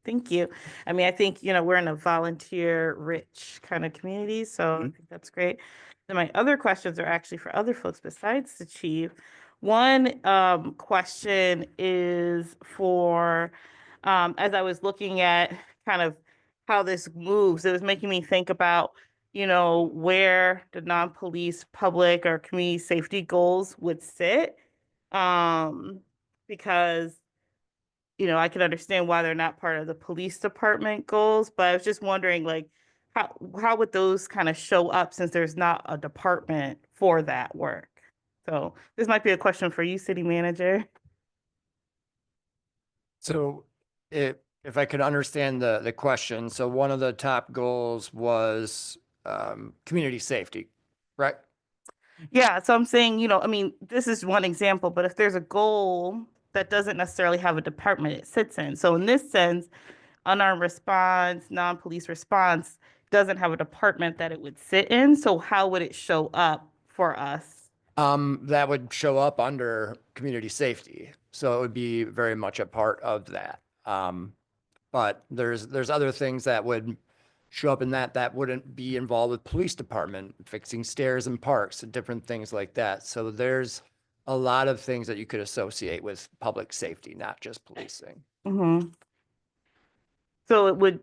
Speaker 5: Thank you. I mean, I think, we're in a volunteer-rich kind of community, so I think that's great. Then my other questions are actually for other folks besides the chief. One question is for, as I was looking at kind of how this moves, it was making me think about, where the non-police public or community safety goals would sit. Because I can understand why they're not part of the police department goals, but I was just wondering, like, how would those kind of show up since there's not a department for that work? So this might be a question for you, city manager.
Speaker 8: So if I could understand the question, so one of the top goals was community safety, right?
Speaker 5: Yeah, so I'm saying, I mean, this is one example, but if there's a goal that doesn't necessarily have a department it sits in. So in this sense, unarmed response, non-police response doesn't have a department that it would sit in. So how would it show up for us?
Speaker 8: That would show up under community safety. So it would be very much a part of that. But there's other things that would show up in that wouldn't be involved with police department, fixing stairs in parks and different things like that. So there's a lot of things that you could associate with public safety, not just policing.
Speaker 5: Mm-hmm. So it would,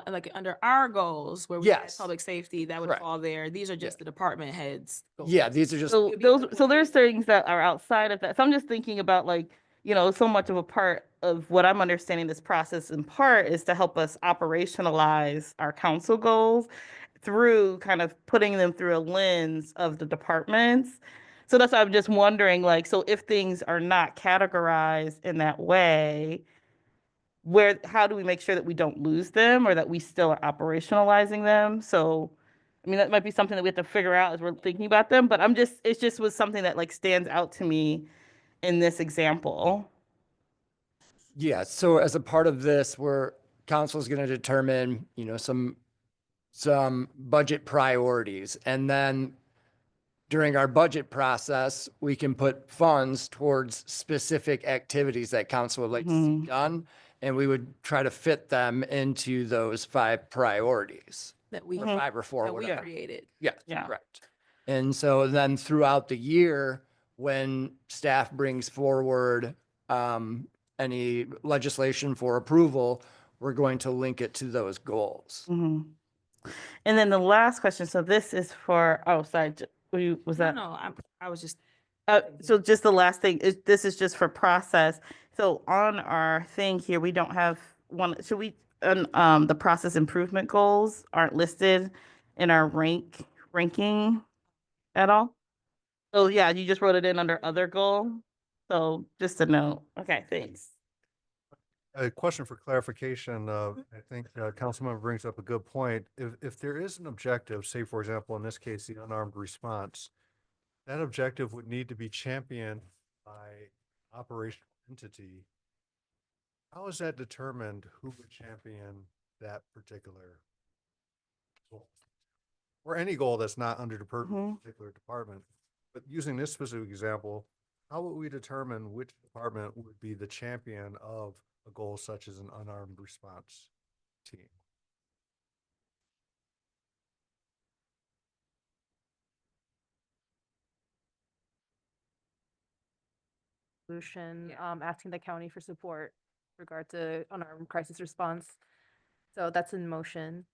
Speaker 1: like under our goals where we had
Speaker 8: Yes.
Speaker 1: public safety, that would
Speaker 8: Correct.
Speaker 1: fall there. These are just the department heads. goals.
Speaker 8: Yeah, these are just,
Speaker 5: so there's things that are outside of that. So I'm just thinking about, like, so much of a part of what I'm understanding this process in part is to help us operationalize our council goals through kind of putting them through a lens of the departments. So that's why I'm just wondering, like, so if things are not categorized in that way, how do we make sure that we don't lose them or that we still are operationalizing them? So, I mean, that might be something that we have to figure out as we're thinking about them, but it just was something that like stands out to me in this example.
Speaker 8: yeah. So as a part of this, where council is going to determine, some budget priorities, and then during our budget process, we can put funds towards specific activities that council would like to see done, and we would try to fit them into those 5 priorities.
Speaker 1: That we
Speaker 8: Or 5 or 4,
Speaker 1: that we
Speaker 8: whatever.
Speaker 1: created.
Speaker 8: Yeah,
Speaker 5: Yeah.
Speaker 8: correct. And so then throughout the year, when staff brings forward any legislation for approval, we're going to link it to those goals.
Speaker 5: Mm-hmm. And then the last question, so this is for, sorry, was that?
Speaker 1: No, I was just.
Speaker 5: So just the last thing is, this is just for process. So on our thing here, we don't have one, should we, the process improvement goals aren't listed in our ranking at all? So yeah, you just wrote it in under other goal. So just a note. Okay, thanks.
Speaker 7: A question for clarification. I think Councilmember brings up a good point. If there is an objective, say for example, in this case, the unarmed response, that objective would need to be championed by operational entity. How is that determined who would champion that particular goal? Or any goal that's not under the particular department. But using this specific example, how would we determine which department would be the champion of a goal such as an unarmed response team?
Speaker 4: resolution, asking the county for support regard to unarmed crisis response. So that's in motion.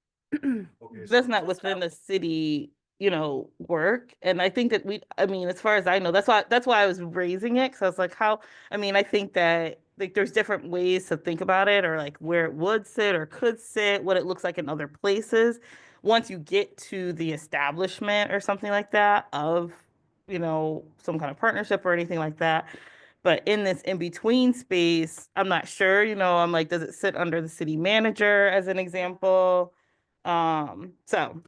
Speaker 5: That's not within the city, work. And I think that as far as I know, that's why I was raising it. Cause I was like, I think that like there's different ways to think about it, or like where it would sit or could sit, what it looks like in other places. Once you get to the establishment or something like that of, some kind of partnership or anything like that. But in this in-between space, I'm not sure, I'm like, does it sit under the city manager as an example? So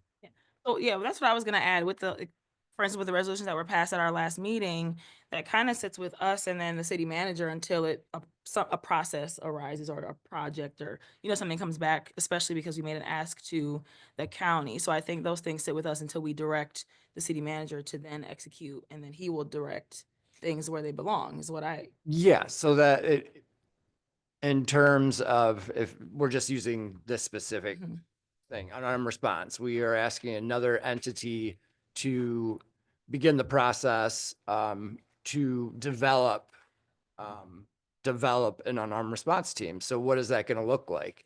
Speaker 1: Oh, yeah, that's what I was gonna add with for instance, with the resolutions that were passed at our last meeting, that kind of sits with us and then the city manager until a process arises or a project or, something comes back, especially because we made an ask to the county. So I think those things sit with us until we direct the city manager to then execute, and then he will direct things where they belong, is what
Speaker 8: Yeah, so that in terms of, if we're just using this specific thing, unarmed response, we are asking another entity to begin the process to develop an unarmed response team. So what is that going to look like?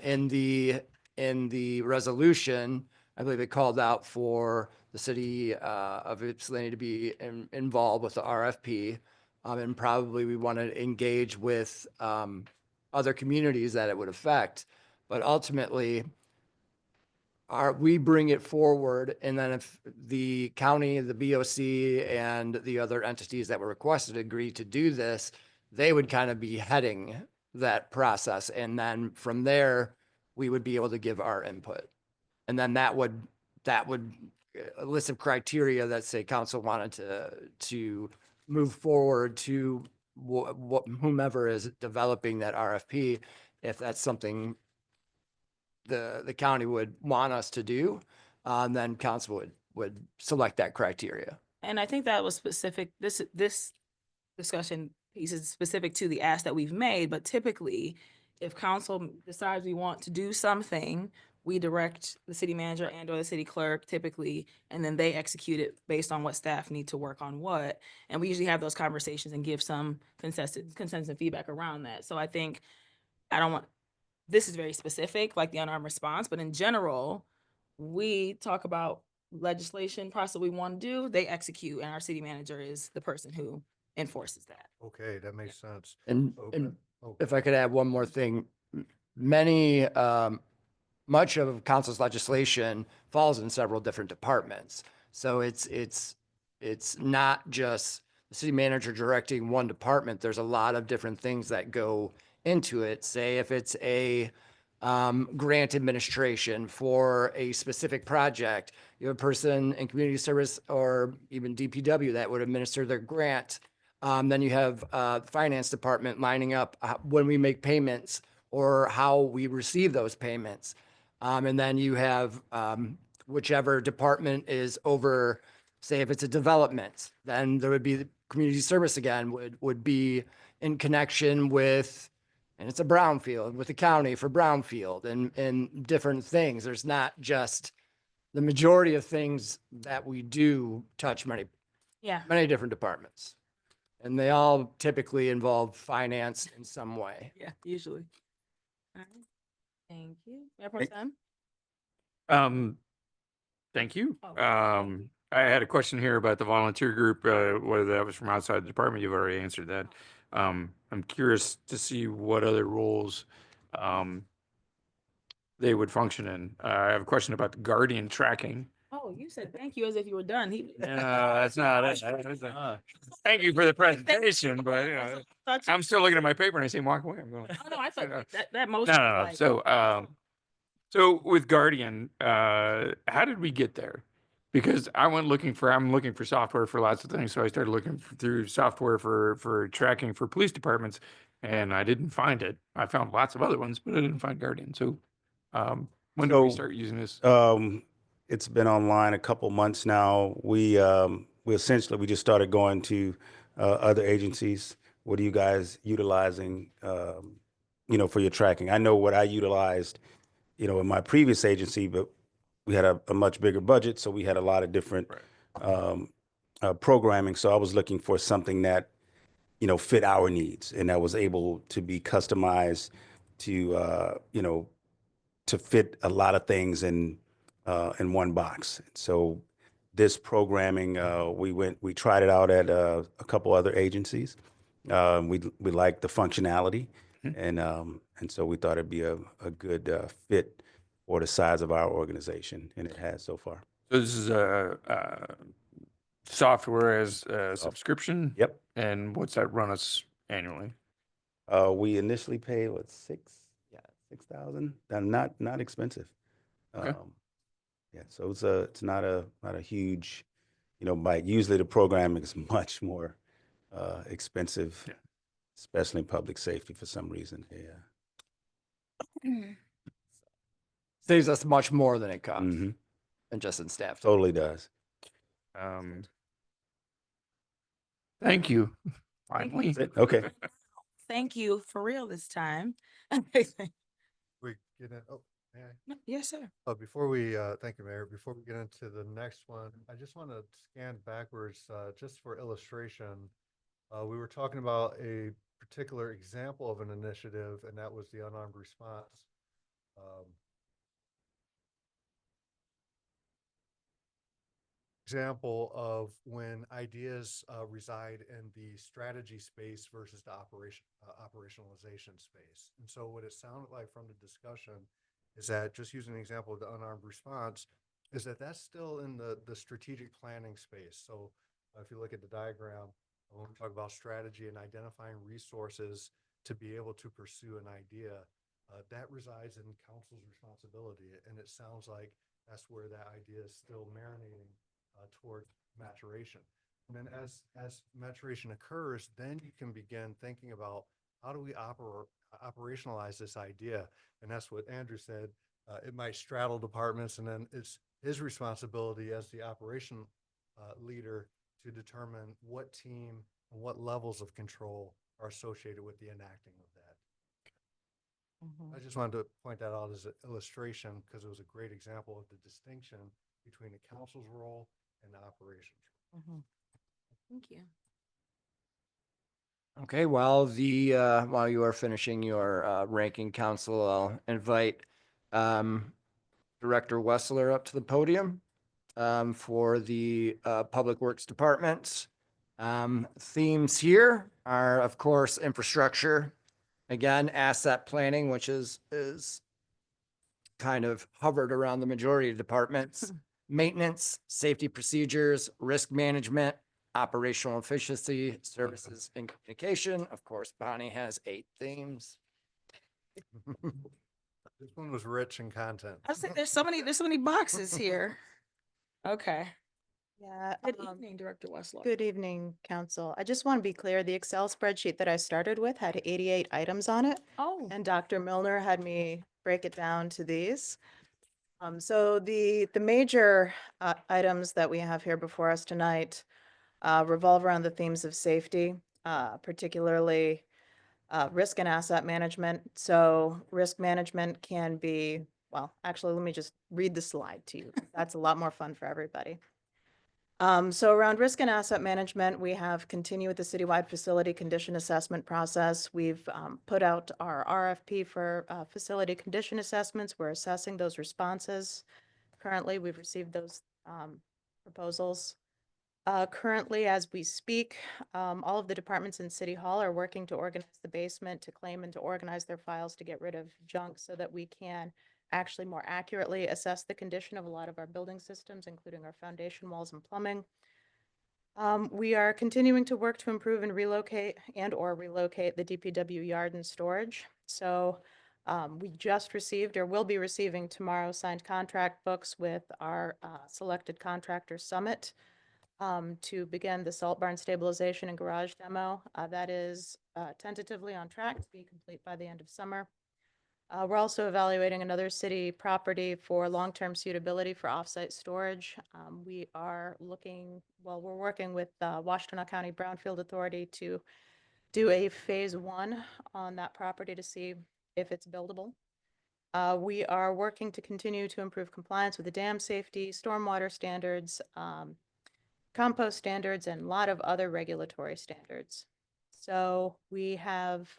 Speaker 8: In the resolution, I believe it called out for the city of Ypsilanti to be involved with the RFP. And probably we want to engage with other communities that it would affect. But ultimately, we bring it forward, and then if the county, the BOC, and the other entities that were requested agree to do this, they would kind of be heading that process. And then from there, we would be able to give our input. And then that would a list of criteria that say council wanted to move forward to whomever is developing that RFP, if that's something the county would want us to do, then council would select that criteria.
Speaker 1: And I think that was specific, this discussion piece is specific to the ask that we've made, but typically, if council decides we want to do something, we direct the city manager and or the city clerk typically, and then they execute it based on what staff need to work on what. And we usually have those conversations and give some consensus and feedback around that. So I think, this is very specific, like the unarmed response, but in general, we talk about legislation process we want to do, they execute, and our city manager is the person who enforces that.
Speaker 7: Okay, that makes sense.
Speaker 8: And
Speaker 7: Okay.
Speaker 8: if I could add one more thing, much of council's legislation falls in several different departments. So it's not just the city manager directing one department. There's a lot of different things that go into it. Say if it's a grant administration for a specific project, you have a person in community service or even DPW that would administer their grant. Then you have finance department lining up when we make payments or how we receive those payments. And then you have whichever department is over, say if it's a development, then there would be the community service again would be in connection with, and it's a brownfield, with the county for brownfield and different things. There's not just the majority of things that we do touch many different departments. And they all typically involve finance in some way.
Speaker 1: Yeah, usually. All right. Thank you. Mayor Pro Tem?
Speaker 10: Thank you.
Speaker 1: Oh.
Speaker 10: I had a question here about the volunteer group, whether that was from outside the department. You've already answered that. I'm curious to see what other roles they would function in. I have a question about the Guardian tracking.
Speaker 1: Oh, you said thank you as if you were done.
Speaker 10: No, that's not it. Thank you for the presentation, but I'm still looking at my paper and I see him walk away. I'm going,
Speaker 1: Oh, no, I thought that motion.
Speaker 10: no.
Speaker 1: was like-
Speaker 10: So with Guardian, how did we get there? Because I'm looking for software for lots of things. So I started looking through software for tracking for police departments, and I didn't find it. I found lots of other ones, but I didn't find Guardian. So when did we start using this?
Speaker 16: It's been online a couple months now. We essentially just started going to other agencies. What are you guys utilizing, for your tracking? I know what I utilized, in my previous agency, but we had a much bigger budget, so we had a lot of different programming. So I was looking for something that fit our needs, and that was able to be customized to, to fit a lot of things in one box. So this programming, we tried it out at a couple other agencies. We liked the functionality, and so we thought it'd be a good fit for the size of our organization, and it has so far.
Speaker 10: So this is a software as a subscription?
Speaker 16: Yep.
Speaker 10: And what's that run us annually?
Speaker 16: We initially paid what, 6,000? Not expensive.
Speaker 10: Okay.
Speaker 16: Yeah, so it's not a huge, bite. Usually the programming is much more expensive,
Speaker 10: Yeah.
Speaker 16: especially in public safety for some reason. Yeah.
Speaker 8: Saves us much more than it costs,
Speaker 16: Mhm.
Speaker 8: and just in staff.
Speaker 16: Totally does.
Speaker 10: Thank you.
Speaker 1: Thank
Speaker 10: Finally.
Speaker 1: you.
Speaker 16: Okay.
Speaker 1: Thank you for real this time.
Speaker 7: We get in, oh, may I?
Speaker 1: Yes, sir.
Speaker 7: Before we, thank you, Mayor. Before we get into the next one, I just want to scan backwards, just for illustration. We were talking about a particular example of an initiative, and that was the unarmed response. Example of when ideas reside in the strategy space versus the operationalization space. And so what it sounded like from the discussion is that, just using an example of the unarmed response, is that that's still in the strategic planning space. So if you look at the diagram, when we talk about strategy and identifying resources to be able to pursue an idea, that resides in council's responsibility. And it sounds like that's where that idea is still marinating toward maturation. And then as maturation occurs, then you can begin thinking about, how do we operationalize this idea? And that's what Andrew said. It might straddle departments, and then it's his responsibility as the operation leader to determine what team and what levels of control are associated with the enacting of that. I just wanted to point that out as an illustration, because it was a great example of the distinction between the council's role and the operations.
Speaker 1: Thank you.
Speaker 8: Okay, while you are finishing your ranking, council, I'll invite Director Wessler up to the podium for the Public Works Department. Themes here are, of course, infrastructure. Again, asset planning, which is kind of hovered around the majority of departments. Maintenance, safety procedures, risk management, operational efficiency, services and communication. Of course, Bonnie has 8 themes.
Speaker 7: This one was rich in content.
Speaker 1: I was saying, there's so many boxes here. Okay.
Speaker 18: Yeah.
Speaker 1: Good evening, Director Wessler.
Speaker 18: Good evening, council. I just want to be clear, the Excel spreadsheet that I started with had 88 items on it.
Speaker 1: Oh.
Speaker 18: And Dr. Milner had me break it down to these. So the major items that we have here before us tonight revolve around the themes of safety, particularly risk and asset management. So risk management can be, well, actually, let me just read the slide to you. That's a lot more fun for everybody. So around risk and asset management, we have continued with the citywide facility condition assessment process. We've put out our RFP for facility condition assessments. We're assessing those responses. Currently, we've received those proposals. Currently, as we speak, all of the departments in City Hall are working to organize the basement, to claim and to organize their files, to get rid of junk so that we can actually more accurately assess the condition of a lot of our building systems, including our foundation walls and plumbing. We are continuing to work to improve and relocate the DPW yard and storage. So we just received, or will be receiving tomorrow, signed contract books with our selected contractor Summit to begin the salt barn stabilization and garage demo. That is tentatively on track to be complete by the end of summer. We're also evaluating another city property for long-term suitability for offsite storage. We're working with Washtenaw County Brownfield Authority to do a phase 1 on that property to see if it's buildable. We are working to continue to improve compliance with the dam safety, stormwater standards, compost standards, and a lot of other regulatory standards. So we have,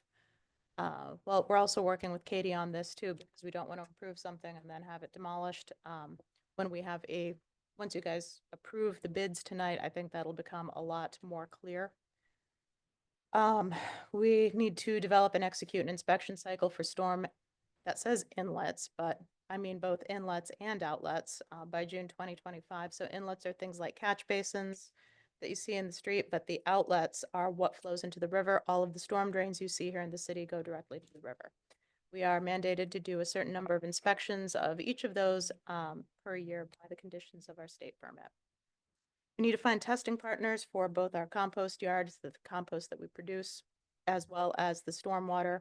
Speaker 18: well, we're also working with Katie on this too, because we don't want to approve something and then have it demolished. When we have once you guys approve the bids tonight, I think that'll become a lot more clear. We need to develop and execute an inspection cycle for storm, that says inlets, but I mean both inlets and outlets, by June 2025. So inlets are things like catch basins that you see in the street, but the outlets are what flows into the river. All of the storm drains you see here in the city go directly to the river. We are mandated to do a certain number of inspections of each of those, per year by the conditions of our state permit. We need to find testing partners for both our compost yards, the compost that we produce, as well as the stormwater.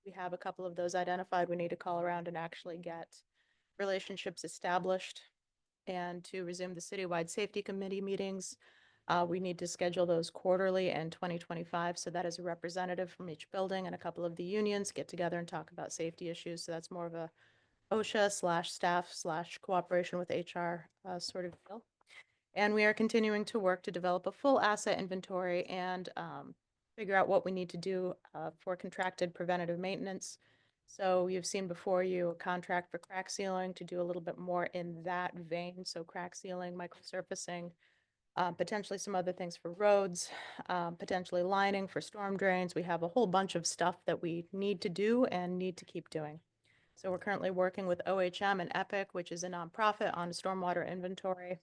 Speaker 18: We have a couple of those identified. We need to call around and actually get relationships established. And to resume the citywide safety committee meetings, we need to schedule those quarterly in 2025. So that is a representative from each building, and a couple of the unions get together and talk about safety issues. So that's more of a OSHA/staff/cooperation with HR sort of deal. And we are continuing to work to develop a full asset inventory and figure out what we need to do for contracted preventative maintenance. So you've seen before you a contract for crack sealing to do a little bit more in that vein. So crack sealing, microsurfacing, potentially some other things for roads, potentially lining for storm drains. We have a whole bunch of stuff that we need to do and need to keep doing. So we're currently working with OHM and EPIC, which is a nonprofit, on stormwater inventory.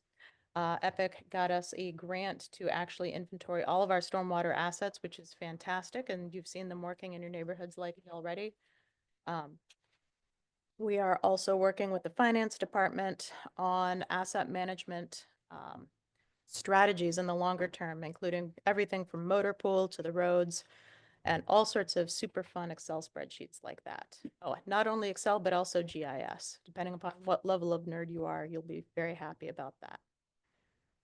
Speaker 18: EPIC got us a grant to actually inventory all of our stormwater assets, which is fantastic, and you've seen them working in your neighborhoods likely already. We are also working with the finance department on asset management strategies in the longer term, including everything from motor pool to the roads and all sorts of super fun Excel spreadsheets like that. Oh, not only Excel, but also GIS. Depending upon what level of nerd you are, you'll be very happy about that.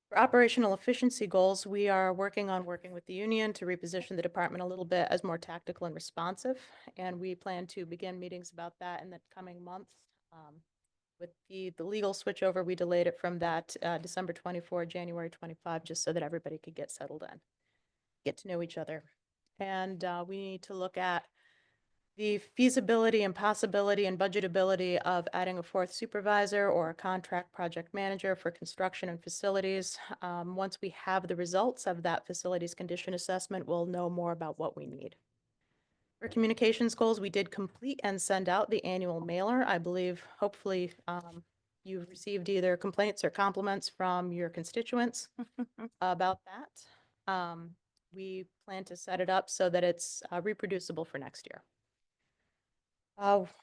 Speaker 18: For operational efficiency goals, we are working with the union to reposition the department a little bit as more tactical and responsive. And we plan to begin meetings about that in the coming months. With the legal switchover, we delayed it from that December 24, January 25, just so that everybody could get settled in, get to know each other. And we need to look at the feasibility and possibility and budgetability of adding a fourth supervisor or a contract project manager for construction and facilities. Once we have the results of that facilities condition assessment, we'll know more about what we need. For communications goals, we did complete and send out the annual mailer. I believe, hopefully, you've received either complaints or compliments from your constituents about that. We plan to set it up so that it's reproducible for next year.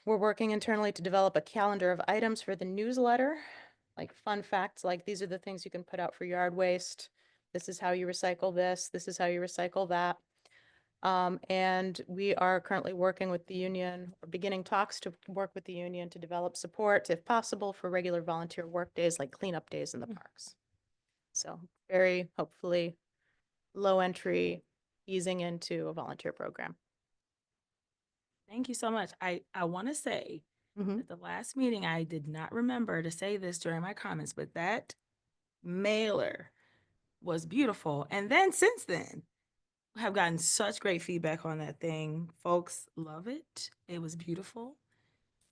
Speaker 18: We're working internally to develop a calendar of items for the newsletter, like fun facts, like these are the things you can put out for yard waste. This is how you recycle this. This is how you recycle that. And we are currently working with the union, or beginning talks to work with the union to develop support, if possible, for regular volunteer work days like cleanup days in the parks. So very hopefully low entry, easing into a volunteer program.
Speaker 1: Thank you so much. I want to say at the last meeting, I did not remember to say this during my comments, but that mailer was beautiful. And then since then, have gotten such great feedback on that thing. Folks love it. It was beautiful.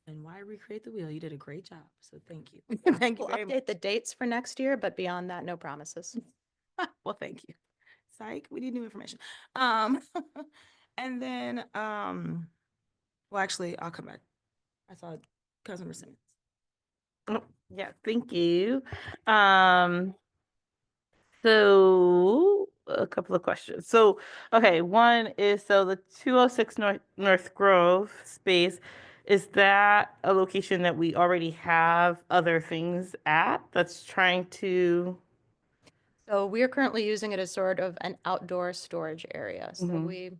Speaker 1: And why recreate the wheel? You did a great job. So thank you. Thank you
Speaker 18: We'll
Speaker 1: very much.
Speaker 18: update the dates for next year, but beyond that, no promises.
Speaker 1: Well, thank you. Psych, we need new information. And then, well, actually, I'll come back. I saw Councilmember Simmons.
Speaker 5: Oh, yeah, thank you. So a couple of questions. So, okay, one is, so the 206 North Grove space, is that a location that we already have other things at that's trying to?
Speaker 18: So we are currently using it as sort of an outdoor storage area. So
Speaker 5: Mhm.
Speaker 18: we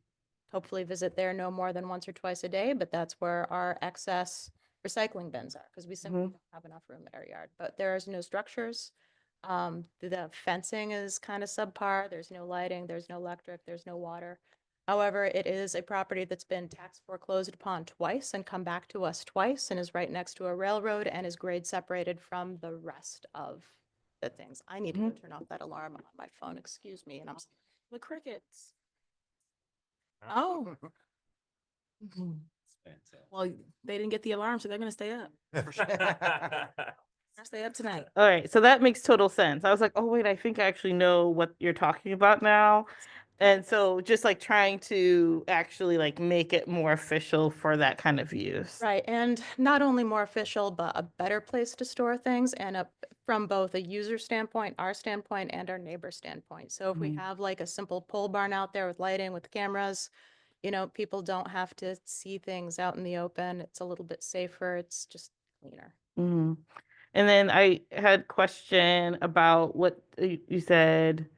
Speaker 18: hopefully visit there no more than once or twice a day, but that's where our excess recycling bins are, because we simply don't have enough room at our yard. But there's no structures. The fencing is kind of subpar. There's no lighting, there's no electric, there's no water. However, it is a property that's been tax foreclosed upon twice and come back to us twice, and is right next to a railroad and is grade separated from the rest of the things. I need to go turn off that alarm on my phone, excuse me, and I'm
Speaker 1: The crickets.
Speaker 15: Oh. Well, they didn't get the alarm, so they're gonna stay up. I'll stay up tonight.
Speaker 5: All right, so that makes total sense. I was like, oh wait, I think I actually know what you're talking about now. And so just like trying to actually like make it more official for that kind of use.
Speaker 12: Right, and not only more official, but a better place to store things and from both a user standpoint, our standpoint, and our neighbor standpoint. So if we
Speaker 5: Mhm.
Speaker 12: have like a simple pole barn out there with lighting, with cameras, people don't have to see things out in the open. It's a little bit safer. It's just cleaner.
Speaker 5: Mhm. And then I had a question about what you said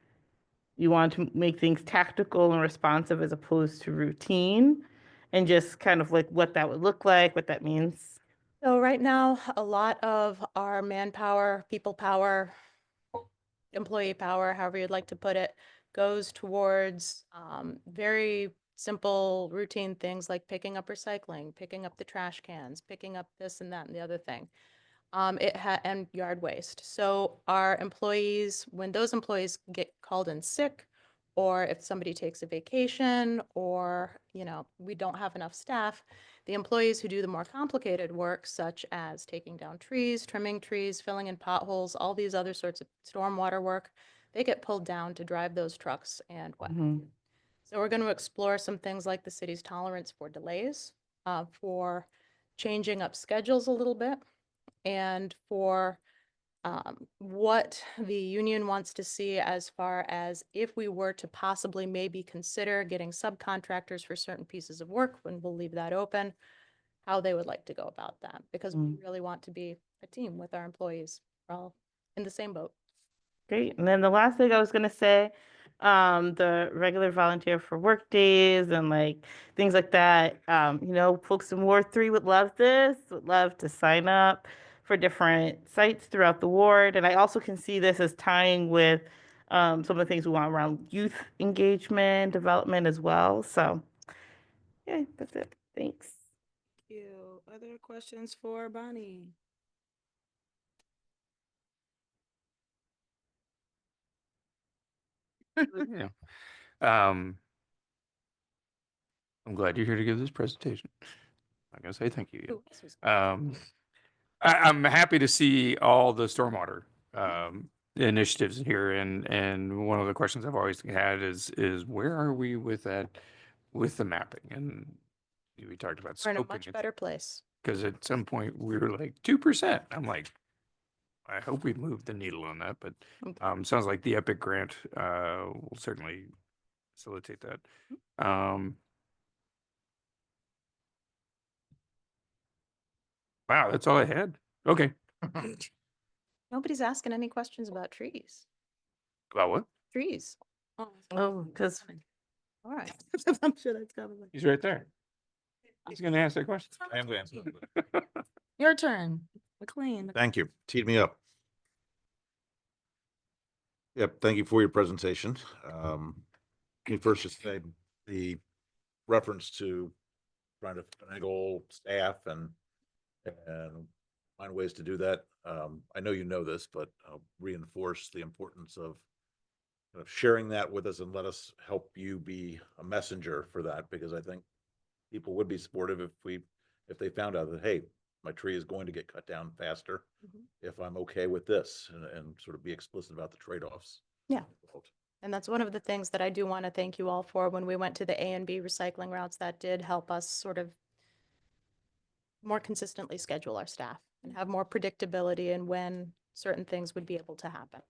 Speaker 5: you want to make things tactical and responsive as opposed to routine, and just kind of like what that would look like, what that means.
Speaker 12: So right now, a lot of our manpower, people power, employee power, however you'd like to put it, goes towards very simple routine things like picking up recycling, picking up the trash cans, picking up this and that and the other thing. And yard waste. So our employees, when those employees get called in sick, or if somebody takes a vacation, or, we don't have enough staff, the employees who do the more complicated work, such as taking down trees, trimming trees, filling in potholes, all these other sorts of stormwater work, they get pulled down to drive those trucks and what.
Speaker 5: Mhm.
Speaker 12: So we're going to explore some things like the city's tolerance for delays, for changing up schedules a little bit, and for what the union wants to see as far as if we were to possibly maybe consider getting subcontractors for certain pieces of work, when we'll leave that open, how they would like to go about that, because we really want to be a team with our employees. We're all in the same boat.
Speaker 5: Great. And then the last thing I was gonna say, the regular volunteer for work days and like things like that. Folks in Ward 3 would love this, would love to sign up for different sites throughout the ward. And I also can see this as tying with some of the things we want around youth engagement, development as well. So yeah, that's it. Thanks.
Speaker 1: Thank you. Other questions for Bonnie?
Speaker 10: Yeah. I'm glad you're here to give this presentation. I'm gonna say thank you. yet.
Speaker 12: Ooh, this was-
Speaker 10: I'm happy to see all the stormwater initiatives here, and one of the questions I've always had is where are we with that, with the mapping? And we talked about
Speaker 12: We're in a
Speaker 10: scoping
Speaker 12: much
Speaker 10: it,
Speaker 12: better place.
Speaker 10: because at some point we were like 2%. I'm like, I hope we moved the needle on that, but sounds like the EPIC grant will certainly facilitate that. Wow, that's all I had. Okay.
Speaker 12: Nobody's asking any questions about trees.
Speaker 10: About what?
Speaker 12: Trees.
Speaker 5: Oh, because
Speaker 12: All right.
Speaker 1: I'm sure that's coming.
Speaker 10: He's right there. He's gonna ask that question.
Speaker 6: I am going to.
Speaker 1: Your turn, McLean.
Speaker 6: Thank you. Teed me up. Yep, thank you for your presentation. Let me first just say the reference to trying to finagle staff and find ways to do that. I know you know this, but I'll reinforce the importance of kind of sharing that with us and let us help you be a messenger for that, because I think people would be supportive if they found out that, hey, my tree is going to get cut down faster if I'm okay with this, and sort of be explicit about the trade-offs.
Speaker 12: Yeah. And that's one of the things that I do want to thank you all for. When we went to the A and B recycling routes, that did help us sort of more consistently schedule our staff and have more predictability in when certain things would be able to happen.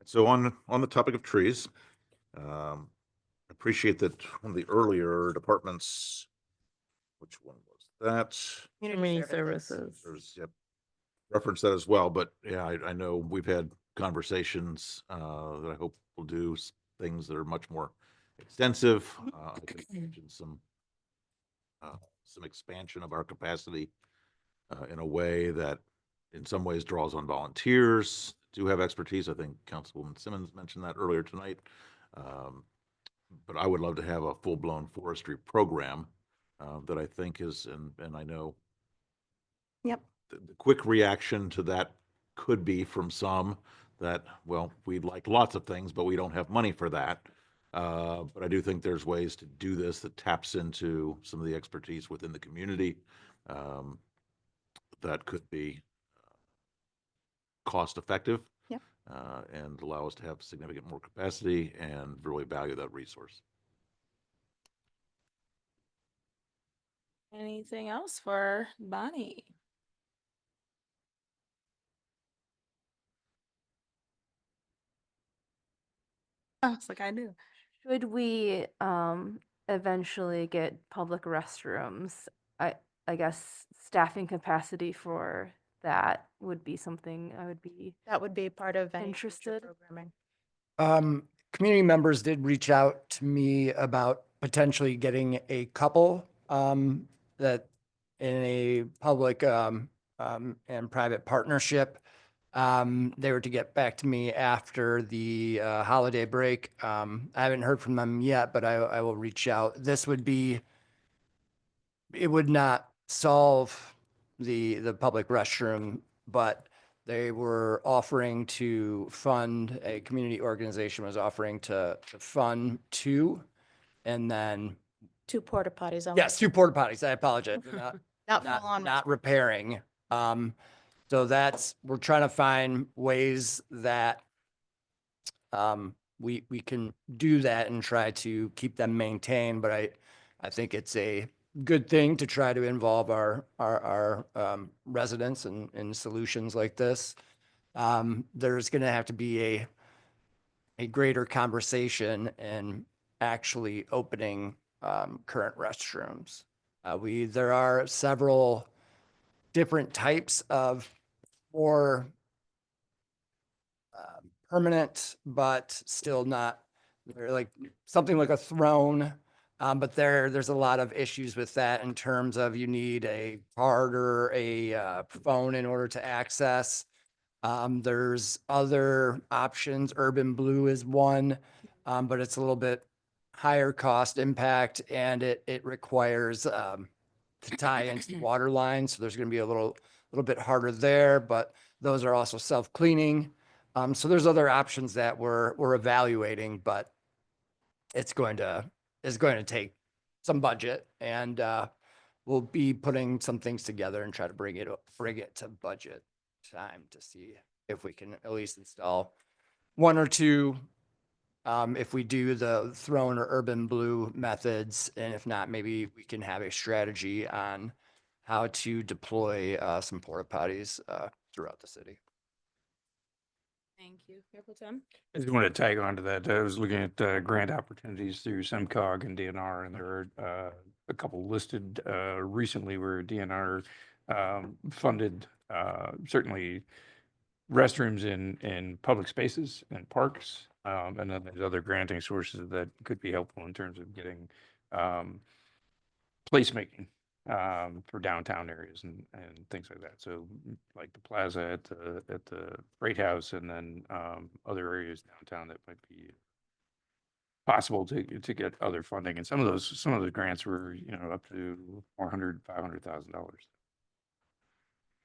Speaker 6: So on the topic of trees, appreciate that one of the earlier departments, which one was that?
Speaker 5: community services.
Speaker 6: Yep, reference that as well, but yeah, I know we've had conversations that I hope will do things that are much more extensive. I think you mentioned some expansion of our capacity in a way that in some ways draws on volunteers do have expertise. I think Councilwoman Simmons mentioned that earlier tonight. But I would love to have a full-blown forestry program that I think is, and I know
Speaker 12: Yep.
Speaker 6: the quick reaction to that could be from some that, well, we'd like lots of things, but we don't have money for that. But I do think there's ways to do this that taps into some of the expertise within the community, that could be cost effective.
Speaker 18: Yep.
Speaker 6: And allow us to have significant more capacity and really value that resource.
Speaker 13: Anything else for Bonnie? Oh, it's like I do.
Speaker 4: Should we eventually get public restrooms? I guess staffing capacity for that would be something I would be
Speaker 18: That would be part of any future
Speaker 4: interested.
Speaker 18: programming.
Speaker 8: Community members did reach out to me about potentially getting a couple that in a public and private partnership. They were to get back to me after the holiday break. I haven't heard from them yet, but I will reach out. It would not solve the public restroom, but they were offering to fund, a community organization was offering to fund two, and then,
Speaker 15: 2 porta potties only.
Speaker 8: yes, 2 porta potties. I apologize. They're
Speaker 18: Not full on.
Speaker 8: not repairing. So we're trying to find ways that we can do that and try to keep them maintained, but I think it's a good thing to try to involve our residents in solutions like this. There's gonna have to be a greater conversation and actually opening current restrooms. There are several different types of more permanent, but still not, they're like something like a throne. But there's a lot of issues with that in terms of you need a card or a phone in order to access. There's other options. Urban Blue is one, but it's a little bit higher cost impact, and it requires to tie into water lines. So there's going to be a little bit harder there, but those are also self-cleaning. So there's other options that we're evaluating, but it's going to take some budget, and we'll be putting some things together and try to bring it to budget time to see if we can at least install 1 or 2. If we do the Throne or Urban Blue methods, and if not, maybe we can have a strategy on how to deploy some porta potties throughout the city.
Speaker 13: Thank you. Mayor Pro Tem?
Speaker 10: I just want to tag on to that. I was looking at grant opportunities through SEMCOG and DNR, and there are a couple listed recently where DNR funded certainly restrooms in public spaces and parks. And then there's other granting sources that could be helpful in terms of getting placemaking for downtown areas and things like that. So like the plaza at the Freight House, and then other areas downtown that might be possible to get other funding. And some of those grants were, up to $400,000-$500,000.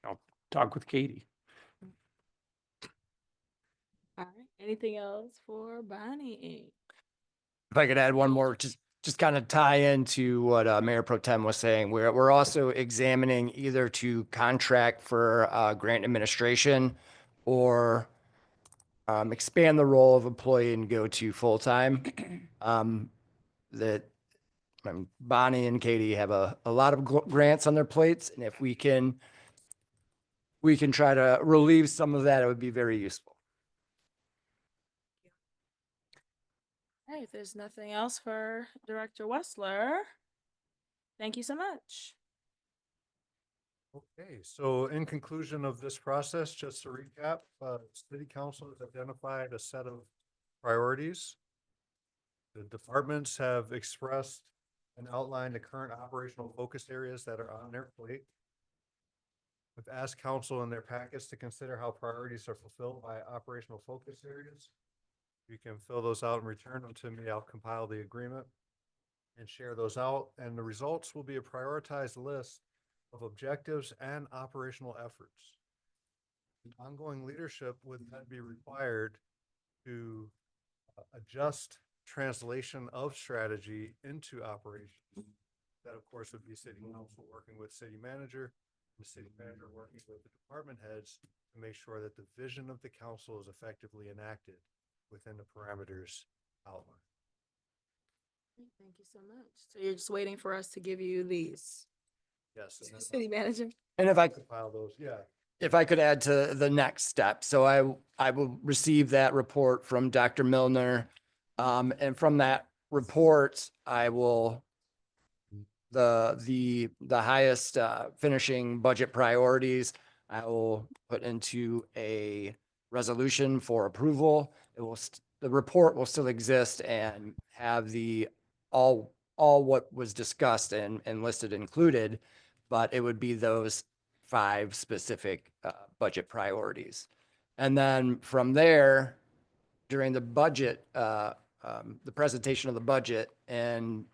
Speaker 10: I'll talk with Katie.
Speaker 13: All right. Anything else for Bonnie?
Speaker 8: If I could add one more, just kind of tie into what Mayor Pro Tem was saying, we're also examining either to contract for grant administration or expand the role of employee and go to full-time. Bonnie and Katie have a lot of grants on their plates, and if we can try to relieve some of that, it would be very useful.
Speaker 13: All right, if there's nothing else for Director Wessler, thank you so much.
Speaker 7: Okay, so in conclusion of this process, just to recap, City Council has identified a set of priorities. The departments have expressed and outlined the current operational focus areas that are on their plate. We've asked council in their packets to consider how priorities are fulfilled by operational focus areas. You can fill those out and return them to me. I'll compile the agreement and share those out, and the results will be a prioritized list of objectives and operational efforts. Ongoing leadership would then be required to adjust translation of strategy into operations. That, of course, would be city council working with city manager, the city manager working with the department heads to make sure that the vision of the council is effectively enacted within the parameters outlined.
Speaker 1: Thank you so much. So you're just waiting for us to give you these.
Speaker 7: Yes. and then
Speaker 1: City manager.
Speaker 8: And if I,
Speaker 7: compile those, yeah.
Speaker 8: if I could add to the next step, so I will receive that report from Dr. Milner. And from that report, I will, the highest finishing budget priorities, I will put into a resolution for approval. It will, the report will still exist and have the, all what was discussed and listed included, but it would be those 5 specific budget priorities. And then from there, during the budget, the presentation of the budget and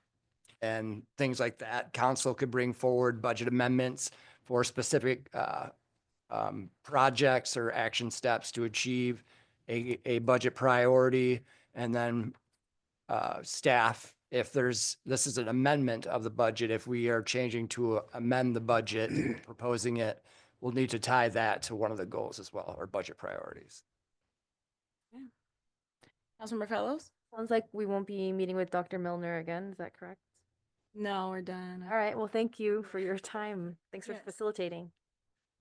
Speaker 8: things like that, council could bring forward budget amendments for specific projects or action steps to achieve a budget priority. And then staff, if there's, this is an amendment of the budget, if we are changing to amend the budget, proposing it, we'll need to tie that to one of the goals as well, or budget priorities.
Speaker 1: Councilmember Fellows?
Speaker 4: Sounds like we won't be meeting with Dr. Milner again. Is that correct?
Speaker 1: No, we're done.
Speaker 4: All right. Well, thank you for your time. Thanks for
Speaker 1: Yes.
Speaker 4: facilitating.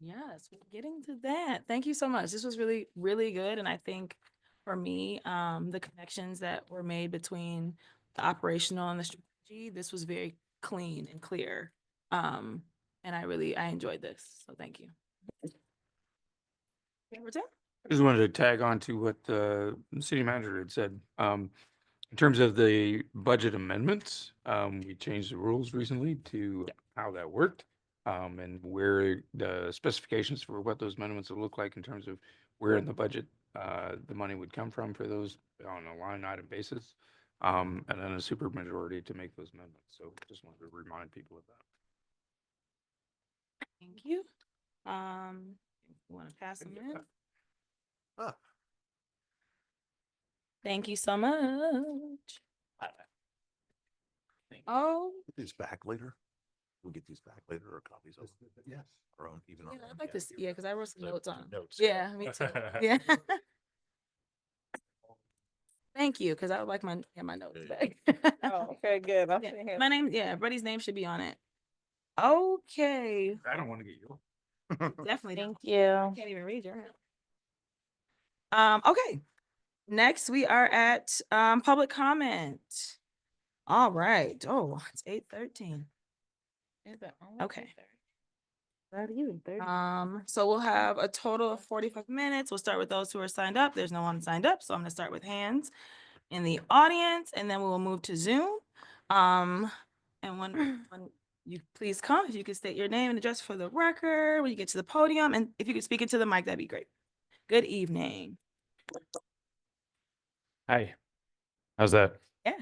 Speaker 1: Yes, we're getting to that. Thank you so much. This was really, really good. And I think for me, the connections that were made between the operational and the strategy, this was very clean and clear. And I enjoyed this. So thank you. Tim?
Speaker 10: I just wanted to tag on to what the city manager had said. In terms of the budget amendments, we changed the rules recently to how that worked. And where the specifications for what those amendments would look like in terms of where in the budget the money would come from for those on a line item basis. And then a super majority to make those amendments. So just wanted to remind people of that.
Speaker 1: Thank you. You want to pass them in?
Speaker 7: Ah.
Speaker 1: Thank you so much. Oh,
Speaker 6: These back later? We'll get these back later or copies of
Speaker 7: Yes.
Speaker 6: our own, even
Speaker 1: yeah,
Speaker 6: our own.
Speaker 1: I'd like to see, yeah, because I wrote some
Speaker 6: So,
Speaker 1: notes on 'em.
Speaker 6: notes.
Speaker 1: Yeah, me too. Yeah. Thank you, because I would like my notes back.
Speaker 18: Oh, okay, good. I'm
Speaker 1: Yeah,
Speaker 18: sitting here.
Speaker 1: my name, yeah, everybody's name should be on it. Okay,
Speaker 10: I don't want to get you.
Speaker 1: definitely. don't.
Speaker 18: Thank you.
Speaker 1: Can't even read your hand. Okay. Next, we are at public comment. All right. Oh, it's 8:13. Okay.
Speaker 4: Not even 30.
Speaker 1: So we'll have a total of 45 minutes. We'll start with those who are signed up. There's no one signed up, so I'm gonna start with hands in the audience, and then we will move to Zoom. And when you please come, if you could state your name and address for the record when you get to the podium, and if you could speak into the mic, that'd be great. Good evening.
Speaker 19: Hi, how's that?
Speaker 1: Yeah.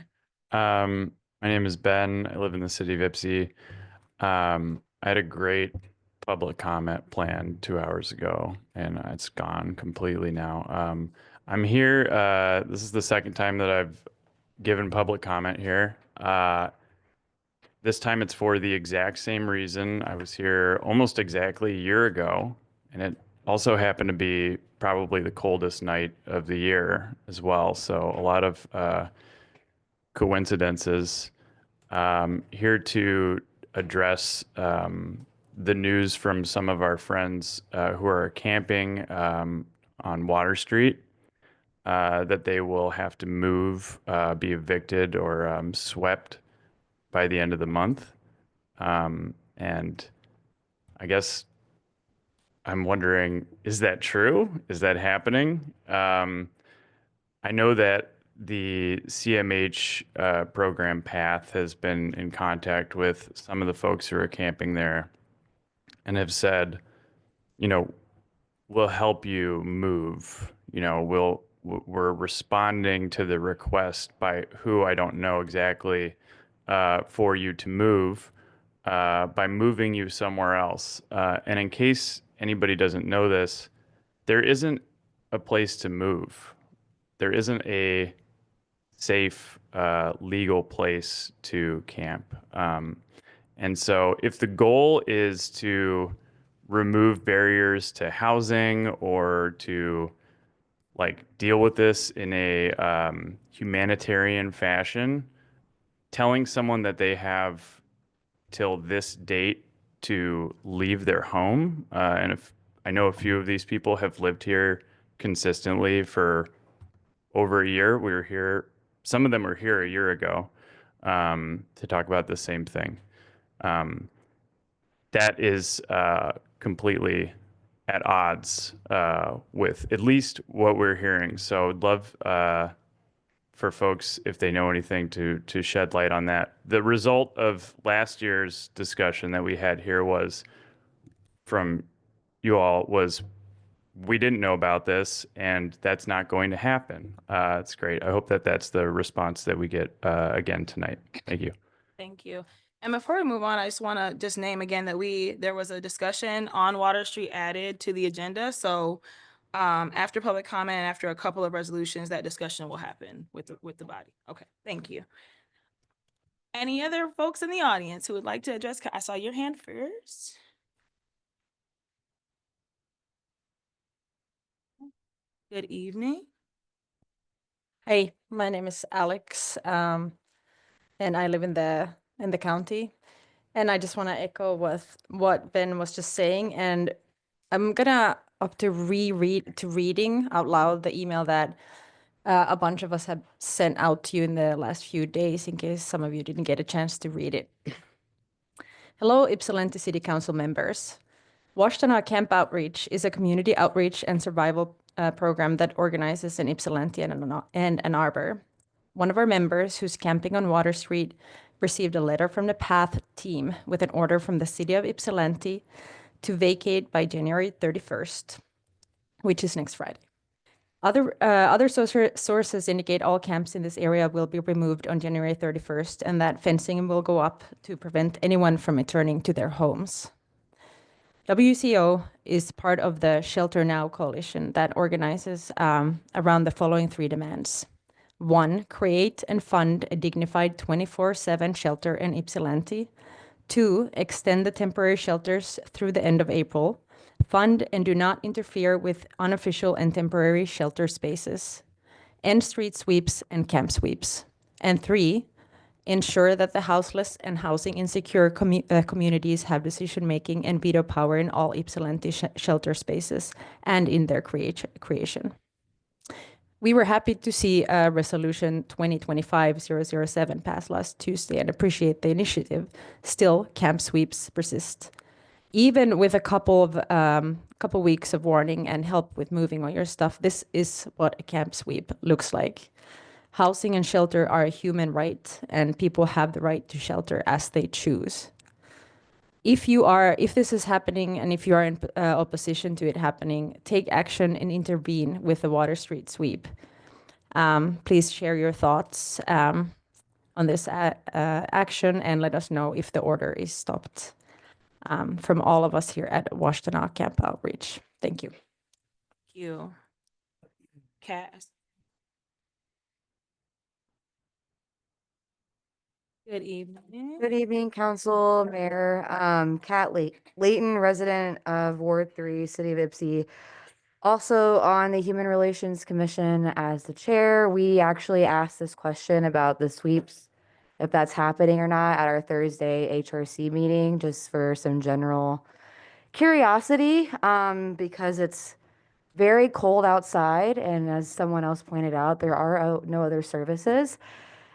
Speaker 19: My name is Ben. I live in the city of Ypsi. I had a great public comment planned 2 hours ago, and it's gone completely now. I'm here. This is the second time that I've given public comment here. This time it's for the exact same reason. I was here almost exactly a year ago, and it also happened to be probably the coldest night of the year as well. So a lot of coincidences. Here to address the news from some of our friends who are camping on Water Street, that they will have to move, be evicted or swept by the end of the month. And I guess I'm wondering, is that true? Is that happening? I know that the CMH program PATH has been in contact with some of the folks who are camping there and have said, you know, we'll help you move. You know, we're responding to the request by who I don't know exactly for you to move by moving you somewhere else. And in case anybody doesn't know this, there isn't a place to move. There isn't a safe, legal place to camp. And so if the goal is to remove barriers to housing or to like deal with this in a humanitarian fashion, telling someone that they have till this date to leave their home, and if I know a few of these people have lived here consistently for over a year. We were here, some of them were here a year ago to talk about the same thing. That is completely at odds with at least what we're hearing. So I'd love for folks, if they know anything, to shed light on that. The result of last year's discussion that we had here was from you all was we didn't know about this, and that's not going to happen. It's great. I hope that that's the response that we get again tonight. Thank you.
Speaker 1: Thank you. And before we move on, I just want to just name again that there was a discussion on Water Street added to the agenda. So after public comment, after a couple of resolutions, that discussion will happen with the body. Okay, thank you. Any other folks in the audience who would like to address? I saw your hand first. Good evening.
Speaker 20: Hey, my name is Alex, and I live in the county. And I just want to echo what Ben was just saying, and I'm gonna up to reading out loud the email that a bunch of us have sent out to you in the last few days, in case some of you didn't get a chance to read it. Hello, Ypsilanti City Council members. Washtenaw Camp Outreach is a community outreach and survival program that organizes in Ypsilanti and Ann Arbor. One of our members, who's camping on Water Street, received a letter from the PATH team with an order from the city of Ypsilanti to vacate by January 31st, which is next Friday. Other sources indicate all camps in this area will be removed on January 31st, and that fencing will go up to prevent anyone from returning to their homes. WCO is part of the Shelter Now coalition that organizes around the following 3 demands. 1, create and fund a dignified 24/7 shelter in Ypsilanti. 2, extend the temporary shelters through the end of April. Fund and do not interfere with unofficial and temporary shelter spaces. End street sweeps and camp sweeps. And 3, ensure that the houseless and housing insecure communities have decision-making and veto power in all Ypsilanti shelter spaces and in their creation. We were happy to see Resolution 2025-007 pass last Tuesday and appreciate the initiative. Still, camp sweeps persist. Even with a couple weeks of warning and help with moving all your stuff, this is what a camp sweep looks like. Housing and shelter are a human right, and people have the right to shelter as they choose. If this is happening, and if you are in opposition to it happening, take action and intervene with the Water Street sweep. Please share your thoughts on this action and let us know if the order is stopped. From all of us here at Washtenaw Camp Outreach. Thank you.
Speaker 1: Thank you. Cass. Good evening.
Speaker 21: Good evening, Council, Mayor, Kat Layton, resident of Ward 3, City of Ypsi. Also on the Human Relations Commission as the chair. We actually asked this question about the sweeps, if that's happening or not, at our Thursday HRC meeting, just for some general curiosity, because it's very cold outside, and as someone else pointed out, there are no other services.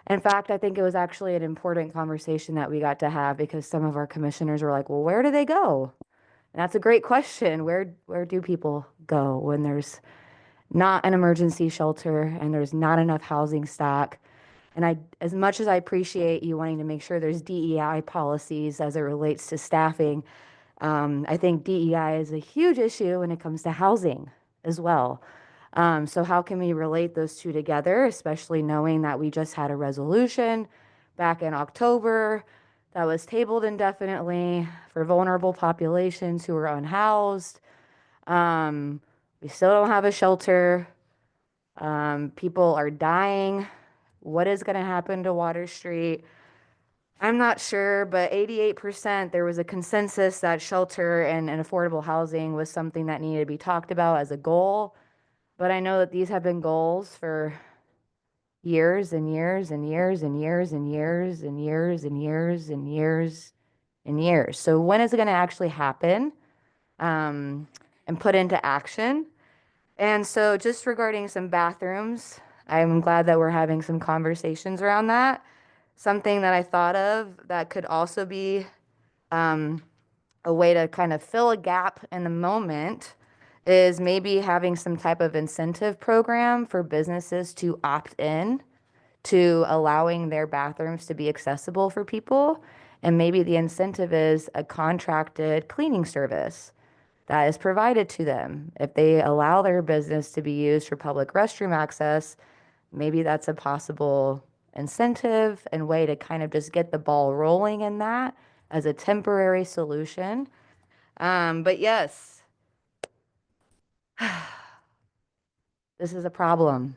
Speaker 21: In fact, I think it was actually an important conversation that we got to have, because some of our commissioners were like, well, where do they go? And that's a great question. Where do people go when there's not an emergency shelter and there's not enough housing stock? And as much as I appreciate you wanting to make sure there's DEI policies as it relates to staffing, I think DEI is a huge issue when it comes to housing as well. So how can we relate those two together, especially knowing that we just had a resolution back in October that was tabled indefinitely for vulnerable populations who are unhoused. We still don't have a shelter. People are dying What is going to happen to Water Street? I'm not sure, but 88%, there was a consensus that shelter and affordable housing was something that needed to be talked about as a goal. But I know that these have been goals for years and years and years and years and years and years and years and years and years. So when is it going to actually happen and put into action? And so just regarding some bathrooms, I'm glad that we're having some conversations around that. Something that I thought of that could also be a way to kind of fill a gap in the moment is maybe having some type of incentive program for businesses to opt in to allowing their bathrooms to be accessible for people. And maybe the incentive is a contracted cleaning service that is provided to them. If they allow their business to be used for public restroom access, maybe that's a possible incentive and way to kind of just get the ball rolling in that as a temporary solution. But yes, this is a problem.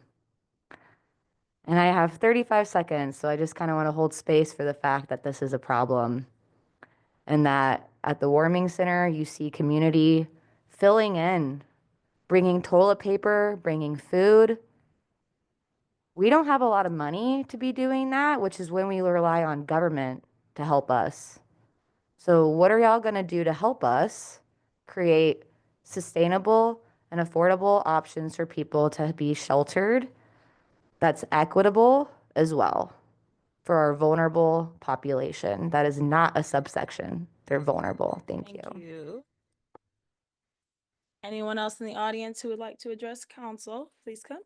Speaker 21: And I have 35 seconds, so I just kind of want to hold space for the fact that this is a problem. And that at the warming center, you see community filling in, bringing toilet paper, bringing food. We don't have a lot of money to be doing that, which is when we rely on government to help us. So what are y'all going to do to help us create sustainable and affordable options for people to be sheltered that's equitable as well for our vulnerable population? That is not a subsection. They're vulnerable. Thank you.
Speaker 1: Anyone else in the audience who would like to address council, please come.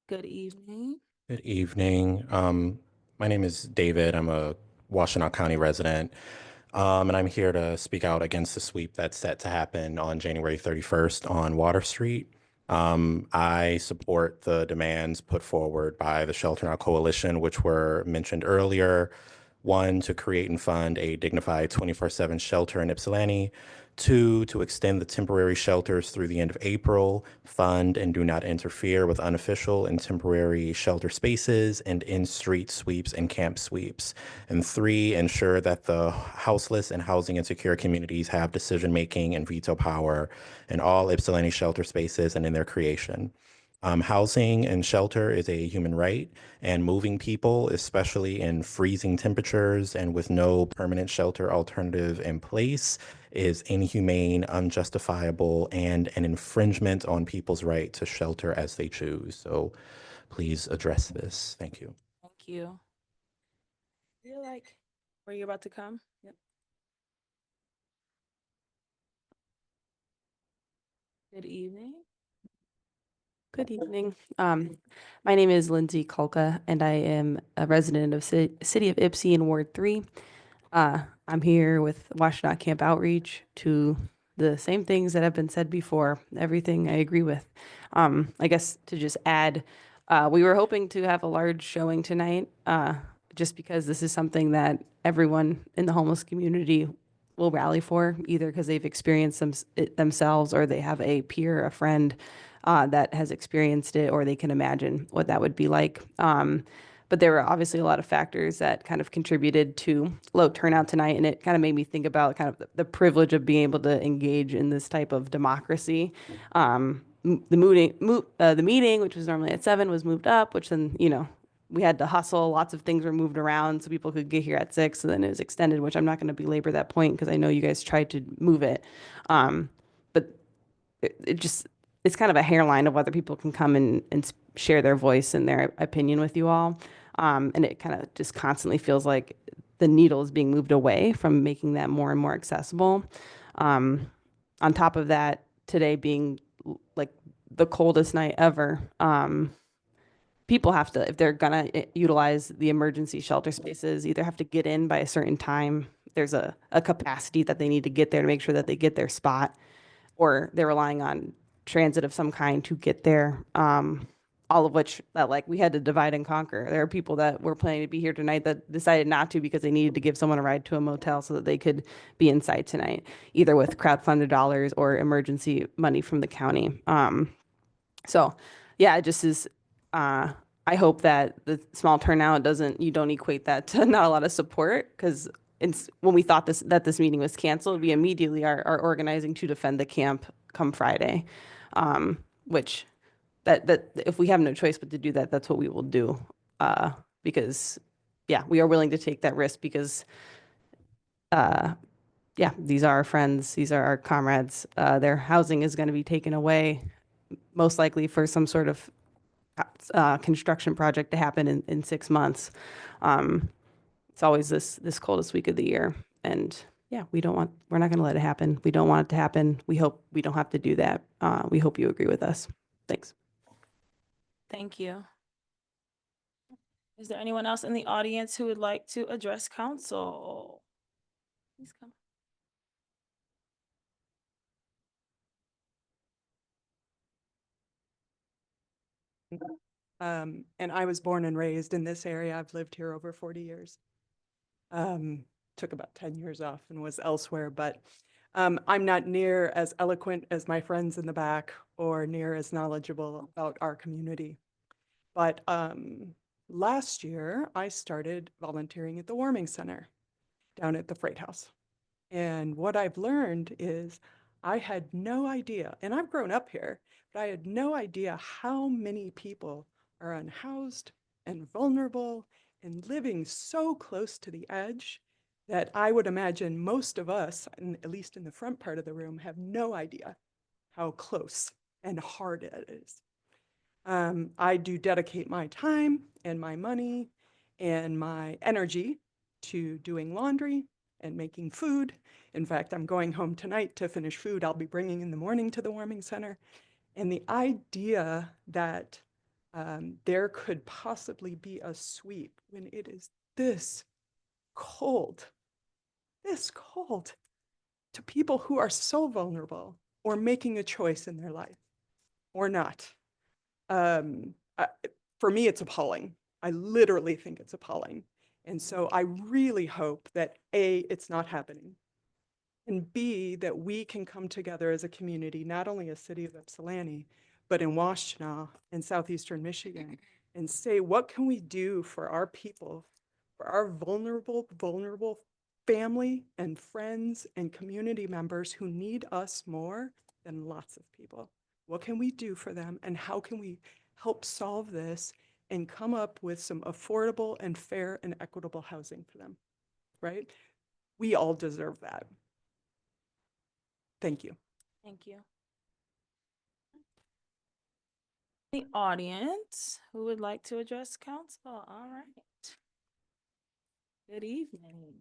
Speaker 1: Good evening.
Speaker 2: Good evening. My name is David. I'm a Washtenaw County resident, and I'm here to speak out against the sweep that's set to happen on January 31st on Water Street. I support the demands put forward by the Shelter Now Coalition, which were mentioned earlier. One, to create and fund a dignified 24/7 shelter in Ypsilanti. Two, to extend the temporary shelters through the end of April, fund and do not interfere with unofficial and temporary shelter spaces and in-street sweeps and camp sweeps. And three, ensure that the houseless and housing insecure communities have decision-making and veto power in all Ypsilanti shelter spaces and in their creation. Housing and shelter is a human right, and moving people, especially in freezing temperatures and with no permanent shelter alternative in place, is inhumane, unjustifiable, and an infringement on people's right to shelter as they choose. So please address this. Thank you.
Speaker 1: Thank you. Were you about to come? Yep. Good evening.
Speaker 22: Good evening. My name is Lindsay Kulka, and I am a resident of City of Ypsi in Ward 3. I'm here with Washtenaw Camp Outreach to the same things that have been said before, everything I agree with. I guess to just add, we were hoping to have a large showing tonight, just because this is something that everyone in the homeless community will rally for, either because they've experienced it themselves or they have a peer, a friend that has experienced it, or they can imagine what that would be like. But there were obviously a lot of factors that kind of contributed to low turnout tonight, and it kind of made me think about kind of the privilege of being able to engage in this type of democracy. The meeting, which was normally at 7, was moved up, which then, we had to hustle. Lots of things were moved around so people could get here at 6, and then it was extended, which I'm not going to belabor that point because I know you guys tried to move it. But it's kind of a hairline of whether people can come and share their voice and their opinion with you all. And it kind of just constantly feels like the needle is being moved away from making that more and more accessible. On top of that, today being like the coldest night ever, people have to, if they're gonna utilize the emergency shelter spaces, either have to get in by a certain time. There's a capacity that they need to get there to make sure that they get their spot, or they're relying on transit of some kind to get there. all of which that like we had to divide and conquer. There are people that were planning to be here tonight that decided not to because they needed to give someone a ride to a motel so that they could be inside tonight, either with crowdfunded dollars or emergency money from the county. So yeah, it just is, I hope that the small turnout you don't equate that to not a lot of support, because when we thought that this meeting was canceled, we immediately are organizing to defend the camp come Friday, which that if we have no choice but to do that, that's what we will do, because yeah, we are willing to take that risk because yeah, these are our friends, these are our comrades. Their housing is going to be taken away, most likely for some sort of construction project to happen in 6 months. It's always this coldest week of the year, and yeah, we're not going to let it happen. We don't want it to happen. We hope we don't have to do that. We hope you agree with us. Thanks.
Speaker 1: Thank you. Is there anyone else in the audience who would like to address council? Please come.
Speaker 9: And I was born and raised in this area. I've lived here over 40 years. Took about 10 years off and was elsewhere, but I'm not near as eloquent as my friends in the back or near as knowledgeable about our community. But last year, I started volunteering at the Warming Center down at the Freight House. And what I've learned is I had no idea, and I've grown up here, but I had no idea how many people are unhoused and vulnerable and living so close to the edge that I would imagine most of us, at least in the front part of the room, have no idea how close and hard it is. I do dedicate my time and my money and my energy to doing laundry and making food. In fact, I'm going home tonight to finish food I'll be bringing in the morning to the Warming Center. And the idea that there could possibly be a sweep when it is this cold to people who are so vulnerable or making a choice in their life or not. For me, it's appalling. I literally think it's appalling. And so I really hope that A, it's not happening, and B, that we can come together as a community, not only as City of Ypsilanti, but in Washtenaw and Southeastern Michigan, and say, what can we do for our people, for our vulnerable family and friends and community members who need us more than lots of people? What can we do for them, and how can we help solve this and come up with some affordable and fair and equitable housing for them, right? We all deserve that. Thank you.
Speaker 1: Thank you. The audience who would like to address council? All right. Good evening.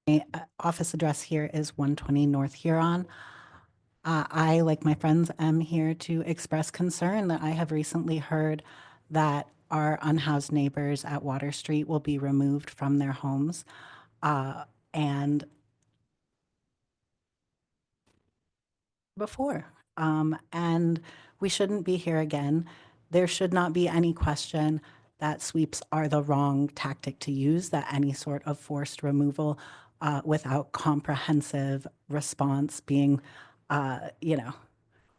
Speaker 11: My office address here is 120 North Huron. I, like my friends, am here to express concern that I have recently heard that our unhoused neighbors at Water Street will be removed from their homes. And before, and we shouldn't be here again. There should not be any question that sweeps are the wrong tactic to use, that any sort of forced removal without comprehensive response being,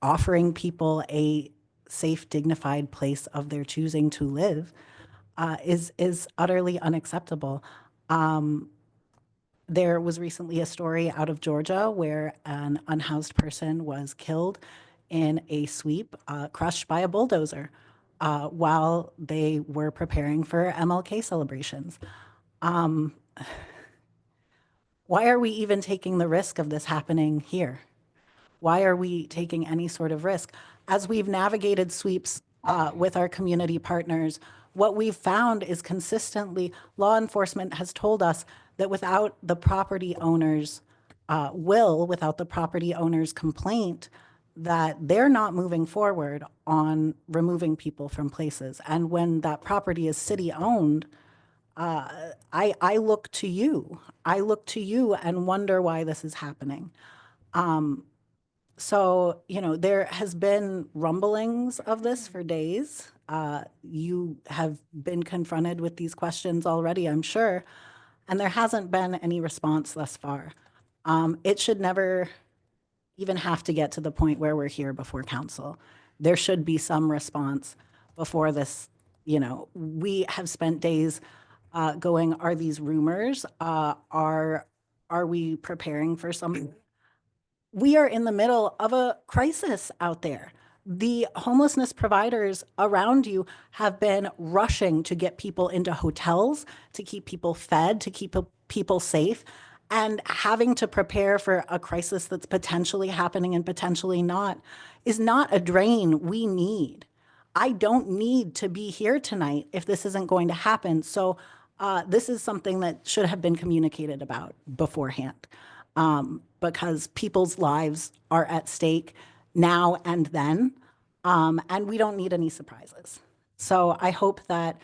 Speaker 11: offering people a safe, dignified place of their choosing to live is utterly unacceptable. There was recently a story out of Georgia where an unhoused person was killed in a sweep, crushed by a bulldozer while they were preparing for MLK celebrations. Why are we even taking the risk of this happening here? Why are we taking any sort of risk? As we've navigated sweeps with our community partners, what we've found is consistently law enforcement has told us that without the property owner's without the property owner's complaint, that they're not moving forward on removing people from places. And when that property is city owned, I look to you. I look to you and wonder why this is happening. So, you know, there has been rumblings of this for days. You have been confronted with these questions already, I'm sure, and there hasn't been any response thus far. It should never even have to get to the point where we're here before council. There should be some response before this. You know, we have spent days going, are these rumors? Are we preparing for something? We are in the middle of a crisis out there. The homelessness providers around you have been rushing to get people into hotels, to keep people fed, to keep people safe, and having to prepare for a crisis that's potentially happening and potentially not is not a drain we need. I don't need to be here tonight if this isn't going to happen. So this is something that should have been communicated about beforehand. Because people's lives are at stake now and then, and we don't need any surprises. So I hope that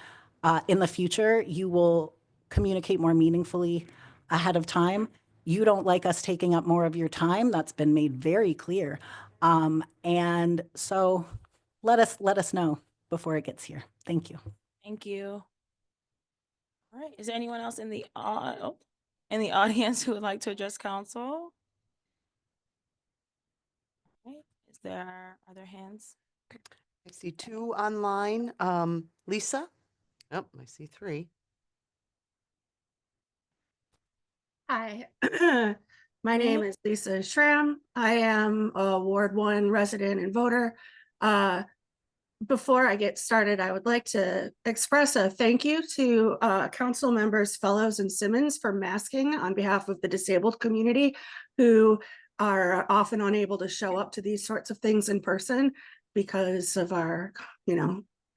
Speaker 11: in the future, you will communicate more meaningfully ahead of time. You don't like us taking up more of your time. That's been made very clear. And so let us know before it gets here. Thank you.
Speaker 1: Thank you. All right, is there anyone else in the audience who would like to address council? Okay, are there hands?
Speaker 3: I see 2 online. Lisa? Oh, I see 3.
Speaker 14: Hi, my name is Lisa Schramm. I am a Ward 1 resident and voter. Before I get started, I would like to express a thank you to council members Fellows and Simmons for masking on behalf of the disabled community who are often unable to show up to these sorts of things in person because of our,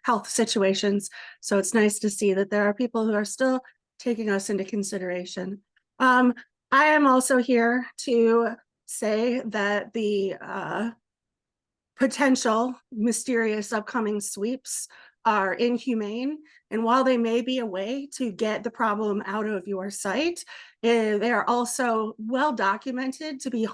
Speaker 14: health situations. So it's nice to see that there are people who are still taking us into consideration. I am also here to say that the potential mysterious upcoming sweeps are inhumane. And while they may be a way to get the problem out of your sight, they are also well documented to be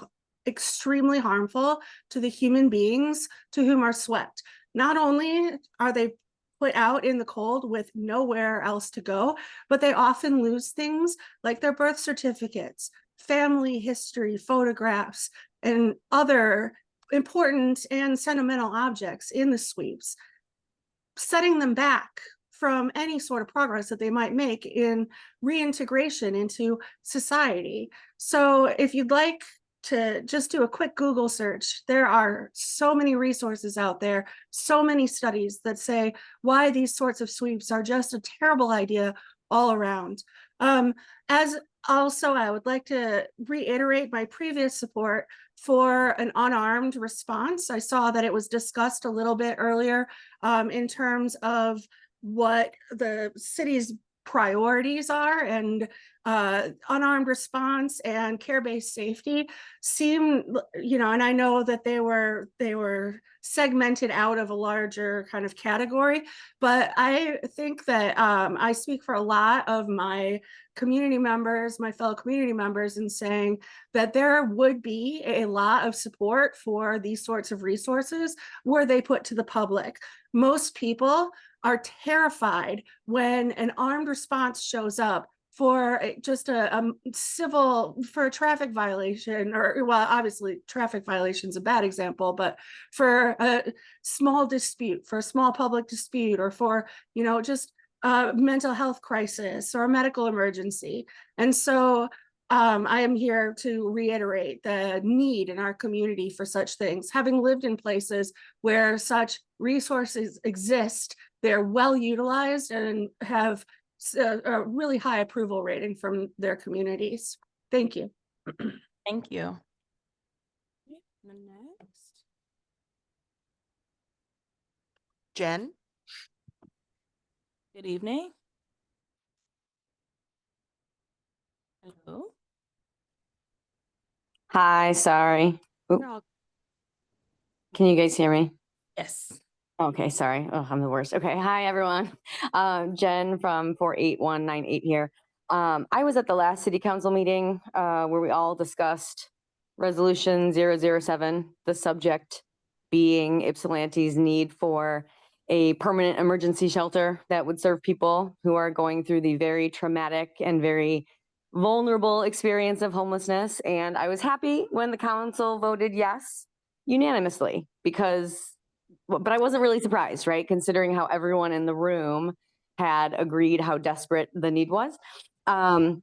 Speaker 14: extremely harmful to the human beings to whom are swept. Not only are they put out in the cold with nowhere else to go, but they often lose things like their birth certificates, family history, photographs, and other important and sentimental objects in the sweeps, setting them back from any sort of progress that they might make in reintegration into society. So if you'd like to just do a quick Google search, there are so many resources out there, so many studies that say why these sorts of sweeps are just a terrible idea all around. As also, I would like to reiterate my previous support for an unarmed response. I saw that it was discussed a little bit earlier in terms of what the city's priorities are, and unarmed response and care-based safety seem, and I know that they were segmented out of a larger kind of category, but I think that I speak for a lot of my community members, my fellow community members, in saying that there would be a lot of support for these sorts of resources were they put to the public. Most people are terrified when an armed response shows up for just a traffic violation, or, well, obviously traffic violation is a bad example, but for a small dispute, for a small public dispute, or for, just a mental health crisis or a medical emergency. And so I am here to reiterate the need in our community for such things. Having lived in places where such resources exist, they're well utilized and have a really high approval rating from their communities. Thank you.
Speaker 1: Thank you. Next.
Speaker 3: Jen?
Speaker 1: Good evening. Hello.
Speaker 23: Hi, sorry. Oop.
Speaker 1: You're all-
Speaker 23: Can you guys hear me?
Speaker 1: Yes.
Speaker 16: Okay, sorry. Oh, I'm the worst. Okay, hi everyone. Jen from 48198 here. I was at the last city council meeting where we all discussed resolution 007, the subject being Ypsilanti's need for a permanent emergency shelter that would serve people who are going through the very traumatic and very vulnerable experience of homelessness. And I was happy when the council voted yes unanimously because but I wasn't really surprised, right? Considering how everyone in the room had agreed how desperate the need was. And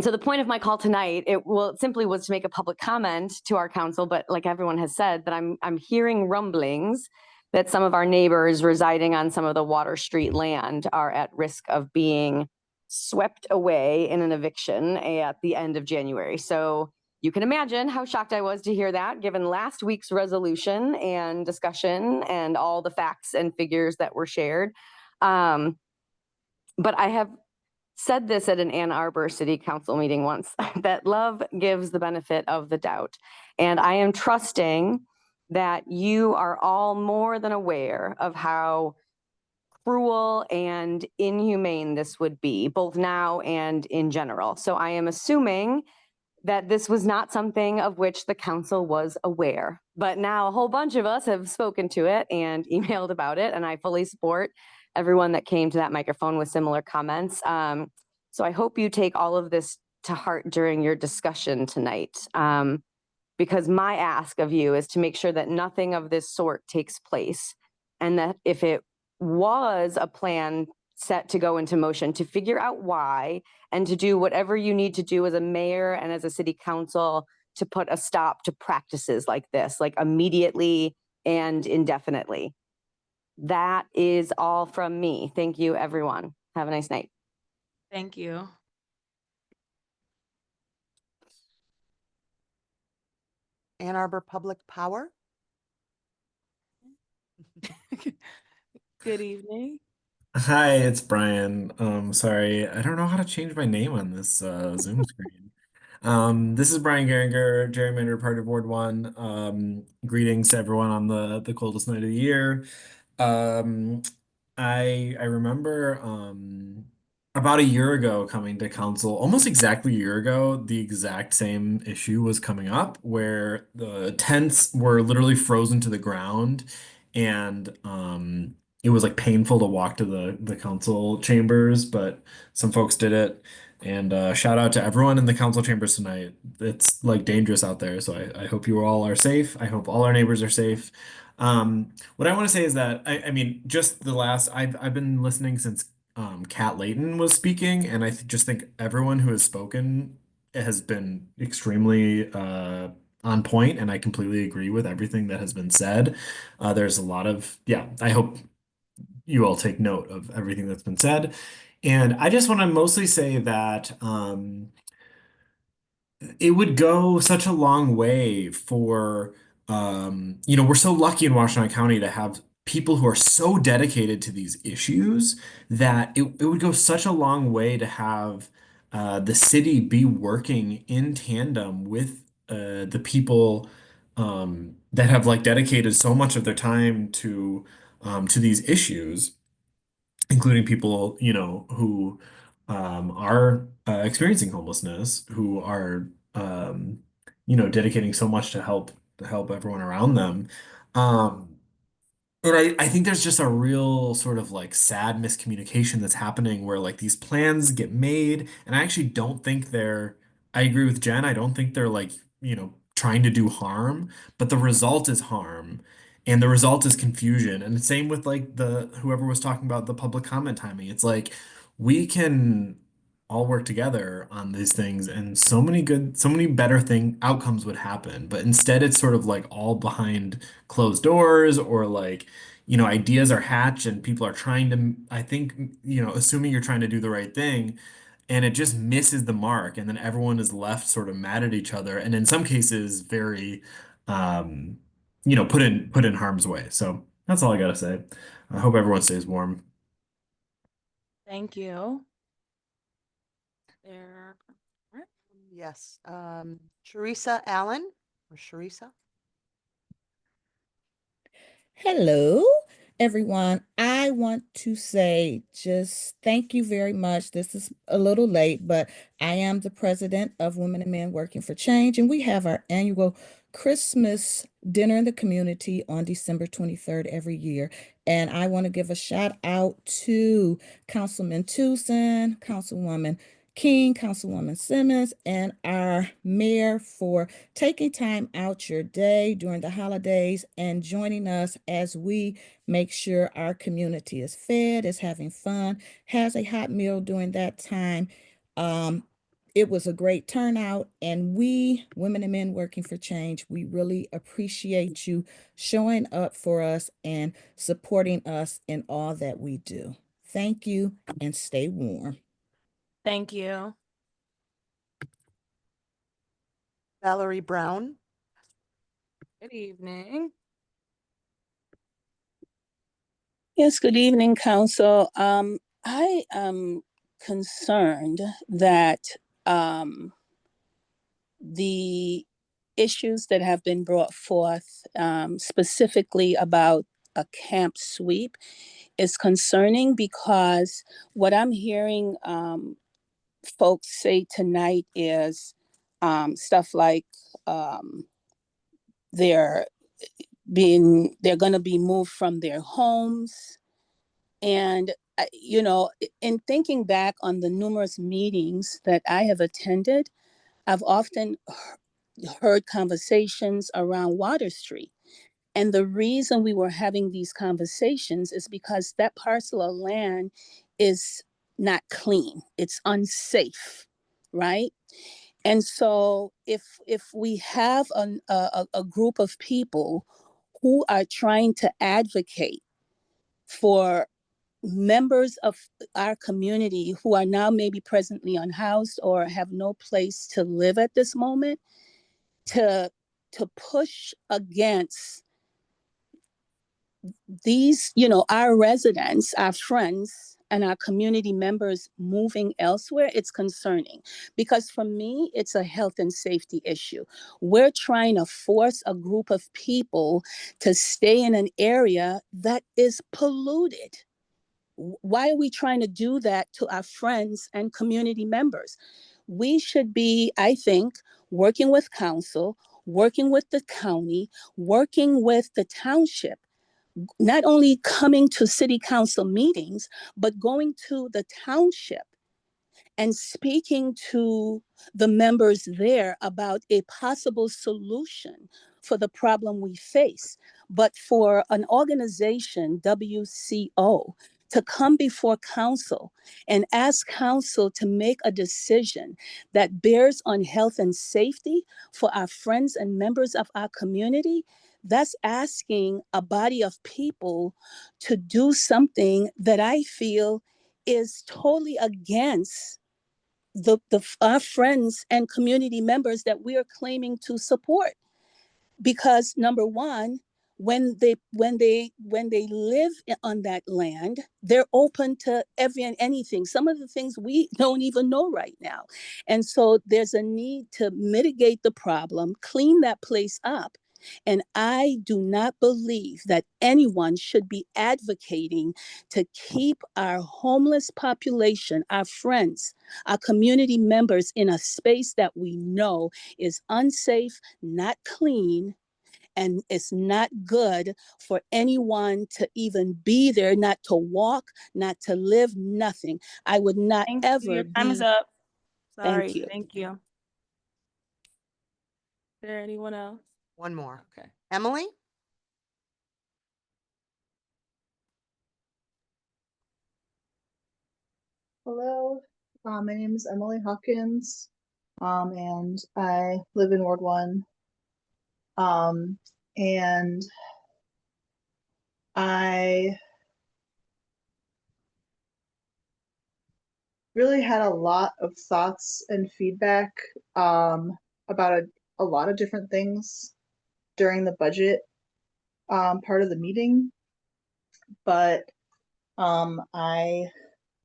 Speaker 16: so the point of my call tonight, it simply was to make a public comment to our council, but like everyone has said, that I'm hearing rumblings that some of our neighbors residing on some of the Water Street land are at risk of being swept away in an eviction at the end of January. So you can imagine how shocked I was to hear that, given last week's resolution and discussion and all the facts and figures that were shared. But I have said this at an Ann Arbor City Council meeting once, that love gives the benefit of the doubt. And I am trusting that you are all more than aware of how cruel and inhumane this would be, both now and in general. So I am assuming that this was not something of which the council was aware. But now a whole bunch of us have spoken to it and emailed about it, and I fully support everyone that came to that microphone with similar comments. So I hope you take all of this to heart during your discussion tonight, because my ask of you is to make sure that nothing of this sort takes place, and that if it was a plan set to go into motion, to figure out why and to do whatever you need to do as a mayor and as a city council to put a stop to practices like this, like immediately and indefinitely. That is all from me. Thank you, everyone. Have a nice night.
Speaker 13: Thank you.
Speaker 3: Ann Arbor Public Power.
Speaker 22: Good evening.
Speaker 17: Hi, it's Brian. Sorry, I don't know how to change my name on this Zoom screen. This is Brian Geringer, gerrymander part of Ward 1. Greetings to everyone on the coldest night of the year. I remember about a year ago coming to council, almost exactly a year ago, the exact same issue was coming up where the tents were literally frozen to the ground, and it was like painful to walk to the council chambers, but some folks did it. And shout out to everyone in the council chambers tonight. It's like dangerous out there, so I hope you all are safe. I hope all our neighbors are safe. What I want to say is that I mean, just the last I've been listening since Kat Layton was speaking, and I just think everyone who has spoken has been extremely on point, and I completely agree with everything that has been said. There's a lot of, yeah, I hope you all take note of everything that's been said. And I just want to mostly say that it would go such a long way for, we're so lucky in Washington County to have people who are so dedicated to these issues that it would go such a long way to have the city be working in tandem with the people that have like dedicated so much of their time to these issues, including people, who are experiencing homelessness, who are, dedicating so much to help everyone around them. Um, and I think there's just a real sort of like sad miscommunication that's happening where like these plans get made, and I actually don't think I agree with Jen. I don't think they're like, trying to do harm, but the result is harm. And the result is confusion. And the same with like whoever was talking about the public comment timing. It's like we can all work together on these things and so many better outcomes would happen. But instead it's sort of like all behind closed doors, or like, ideas are hatched and people are trying to, I think, assuming you're trying to do the right thing, and it just misses the mark, and then everyone is left sort of mad at each other, and in some cases very um put in harm's way. So that's all I gotta say. I hope everyone stays warm.
Speaker 13: Thank you. There.
Speaker 3: Yes. Teresa Allen or Sharisa.
Speaker 23: Hello,
Speaker 5: everyone. I want to say just thank you very much. This is a little late, but I am the president of Women and Men Working for Change, and we have our annual Christmas dinner in the community on December 23rd every year. And I want to give a shout out to Councilman Tucson, Councilwoman King, Councilwoman Simmons, and our mayor for taking time out your day during the holidays and joining us as we make sure our community is fed, is having fun, has a hot meal during that time. It was a great turnout, and we, Women and Men Working for Change, we really appreciate you showing up for us and supporting us in all that we do. Thank you, and stay warm.
Speaker 1: Thank you.
Speaker 3: Valerie Brown.
Speaker 1: Good evening.
Speaker 12: Yes, good evening, Council. I am concerned that the issues that have been brought forth, specifically about a camp sweep, is concerning because what I'm hearing folks say tonight is stuff like they're going to be moved from their homes. And, in thinking back on the numerous meetings that I have attended, I've often heard conversations around Water Street. And the reason we were having these conversations is because that parcel of land is not clean. It's unsafe, right? And so if we have a group of people who are trying to advocate for members of our community who are now maybe presently unhoused or have no place to live at this moment, to push against these, our residents, our friends, and our community members moving elsewhere, it's concerning because for me, it's a health and safety issue. We're trying to force a group of people to stay in an area that is polluted. Why are we trying to do that to our friends and community members? We should be, I think, working with council, working with the county, working with the township, not only coming to city council meetings, but going to the township and speaking to the members there about a possible solution for the problem we face. But for an organization, WCO, to come before council and ask council to make a decision that bears on health and safety for our friends and members of our community, that's asking a body of people to do something that I feel is totally against our friends and community members that we are claiming to support. Because number one, when they live on that land, they're open to every and anything. Some of the things we don't even know right now. And so there's a need to mitigate the problem, clean that place up. And I do not believe that anyone should be advocating to keep our homeless population, our friends, our community members in a space that we know is unsafe, not clean, and it's not good for anyone to even be there, not to walk, not to live, nothing. I would not ever
Speaker 1: Your time is
Speaker 12: be.
Speaker 1: up.
Speaker 12: Thank
Speaker 1: Sorry.
Speaker 12: you.
Speaker 1: Thank you. Is there anyone else?
Speaker 3: One more.
Speaker 1: Okay.
Speaker 3: Emily?
Speaker 23: Hello, my name is Emily Hawkins, and I live in Ward 1. And I really had a lot of thoughts and feedback about a lot of different things during the budget part of the meeting, but I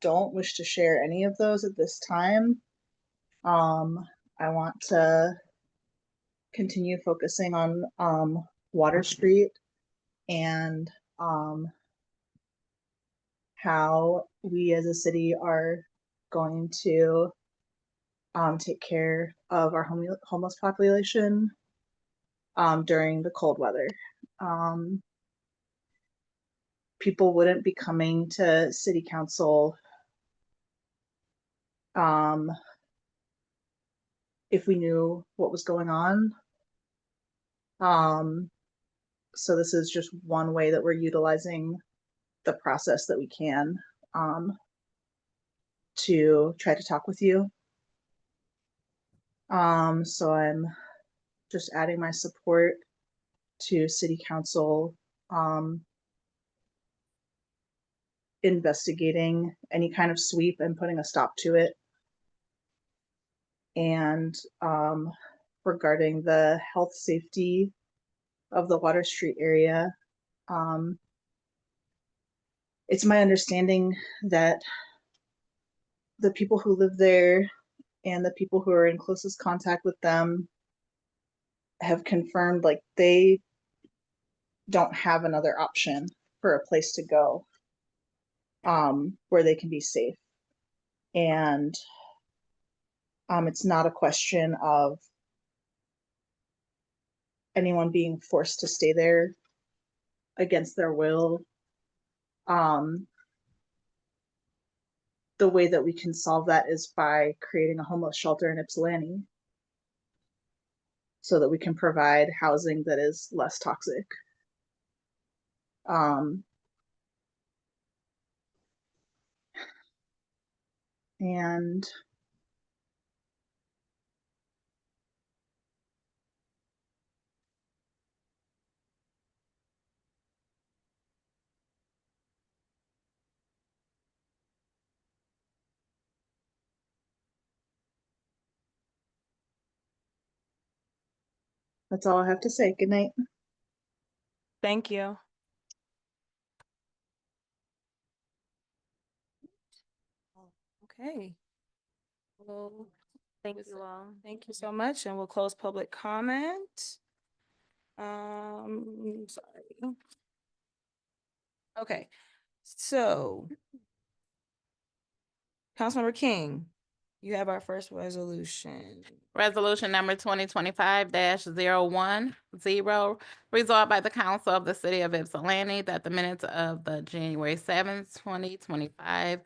Speaker 23: don't wish to share any of those at this time. I want to continue focusing on Water Street and how we as a city are going to take care of our homeless population during the cold weather. People wouldn't be coming to city council if we knew what was going on. So this is just one way that we're utilizing the process that we can to try to talk with you. So I'm just adding my support to city council investigating any kind of sweep and putting a stop to it. And regarding the health safety of the Water Street area, it's my understanding that the people who live there and the people who are in closest contact with them have confirmed like they don't have another option for a place to go where they can be safe. And it's not a question of anyone being forced to stay there against their will. The way that we can solve that is by creating a homeless shelter in Ypsilanti so that we can provide housing that is less toxic. And that's all I have to say. Good night.
Speaker 1: Thank you. Okay. Well,
Speaker 4: Thank you all.
Speaker 1: thank you so much, and we'll close public comment. Sorry. Okay, so Councilmember King, you have our first resolution.
Speaker 13: Resolution number 2025-010, resolved by the Council of the City of Ypsilanti that the minutes of the January 7th, 2025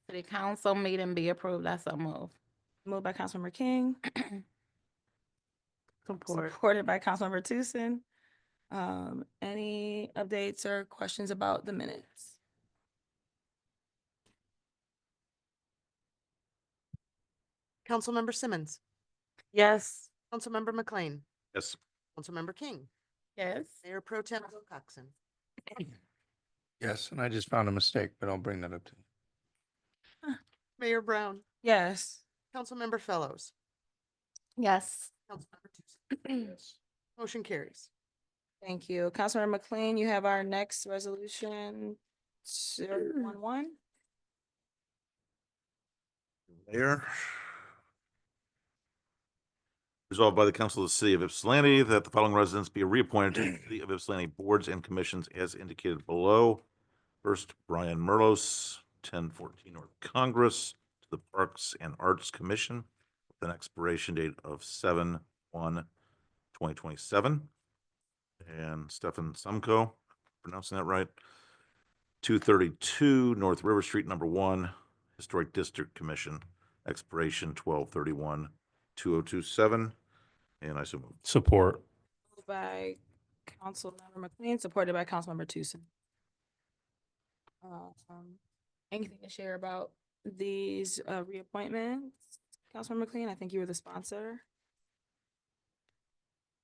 Speaker 13: City Council meeting be approved. I so move.
Speaker 1: Moved by Councilmember King,
Speaker 13: Support.
Speaker 1: supported by Councilmember Tucson. Any updates or questions about the minutes?
Speaker 3: Councilmember Simmons,
Speaker 13: Yes.
Speaker 3: Councilmember McLean,
Speaker 6: Yes.
Speaker 3: Councilmember King,
Speaker 13: Yes.
Speaker 3: Mayor Pro Tem Wilcoxen.
Speaker 10: Yes, and I just found a mistake, but I'll bring that up to you.
Speaker 3: Mayor Brown,
Speaker 1: Yes.
Speaker 3: Councilmember Fellows,
Speaker 4: Yes.
Speaker 3: Councilmember Tucson.
Speaker 6: Yes.
Speaker 3: Motion carries.
Speaker 1: Thank you. Councilmember McLean, you have our next resolution 011.
Speaker 6: Mayor. Resolved by the Council of the City of Ypsilanti that the following residents be reappointed to the City of Ypsilanti boards and commissions as indicated below. First, Brian Merlos, 1014 North Congress, to the Parks and Arts Commission with an expiration date of 7/1/2027. And Stefan Sumko, pronouncing that right, 232 North River Street, number 1, Historic District Commission, expiration 12/31/2027. And I so move.
Speaker 2: Support.
Speaker 1: Moved by Councilmember McLean, supported by Councilmember Tucson. Anything to share about these reappointments? Councilmember McLean, I think you were the sponsor.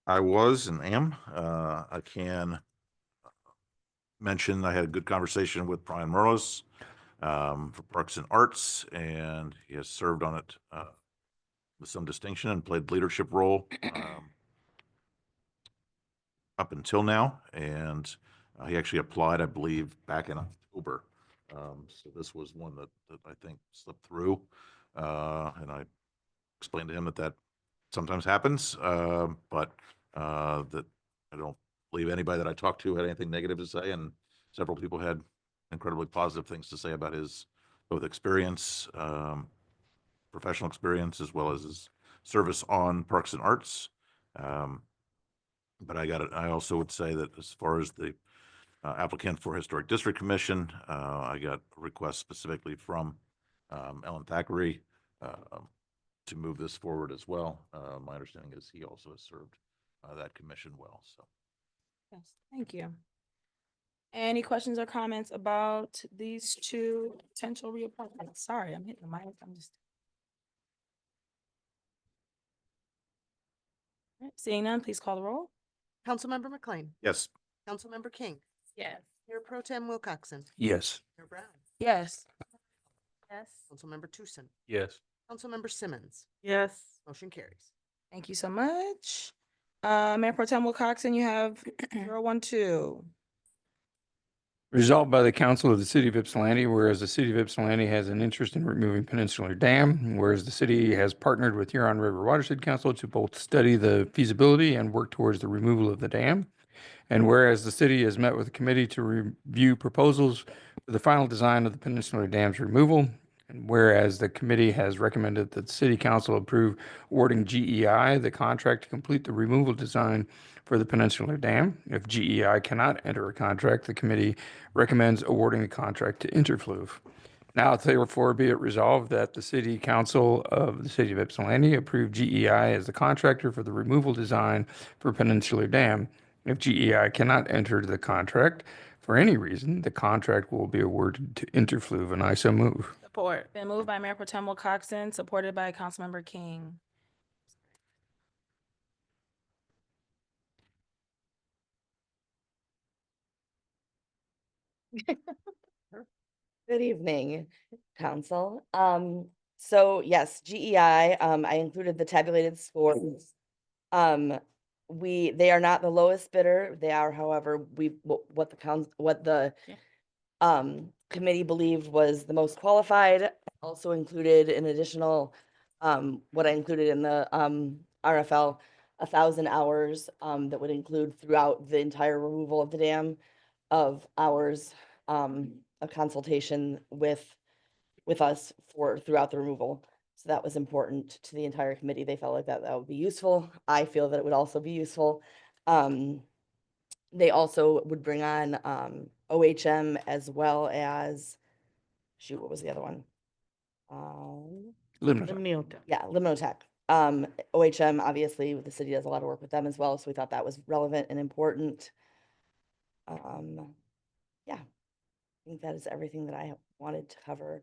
Speaker 6: I was and am. I can mention I had a good conversation with Brian Merlos for Parks and Arts, and he has served on it with some distinction and played leadership role up until now. And he actually applied, I believe, back in October. So this was one that I think slipped through. And I explained to him that sometimes happens, but that I don't believe anybody that I talked to had anything negative to say, and several people had incredibly positive things to say about his both experience, professional experience, as well as his service on Parks and Arts. But I also would say that as far as the applicant for Historic District Commission, I got a request specifically from Ellen Thackeray to move this forward as well. My understanding is he also has served that commission well, so.
Speaker 1: Yes, thank you. Any questions or comments about these two potential reappointments? Sorry, I'm hitting the mic. I'm just. All right, seeing none, please call the roll.
Speaker 3: Councilmember McLean.
Speaker 6: Yes.
Speaker 3: Councilmember King.
Speaker 13: Yes.
Speaker 3: Mayor Pro Tem Wilcoxen.
Speaker 10: Yes.
Speaker 3: Mayor Brown.
Speaker 1: Yes.
Speaker 4: Yes.
Speaker 3: Councilmember Tucson.
Speaker 10: Yes.
Speaker 3: Councilmember Simmons.
Speaker 20: Yes.
Speaker 3: Motion carries.
Speaker 1: Thank you so much. Mayor Pro Tem Wilcoxen, you have 012.
Speaker 10: Resolved by the Council of the City of Ypsilanti, whereas the City of Ypsilanti has an interest in removing Peninsular Dam, whereas the city has partnered with Huron River Watershed Council to both study the feasibility and work towards the removal of the dam, and whereas the city has met with a committee to review proposals for the final design of the Peninsular Dam's removal, and whereas the committee has recommended that the City Council approve awarding GEI the contract to complete the removal design for the Peninsular Dam. If GEI cannot enter a contract, the committee recommends awarding the contract to Interfluve. Now therefore be it resolved that the City Council of the City of Ypsilanti approve GEI as the contractor for the removal design for Peninsular Dam. If GEI cannot enter the contract for any reason, the contract will be awarded to Interfluve, and I so move.
Speaker 1: Support. Been moved by Mayor Pro Tem Wilcoxen, supported by Councilmember King.
Speaker 7: Good evening, council. So yes, GEI, I included the tabulated scores. They are not the lowest bidder. They are, however, what the committee believed was the most qualified. Also included an additional, what I included in the RFL, 1,000 hours that would include throughout the entire removal of the dam of hours of consultation with us for throughout the removal. So that was important to the entire committee. They felt like that would be useful. I feel that it would also be useful. They also would bring on OHM as well as, shoot, what was the other one?
Speaker 10: Liminal.
Speaker 7: Yeah, Liminotech. OHM, obviously, the city does a lot of work with them as well, so we thought that was relevant and important. Yeah, I think that is everything that I wanted to cover.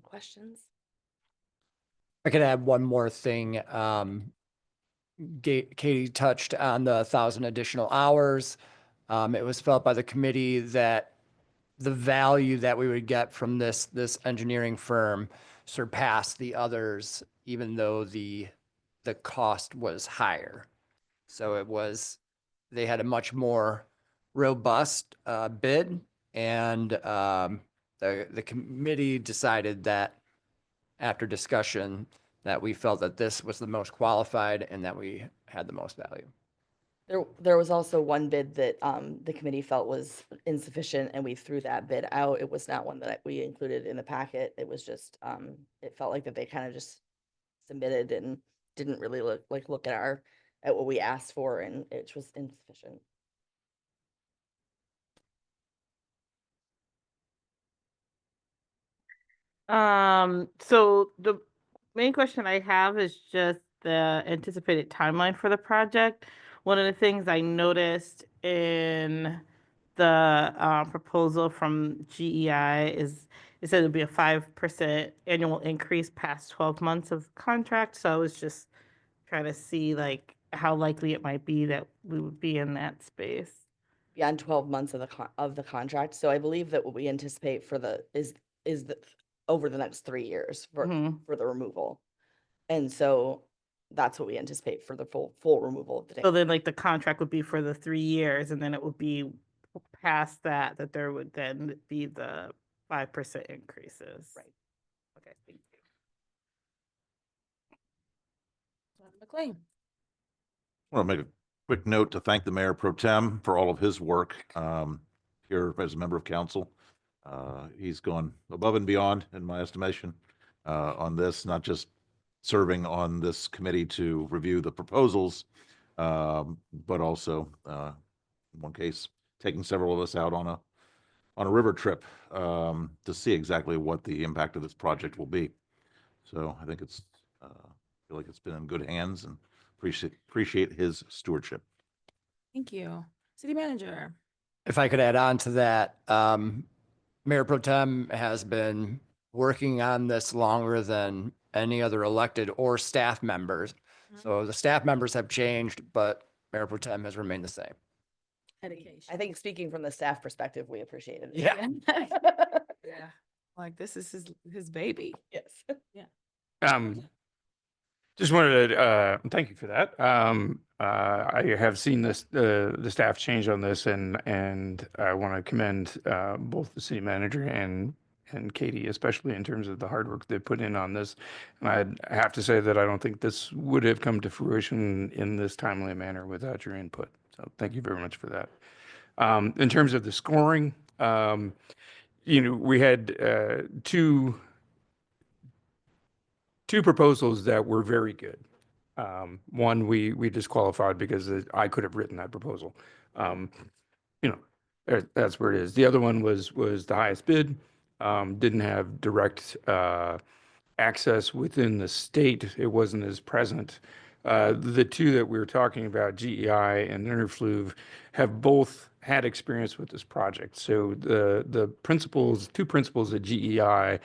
Speaker 7: Questions?
Speaker 8: I could add one more thing. Katie touched on the 1,000 additional hours. It was felt by the committee that the value that we would get from this engineering firm surpassed the others, even though the cost was higher. So they had a much more robust bid, and the committee decided that after discussion that we felt that this was the most qualified and that we had the most value.
Speaker 7: There was also one bid that the committee felt was insufficient, and we threw that bid out. It was not one that we included in the packet. It was just it felt like that they kind of just submitted and didn't really look at what we asked for, and it was insufficient.
Speaker 13: So the main question I have is just the anticipated timeline for the project. One of the things I noticed in the proposal from GEI is it said it'd be a 5% annual increase past 12 months of contract. So I was just trying to see like how likely it might be that we would be in that space.
Speaker 7: Beyond 12 months of the contract. So I believe that what we anticipate for is over the next 3 years for the removal. And so that's what we anticipate for the full removal of the dam.
Speaker 13: So then like the contract would be for the 3 years, and then it would be past that there would then be the 5% increases.
Speaker 7: Right.
Speaker 13: Okay, thank you.
Speaker 1: McLean.
Speaker 6: I want to make a quick note to thank the Mayor Pro Tem for all of his work. here as a member of council. He's gone above and beyond, in my estimation, on this, not just serving on this committee to review the proposals, but also, in one case, taking several of us out on a river trip to see exactly what the impact of this project will be. So I think feel like it's been in good hands, and appreciate his stewardship.
Speaker 1: Thank you. City Manager.
Speaker 8: If I could add on to that, Mayor Pro Tem has been working on this longer than any other elected or staff members. So the staff members have changed, but Mayor Pro Tem has remained the same.
Speaker 1: Dedication.
Speaker 7: I think speaking from the staff perspective, we appreciated it.
Speaker 8: Yeah.
Speaker 1: Yeah. Like this is his baby.
Speaker 7: Yes.
Speaker 1: Yeah.
Speaker 10: Just wanted to thank you for that. I have seen this the staff change on this, and I want to commend both the city manager and Katie, especially in terms of the hard work they put in on this. And I have to say that I don't think this would have come to fruition in this timely manner without your input. So thank you very much for that. In terms of the scoring, we had two proposals that were very good. One we disqualified because I could have written that proposal. That's where it is. The other one was the highest bid. Didn't have direct access within the state. It wasn't as present. The two that we were talking about, GEI and Interfluve, have both had experience with this project. So the two principals at GEI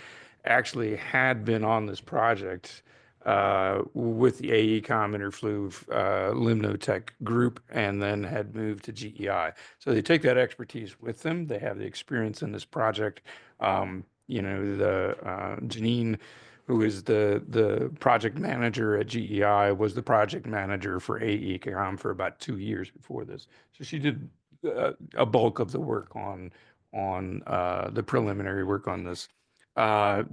Speaker 10: actually had been on this project with the AECOM Interfluve Limnotech group, and then had moved to GEI. So they take that expertise with them. They have the experience in this project. Janine, who is the project manager at GEI, was the project manager for AECOM for about 2 years before this. So she did a bulk of the work on the preliminary work on this.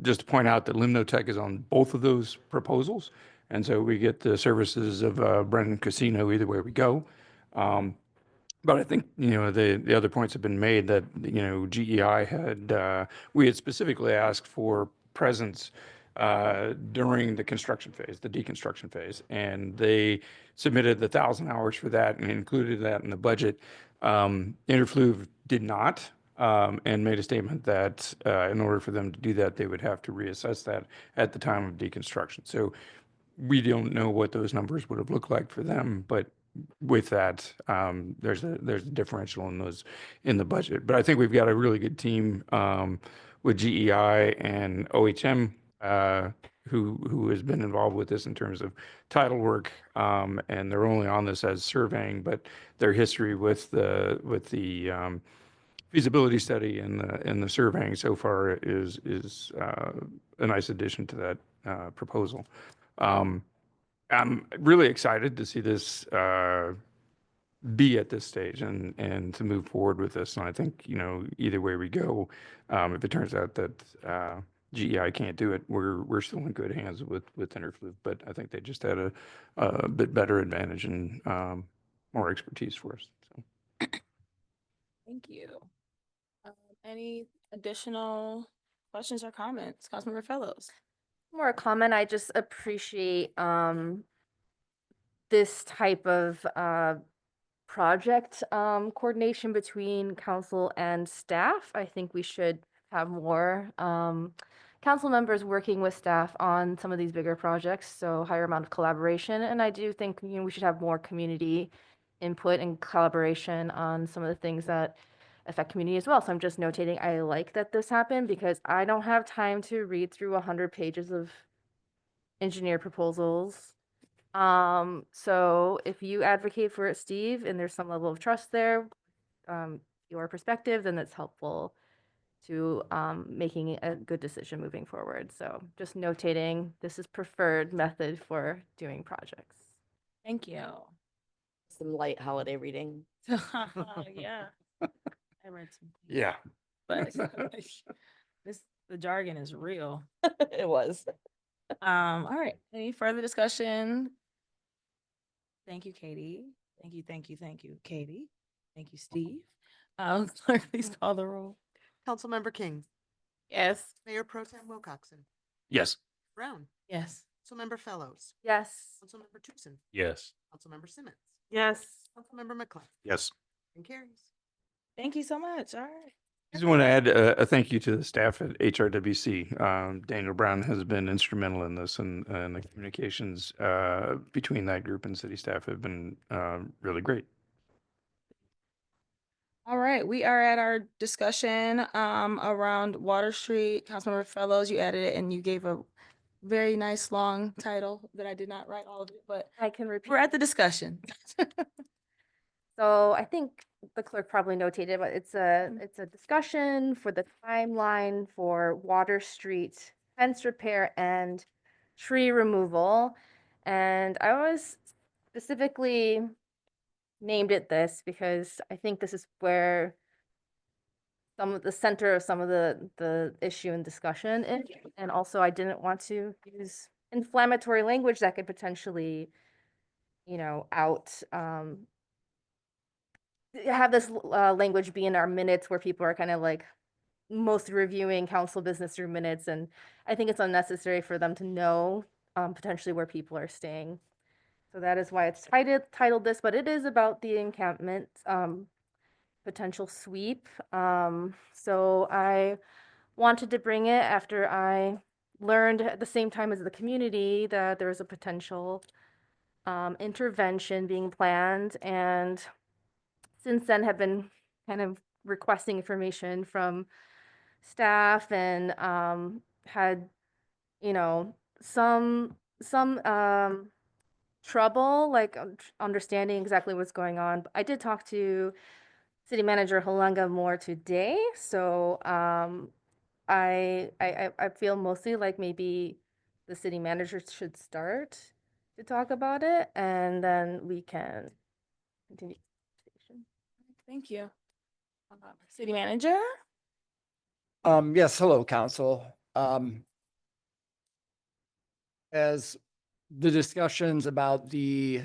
Speaker 10: Just to point out that Limnotech is on both of those proposals, and so we get the services of Brennan Casino either way we go. But I think, the other points have been made that, GEI we had specifically asked for presence during the construction phase, the deconstruction phase, and they submitted 1,000 hours for that and included that in the budget. Interfluve did not. And made a statement that in order for them to do that, they would have to reassess that at the time of deconstruction. So we don't know what those numbers would have looked like for them, but with that, there's a differential in the budget. But I think we've got a really good team with GEI and OHM who has been involved with this in terms of title work, and they're only on this as surveying, but their history with the feasibility study and the surveying so far is a nice addition to that proposal. I'm really excited to see this be at this stage and to move forward with this. And I think, either way we go, if it turns out that GEI can't do it, we're still in good hands with Interfluve. But I think they just had a bit better advantage and more expertise for us. So.
Speaker 1: Thank you. Any additional questions or comments? Councilmember Fellows.
Speaker 4: More comment, I just appreciate this type of project coordination between council and staff. I think we should have more council members working with staff on some of these bigger projects, so higher amount of collaboration. And I do think we should have more community input and collaboration on some of the things that affect community as well. So I'm just notating, I like that this happened because I don't have time to read through 100 pages of engineer proposals. So if you advocate for it, Steve, and there's some level of trust there, your perspective, then that's helpful to making a good decision moving forward. So just notating, this is preferred method for doing projects.
Speaker 1: Thank you.
Speaker 7: Some light holiday reading.
Speaker 1: Yeah. I read some.
Speaker 10: Yeah.
Speaker 1: But the jargon is real.
Speaker 7: It was.
Speaker 1: All right. Any further discussion? Thank you, Katie. Thank you, Katie. Thank you, Steve. Clerk, please call the roll.
Speaker 3: Councilmember King,
Speaker 13: Yes.
Speaker 3: Mayor Pro Tem Wilcoxen,
Speaker 10: Yes.
Speaker 3: Brown,
Speaker 1: Yes.
Speaker 3: Councilmember Fellows,
Speaker 4: Yes.
Speaker 3: Councilmember Tucson,
Speaker 10: Yes.
Speaker 3: Councilmember Simmons,
Speaker 1: Yes.
Speaker 3: Councilmember McLean,
Speaker 6: Yes.
Speaker 3: and carries.
Speaker 1: Thank you so much. All right.
Speaker 10: I just want to add a thank you to the staff at HRWC. Daniel Brown has been instrumental in this, and the communications between that group and city staff have been really great.
Speaker 1: All right, we are at our discussion around Water Street. Councilmember Fellows, you added it and you gave a very nice long title that I did not write all of it, but
Speaker 4: I can repeat.
Speaker 1: we're at the discussion.
Speaker 4: So I think the clerk probably notated, but it's a discussion for the timeline for Water Street fence repair and tree removal. And I was specifically named it this because I think this is where some of the center of some of the issue and discussion is. And also I didn't want to use inflammatory language that could potentially, have this language be in our minutes where people are kind of like mostly reviewing council business through minutes, and I think it's unnecessary for them to know potentially where people are staying. So that is why it's titled this, but it is about the encampment potential sweep. So I wanted to bring it after I learned at the same time as the community that there was a potential intervention being planned, and since then have been kind of requesting information from staff and had, some trouble like understanding exactly what's going on. I did talk to City Manager Halanga more today, so I feel mostly like maybe the city manager should start to talk about it, and then we can continue.
Speaker 1: Thank you. City Manager?
Speaker 8: Yes, hello, council. As the discussions about the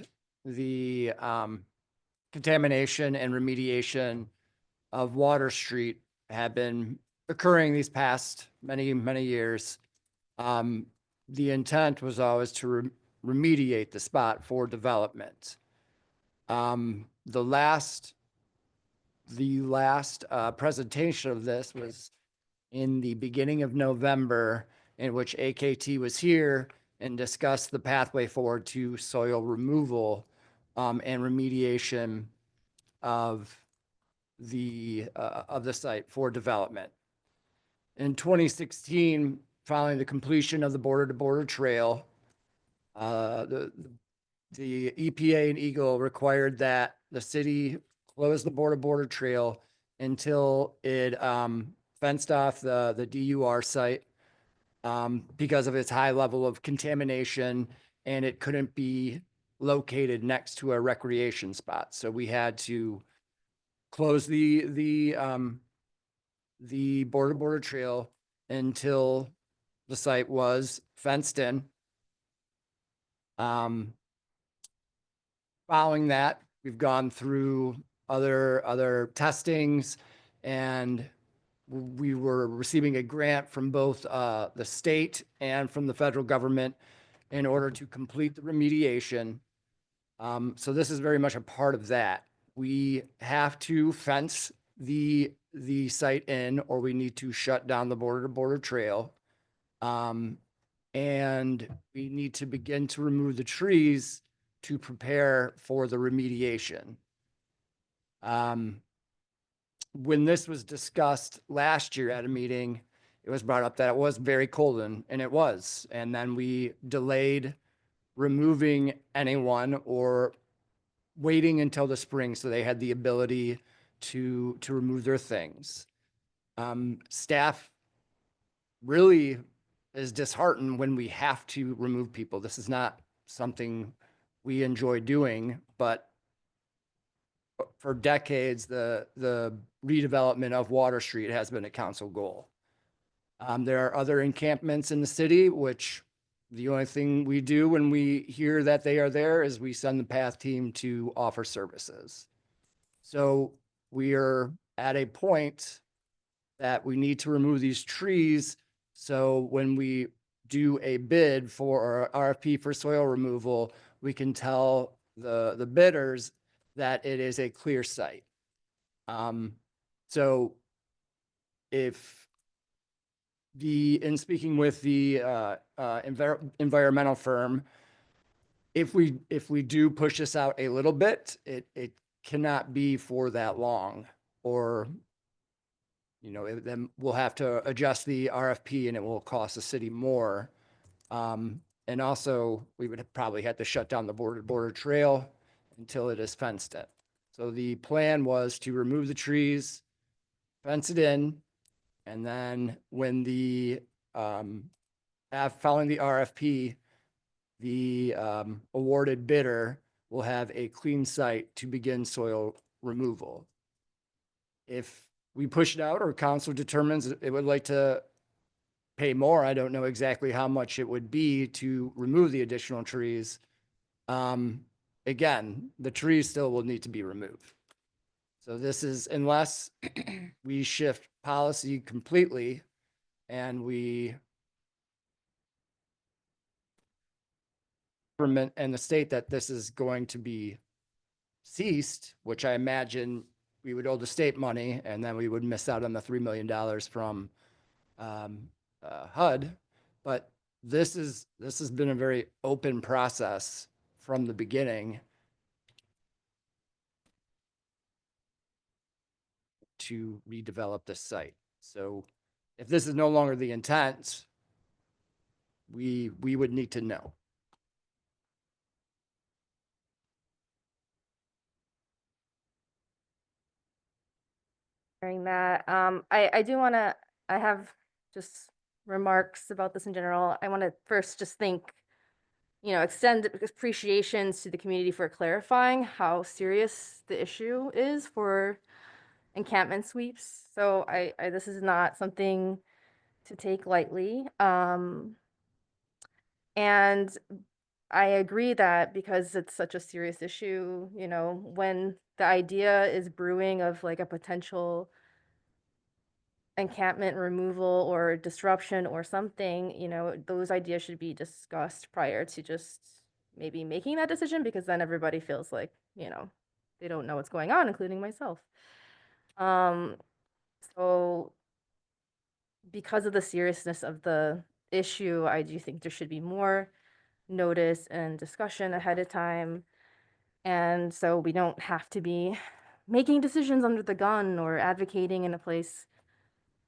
Speaker 8: contamination and remediation of Water Street have been occurring these past many, many years, the intent was always to remediate the spot for development. The last presentation of this was in the beginning of November, in which AKT was here and discussed the pathway forward to soil removal and remediation of the site for development. In 2016, following the completion of the border-to-border trail, the EPA and Eagle required that the city close the border-to-border trail until it fenced off the DUR site because of its high level of contamination, and it couldn't be located next to a recreation spot. So we had to close the border trail until the site was fenced in. Following that, we've gone through other testings, and we were receiving a grant from both the state and from the federal government in order to complete the remediation. So this is very much a part of that. We have to fence the site in, or we need to shut down the border-to-border trail. And we need to begin to remove the trees to prepare for the remediation. When this was discussed last year at a meeting, it was brought up that it was very cold, and it was. And then we delayed removing anyone or waiting until the spring so they had the ability to remove their things. Staff really is disheartened when we have to remove people. This is not something we enjoy doing, but for decades, the redevelopment of Water Street has been a council goal. There are other encampments in the city, which the only thing we do when we hear that they are there is we send the path team to offer services. So we are at a point that we need to remove these trees. So when we do a bid for our RFP for soil removal, we can tell the bidders that it is a clear site. So if in speaking with the environmental firm, if we do push this out a little bit, it cannot be for that long, or then we'll have to adjust the RFP and it will cost the city more. And also we would probably have to shut down the border trail until it is fenced in. So the plan was to remove the trees, fence it in, and then when following the RFP, the awarded bidder will have a clean site to begin soil removal. If we push it out or council determines it would like to pay more, I don't know exactly how much it would be to remove the additional trees. Again, the trees still will need to be removed. So this is, unless we shift policy completely and we government and the state that this is going to be ceased, which I imagine we would owe the state money and then we would miss out on the $3 million from HUD. But this has been a very open process from the beginning to redevelop this site. So if this is no longer the intent, we would need to know.
Speaker 4: Hearing that, I have just remarks about this in general. I want to first just extend appreciations to the community for clarifying how serious the issue is for encampment sweeps. So this is not something to take lightly. And I agree that because it's such a serious issue, when the idea is brewing of like a potential encampment removal or disruption or something, those ideas should be discussed prior to just maybe making that decision, because then everybody feels like, they don't know what's going on, including myself. So because of the seriousness of the issue, I do think there should be more notice and discussion ahead of time. And so we don't have to be making decisions under the gun or advocating in a place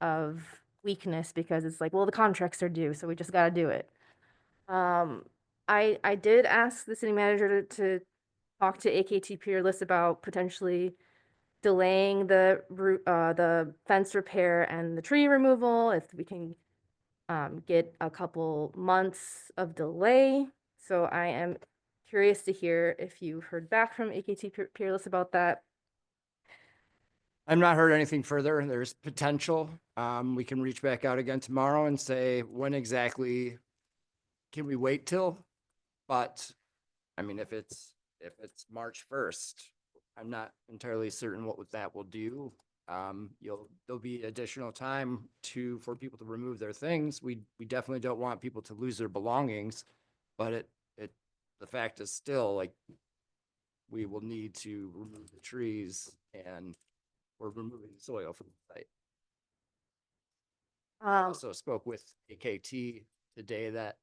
Speaker 4: of weakness because it's like, well, the contracts are due, so we just got to do it. I did ask the city manager to talk to AKT Peerless about potentially delaying the fence repair and the tree removal if we can get a couple months of delay. So I am curious to hear if you heard back from AKT Peerless about that.
Speaker 8: I've not heard anything further. There's potential. We can reach back out again tomorrow and say, when exactly can we wait till? But I mean, if it's March 1st, I'm not entirely certain what that will do. There'll be additional time for people to remove their things. We definitely don't want people to lose their belongings, but the fact is still, like, we will need to remove the trees and we're removing the soil from the site. I also spoke with AKT today that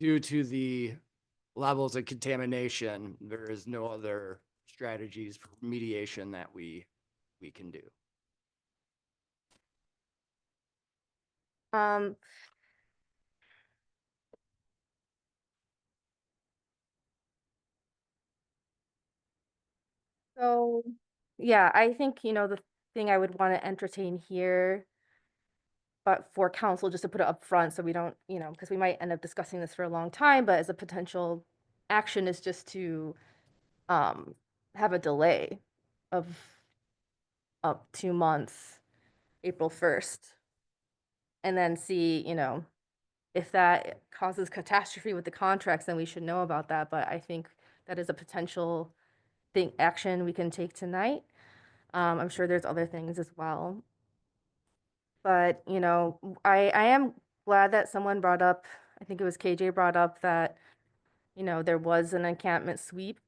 Speaker 8: due to the levels of contamination, there is no other strategies for remediation that we can do.
Speaker 4: So yeah, I think, the thing I would want to entertain here, but for council, just to put it up front so we don't, because we might end up discussing this for a long time, but as a potential action is just to have a delay of up 2 months, April 1st, and then see, if that causes catastrophe with the contracts, then we should know about that. But I think that is a potential action we can take tonight. I'm sure there's other things as well. But, I am glad that someone brought up, I think it was KJ brought up that, there was an encampment sweep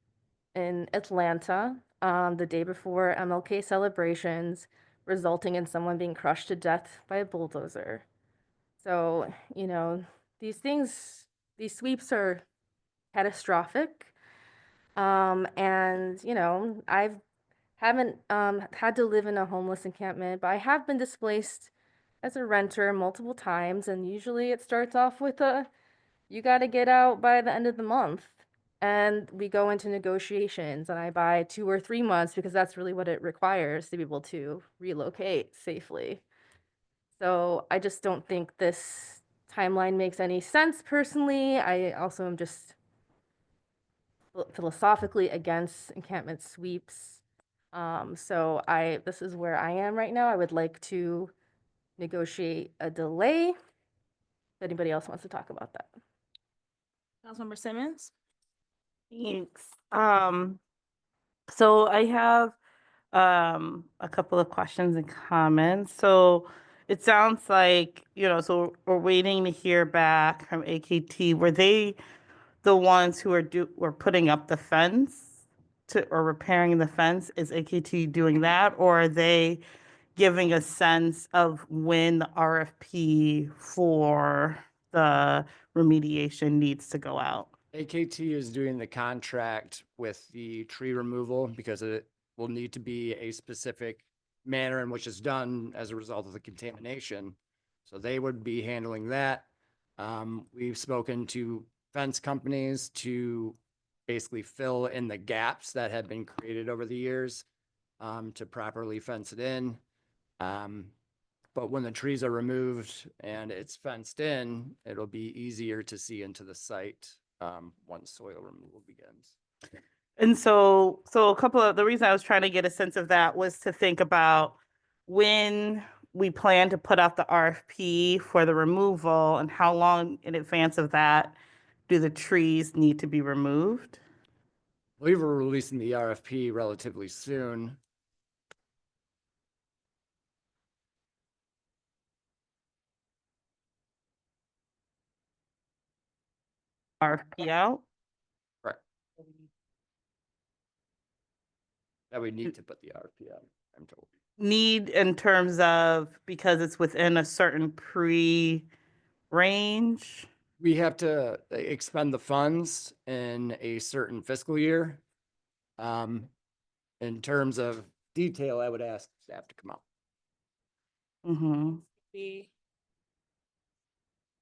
Speaker 4: in Atlanta the day before MLK celebrations, resulting in someone being crushed to death by a bulldozer. So, these sweeps are catastrophic. And, I've haven't had to live in a homeless encampment, but I have been displaced as a renter multiple times, and usually it starts off with you got to get out by the end of the month. And we go into negotiations, and I buy 2 or 3 months because that's really what it requires to be able to relocate safely. So I just don't think this timeline makes any sense personally. I also am just philosophically against encampment sweeps. So this is where I am right now. I would like to negotiate a delay. If anybody else wants to talk about that.
Speaker 1: Councilmember Simmons?
Speaker 15: Thanks. So I have a couple of questions and comments. So it sounds like, so we're waiting to hear back from AKT. Were they the ones who were putting up the fence or repairing the fence? Is AKT doing that, or are they giving a sense of when the RFP for the remediation needs to go out?
Speaker 8: AKT is doing the contract with the tree removal because it will need to be a specific manner in which it's done as a result of the contamination. So they would be handling that. We've spoken to fence companies to basically fill in the gaps that have been created over the years to properly fence it in. But when the trees are removed and it's fenced in, it'll be easier to see into the site once soil removal begins.
Speaker 15: And so the reason I was trying to get a sense of that was to think about when we plan to put out the RFP for the removal and how long in advance of that do the trees need to be removed?
Speaker 8: We were releasing the RFP relatively soon.
Speaker 15: RFP out?
Speaker 8: Right. That we need to put the RFP out, I'm told.
Speaker 15: Need in terms of, because it's within a certain range?
Speaker 8: We have to expend the funds in a certain fiscal year. In terms of detail, I would ask staff to come out.
Speaker 15: Mm-hmm.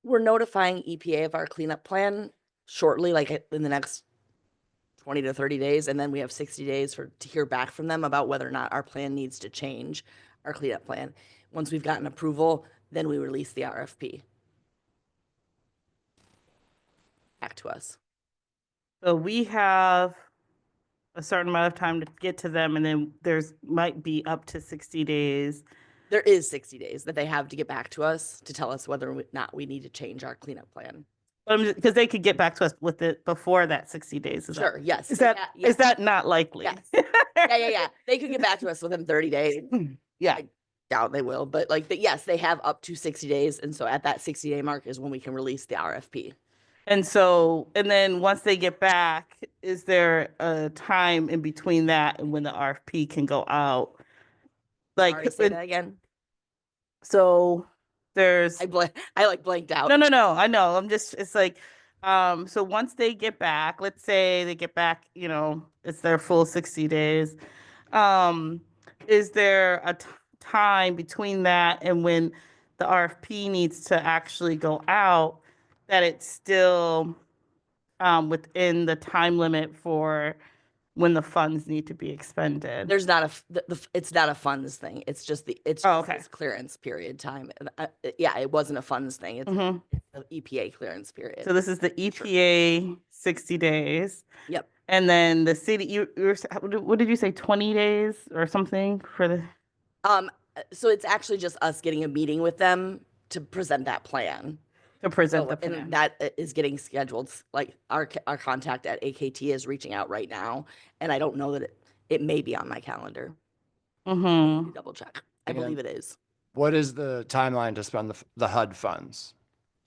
Speaker 7: We're notifying EPA of our cleanup plan shortly, like in the next 20 to 30 days. And then we have 60 days to hear back from them about whether or not our plan needs to change, our cleanup plan. Once we've gotten approval, then we release the RFP back to us.
Speaker 15: So we have a certain amount of time to get to them, and then might be up to 60 days.
Speaker 7: There is 60 days that they have to get back to us to tell us whether or not we need to change our cleanup plan.
Speaker 15: Because they could get back to us with it before that 60 days.
Speaker 7: Sure, yes.
Speaker 15: Is that not likely?
Speaker 7: Yes. Yeah. They could get back to us within 30 days.
Speaker 15: Yeah.
Speaker 7: I doubt they will, but yes, they have up to 60 days. And so at that 60-day mark is when we can release the RFP.
Speaker 15: And then once they get back, is there a time in between that and when the RFP can go out?
Speaker 7: Sorry, say that again.
Speaker 15: So there's
Speaker 7: I blanked out.
Speaker 15: No, I know. It's like, so once they get back, let's say they get back, it's their full 60 days. Is there a time between that and when the RFP needs to actually go out that it's still within the time limit for when the funds need to be expended?
Speaker 7: There's not it's not a funds thing. It's just this clearance period time. Yeah, it wasn't a funds thing. It's
Speaker 15: Mhm.
Speaker 7: the EPA clearance period.
Speaker 15: So this is the EPA 60 days.
Speaker 7: Yep.
Speaker 15: And then the city, what did you say, 20 days or something for the?
Speaker 7: So it's actually just us getting a meeting with them to present that plan.
Speaker 15: To present the
Speaker 7: And
Speaker 15: plan.
Speaker 7: that is getting scheduled. Like our contact at AKT is reaching out right now, and I don't know that it may be on my calendar.
Speaker 15: Mm-hmm.
Speaker 7: Double check. I
Speaker 8: And
Speaker 7: believe it is.
Speaker 8: What is the timeline to spend the HUD funds?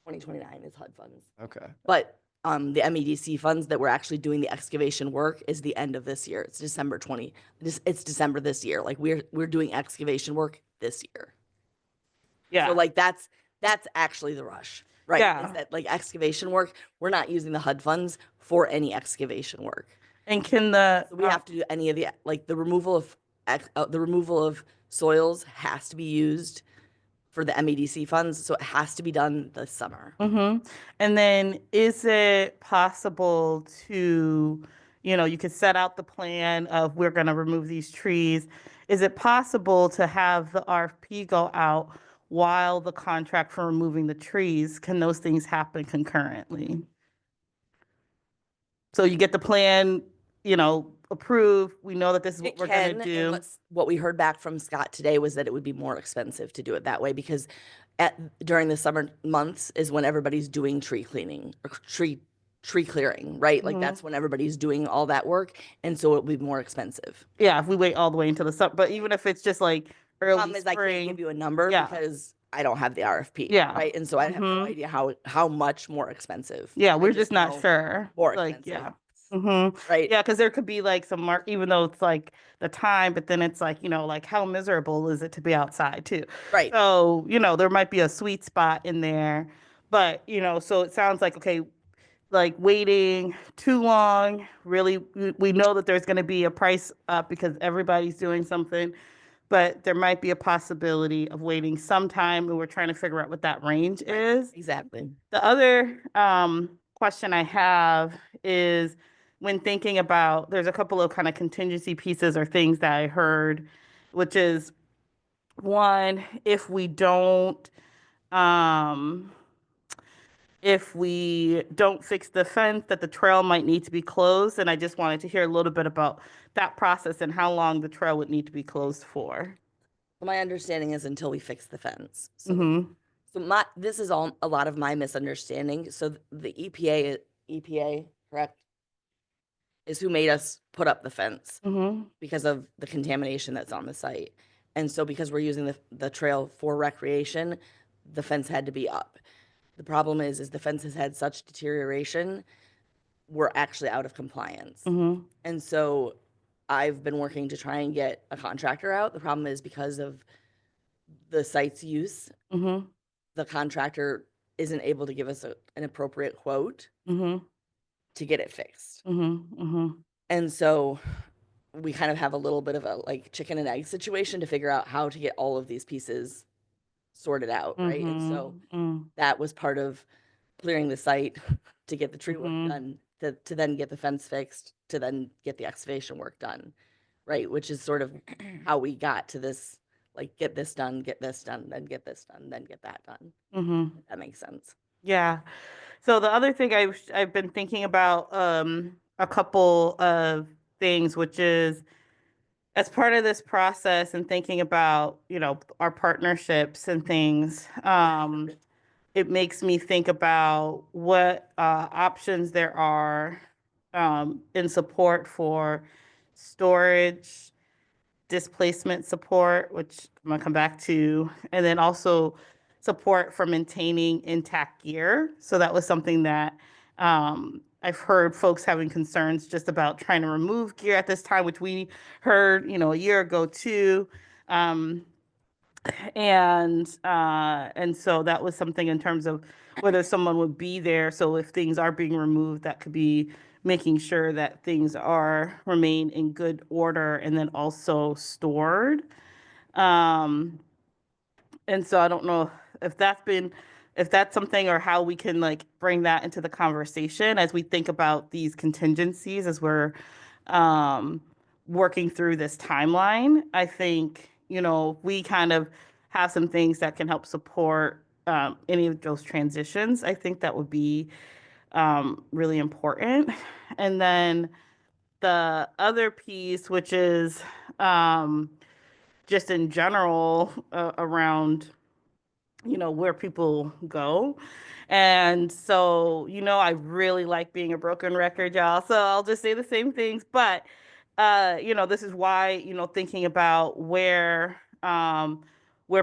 Speaker 7: 2029 is HUD funds.
Speaker 8: Okay.
Speaker 7: But the MEDC funds that we're actually doing the excavation work is the end of this year. It's it's December this year. Like we're doing excavation work this year.
Speaker 15: Yeah.
Speaker 7: So like that's actually the rush, right?
Speaker 15: Yeah.
Speaker 7: Is that like excavation work? We're not using the HUD funds for any excavation work.
Speaker 15: And can the
Speaker 7: So we have to do any of the like the removal of soils has to be used for the MEDC funds, so it has to be done this summer.
Speaker 15: Mm-hmm. And then is it possible to, you could set out the plan of we're going to remove these trees. Is it possible to have the RFP go out while the contract for removing the trees? Can those things happen concurrently? So you get the plan, approved. We know that this is what we're going to do.
Speaker 7: What we heard back from Scott today was that it would be more expensive to do it that way because during the summer months is when everybody's doing tree cleaning or tree clearing, right? Like that's when everybody's doing all that work, and so it'll be more expensive.
Speaker 15: Yeah, if we wait all the way until the summer, but even if it's just like early
Speaker 7: Problem is I can't
Speaker 15: spring.
Speaker 7: give you a number because I don't have the RFP.
Speaker 15: Yeah.
Speaker 7: Right, and so I have no idea how much more expensive.
Speaker 15: Yeah,
Speaker 7: I
Speaker 15: we're just not
Speaker 7: know
Speaker 15: sure.
Speaker 7: More
Speaker 15: Like,
Speaker 7: expensive.
Speaker 15: yeah. Mm-hmm.
Speaker 7: Right.
Speaker 15: Yeah, because there could be like some even though it's like the time, but then it's like, like how miserable is it to be outside too?
Speaker 7: Right.
Speaker 15: So, there might be a sweet spot in there. But, so it sounds like, okay, like waiting too long, really, we know that there's going to be a price up because everybody's doing something, but there might be a possibility of waiting some time, and we're trying to figure out what that range is.
Speaker 7: Exactly.
Speaker 15: The other question I have is when thinking about, there's a couple of kind of contingency pieces or things that I heard, which is one, if we don't fix the fence, that the trail might need to be closed. And I just wanted to hear a little bit about that process and how long the trail would need to be closed for.
Speaker 7: My understanding is until we fix the fence. So,
Speaker 15: Mm-hmm.
Speaker 7: so this is all a lot of my misunderstanding. So the EPA, correct, is who made us put up the fence because of the contamination that's on the site. And so because we're using the trail for recreation, the fence had to be up. The problem is the fence has had such deterioration, we're actually out of compliance. And so I've been working to try and get a contractor out. The problem is because of the site's use, the contractor isn't able to give us an appropriate quote to get it fixed. And so we kind of have a little bit of a like chicken and egg situation to figure out how to get all of these pieces sorted out, right? And so that was part of clearing the site to get the tree work done, to then get the fence fixed, to then get the excavation work done, right? Which is sort of how we got to this, like get this done, then get this done, then get that done. If that makes sense.
Speaker 15: Yeah. So the other thing I've been thinking about a couple of things, which is as part of this process and thinking about, our partnerships and things, it makes me think about what options there are in support for storage, displacement support, which I'm gonna come back to, and then also support for maintaining intact gear. So that was something that I've heard folks having concerns just about trying to remove gear at this time, which we heard, a year ago too. And so that was something in terms of whether someone would be there. So if things are being removed, that could be making sure that things remain in good order and then also stored. And so I don't know if that's something or how we can like bring that into the conversation as we think about these contingencies as we're working through this timeline. I think, we kind of have some things that can help support any of those transitions. I think that would be really important. And then the other piece, which is just in general around, where people go. And so, I really like being a broken record, y'all. So I'll just say the same things, but this is why, thinking about where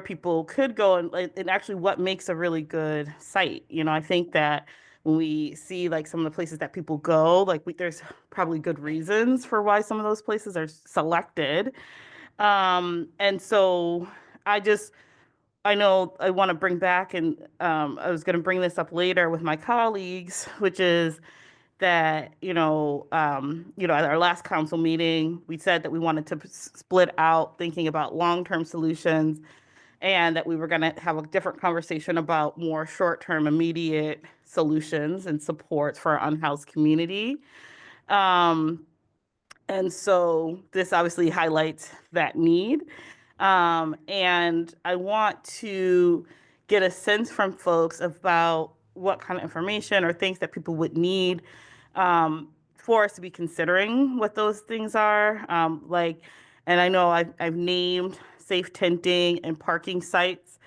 Speaker 15: people could go and actually what makes a really good site. I think that when we see like some of the places that people go, like there's probably good reasons for why some of those places are selected. And so I know I want to bring back, and I was going to bring this up later with my colleagues, which is that, at our last council meeting, we said that we wanted to split out thinking about long-term solutions and that we were going to have a different conversation about more short-term immediate solutions and supports for our unhoused community. And so this obviously highlights that need. And I want to get a sense from folks about what kind of information or things that people would need for us to be considering what those things are. And I know I've named safe tenting and parking sites.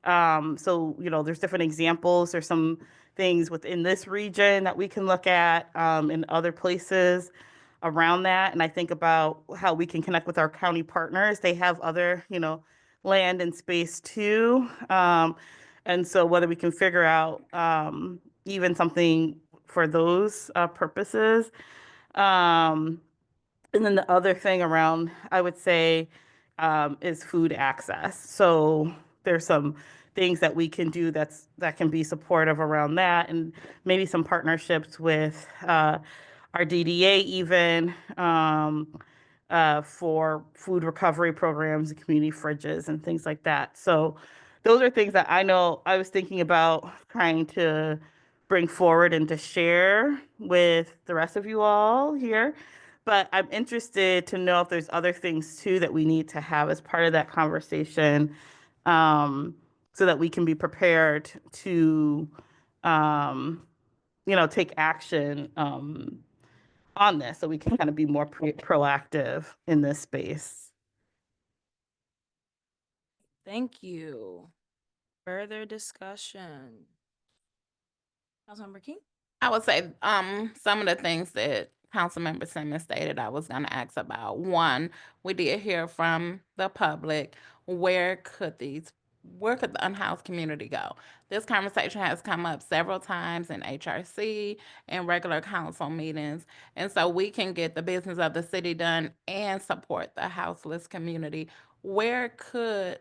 Speaker 15: So, there's different examples. There's some things within this region that we can look at in other places around that. And I think about how we can connect with our county partners. They have other, land and space too. And so whether we can figure out even something for those purposes. And then the other thing around, I would say, is food access. So there's some things that we can do that can be supportive around that, and maybe some partnerships with our DDA even for food recovery programs and community fridges and things like that. So those are things that I know I was thinking about trying to bring forward and to share with the rest of you all here. But I'm interested to know if there's other things too that we need to have as part of that conversation, so that we can be prepared to, take action on this, so we can kind of be more proactive in this space.
Speaker 1: Thank you. Further discussion. Councilmember King?
Speaker 13: I would say some of the things that Councilmember Simmons stated I was going to ask about. One, we did hear from the public, where could the unhoused community go? This conversation has come up several times in HRC and regular council meetings. And so we can get the business of the city done and support the houseless community. Where could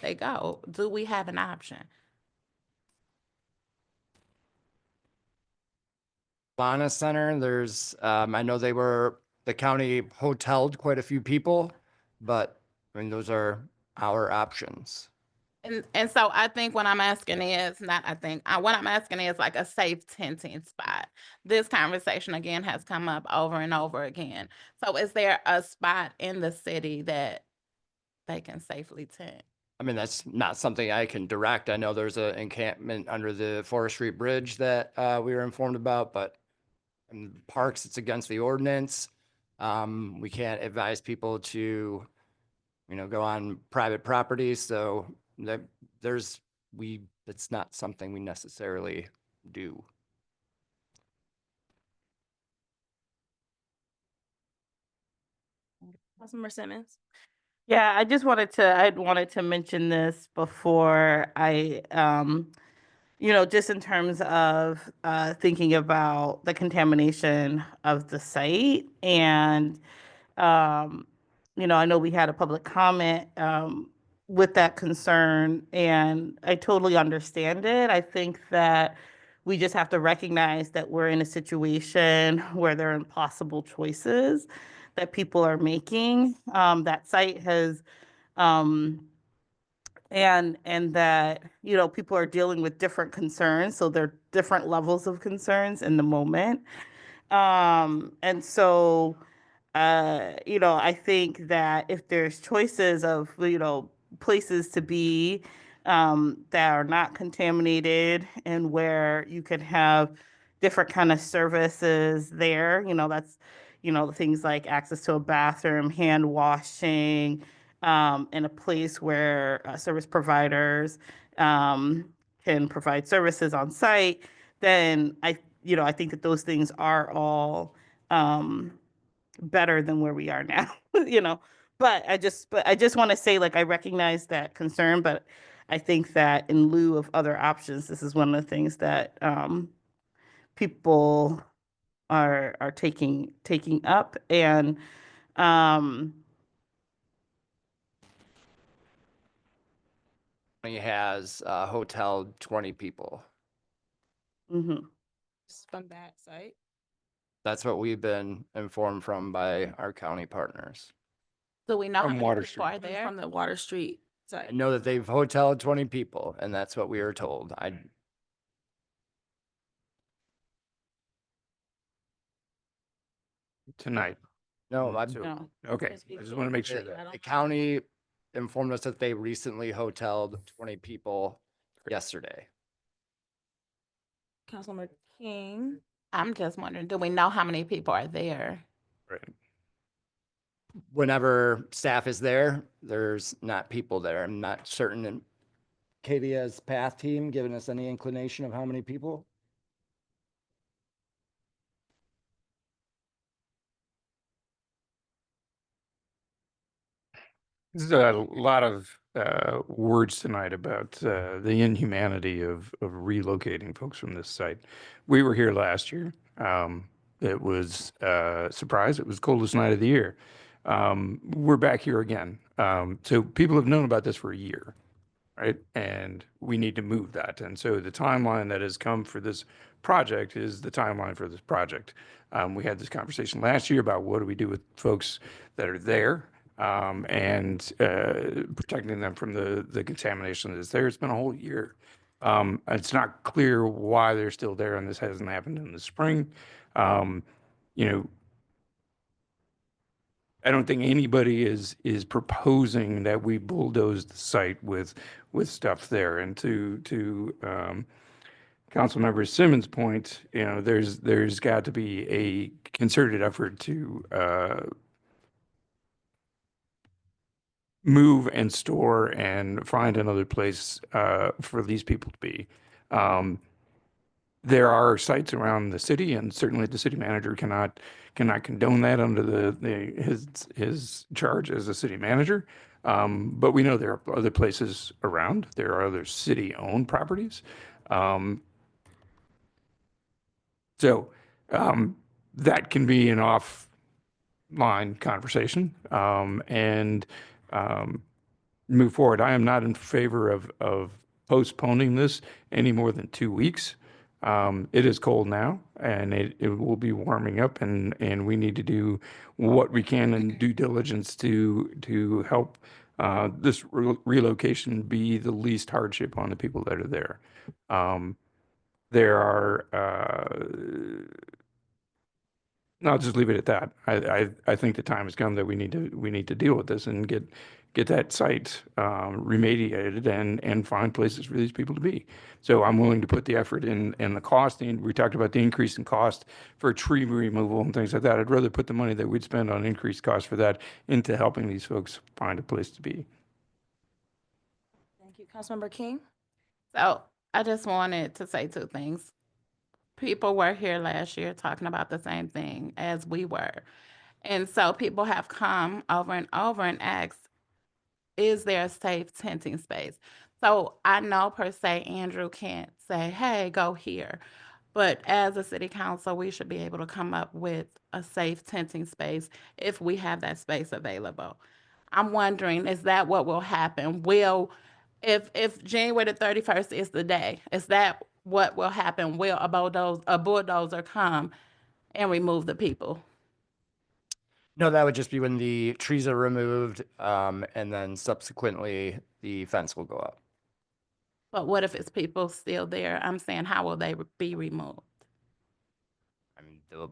Speaker 13: they go? Do we have an option?
Speaker 8: Lana Center, there's, I know the county hoteled quite a few people, but I mean, those are our options.
Speaker 13: And so I think what I'm asking is, what I'm asking is like a safe tenting spot. This conversation again has come up over and over again. So is there a spot in the city that they can safely tent?
Speaker 8: I mean, that's not something I can direct. I know there's an encampment under the Forest Street Bridge that we were informed about, but in parks, it's against the ordinance. We can't advise people to, go on private property. So it's not something we necessarily do.
Speaker 1: Councilmember Simmons?
Speaker 15: Yeah, I wanted to mention this before I, just in terms of thinking about the contamination of the site. And, I know we had a public comment with that concern, and I totally understand it. I think that we just have to recognize that we're in a situation where there are impossible choices that people are making. That site has, and that, people are dealing with different concerns. So there are different levels of concerns in the moment. And so, I think that if there's choices of, places to be that are not contaminated and where you could have different kind of services there, that's, things like access to a bathroom, hand washing, in a place where service providers can provide services on site, then I think that those things are all better than where we are now, you know. But I just want to say, like, I recognize that concern, but I think that in lieu of other options, this is one of the things that people are taking up. And
Speaker 8: He has hotel 20 people.
Speaker 1: From that site.
Speaker 8: That's what we've been informed from by our county partners.
Speaker 13: Do we know how
Speaker 10: From
Speaker 13: many
Speaker 10: Water
Speaker 13: people are there?
Speaker 1: From the Water Street
Speaker 8: I
Speaker 1: site.
Speaker 8: know that they've hoteled 20 people, and that's what we were told.
Speaker 10: Tonight.
Speaker 8: No,
Speaker 15: No.
Speaker 10: Okay, I just want to make sure
Speaker 8: the
Speaker 10: that.
Speaker 8: the county informed us that they recently hoteled 20 people yesterday.
Speaker 1: Councilmember King.
Speaker 13: I'm just wondering, do we know how many people are there?
Speaker 10: Right.
Speaker 8: Whenever staff is there, there's not people there. I'm not certain. And Katie has path team given us any inclination of how many people?
Speaker 10: There's a lot of words tonight about the inhumanity of relocating folks from this site. We were here last year. It was a surprise. It was the coldest night of the year. We're back here again. So people have known about this for a year, right? And we need to move that. And so the timeline that has come for this project is the timeline for this project. We had this conversation last year about what do we do with folks that are there, and protecting them from the contamination that's there. It's been a whole year. It's not clear why they're still there, and this hasn't happened in the spring. You know, I don't think anybody is proposing that we bulldoze the site with stuff there. And to Councilmember Simmons' point, you know, there's got to be a concerted effort to move and store and find another place for these people to be. There are sites around the city, and certainly the city manager cannot condone that under his charge as a city manager. But we know there are other places around. There are other city-owned properties. So that can be an offline conversation, and move forward. I am not in favor of postponing this any more than 2 weeks. It is cold now, and it will be warming up, and we need to do what we can in due diligence to help this relocation be the least hardship on the people that are there. There are, no, I'll just leave it at that. I think the time has come that we need to deal with this and get that site remediated and find places for these people to be. So I'm willing to put the effort in the costing. We talked about the increase in cost for tree removal and things like that. I'd rather put the money that we'd spend on increased cost for that into helping these folks find a place to be.
Speaker 1: Thank you, Councilmember King.
Speaker 13: So I just wanted to say two things. People were here last year talking about the same thing as we were. And so people have come over and over and asked, is there a safe tenting space? So I know per se Andrew can't say, hey, go here. But as a city council, we should be able to come up with a safe tenting space if we have that space available. I'm wondering, is that what will happen? If January the 31st is the day, is that what will happen? Will a bulldozer come and remove the people?
Speaker 8: No, that would just be when the trees are removed, and then subsequently the fence will go up.
Speaker 13: But what if it's people still there? I'm saying, how will they be removed?
Speaker 8: I mean, the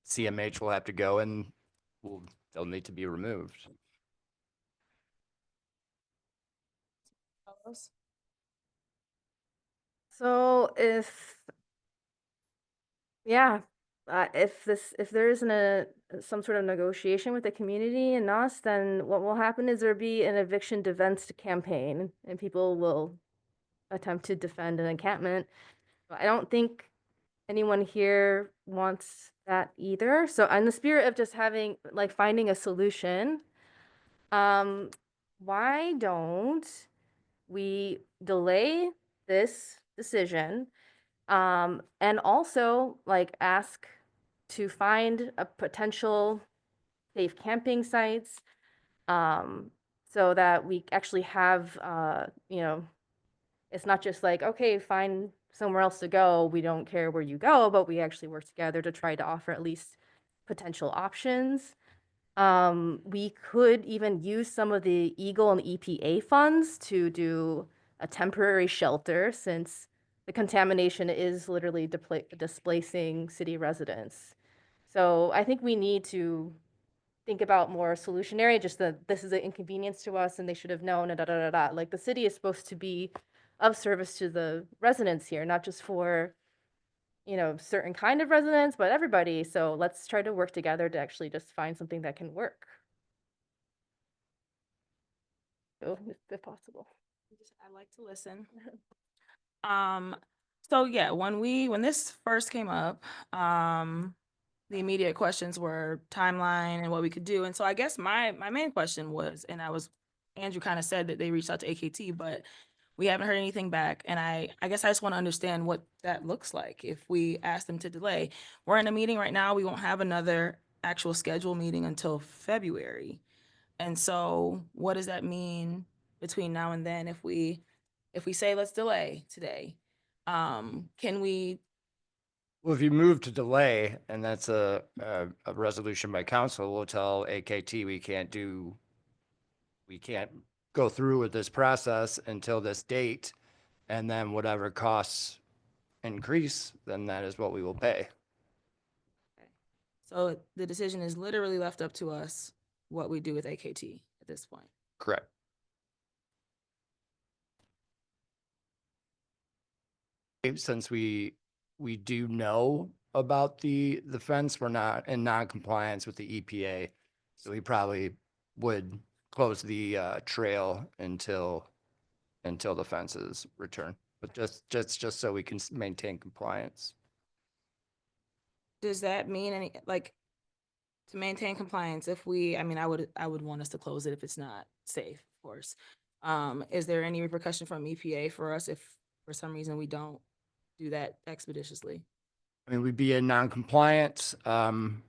Speaker 8: CMH will have to go and they'll need to be removed.
Speaker 4: So if there isn't some sort of negotiation with the community and us, then what will happen is there'll be an eviction defense campaign, and people will attempt to defend an encampment. I don't think anyone here wants that either. So in the spirit of just having, like, finding a solution, why don't we delay this decision? And also like ask to find a potential safe camping sites, so that we actually have, it's not just like, okay, find somewhere else to go. We don't care where you go, but we actually work together to try to offer at least potential options. We could even use some of the Eagle and EPA funds to do a temporary shelter, since the contamination is literally displacing city residents. So I think we need to think about more solutionary, just that this is an inconvenience to us and they should have known, and da da da da. Like, the city is supposed to be of service to the residents here, not just for, certain kind of residents, but everybody. So let's try to work together to actually just find something that can work. So, if possible.
Speaker 1: I like to listen. So yeah, when this first came up, the immediate questions were timeline and what we could do. And so I guess my main question was, Andrew kind of said that they reached out to AKT, but we haven't heard anything back. And I guess I just want to understand what that looks like if we ask them to delay. We're in a meeting right now. We won't have another actual scheduled meeting until February. And so what does that mean between now and then if we say let's delay today? Can we?
Speaker 8: Well, if you move to delay and that's a resolution by council, we'll tell AKT we can't go through with this process until this date. And then whatever costs increase, then that is what we will pay.
Speaker 1: So the decision is literally left up to us what we do with AKT at this point.
Speaker 8: Correct. Since we do know about the fence, we're not in non-compliance with the EPA. So we probably would close the trail until the fences return, but just so we can maintain compliance.
Speaker 1: Does that mean to maintain compliance, I would want us to close it if it's not safe, of course. Is there any repercussion from EPA for us if for some reason we don't do that expeditiously?
Speaker 8: I mean, we'd be in non-compliance, then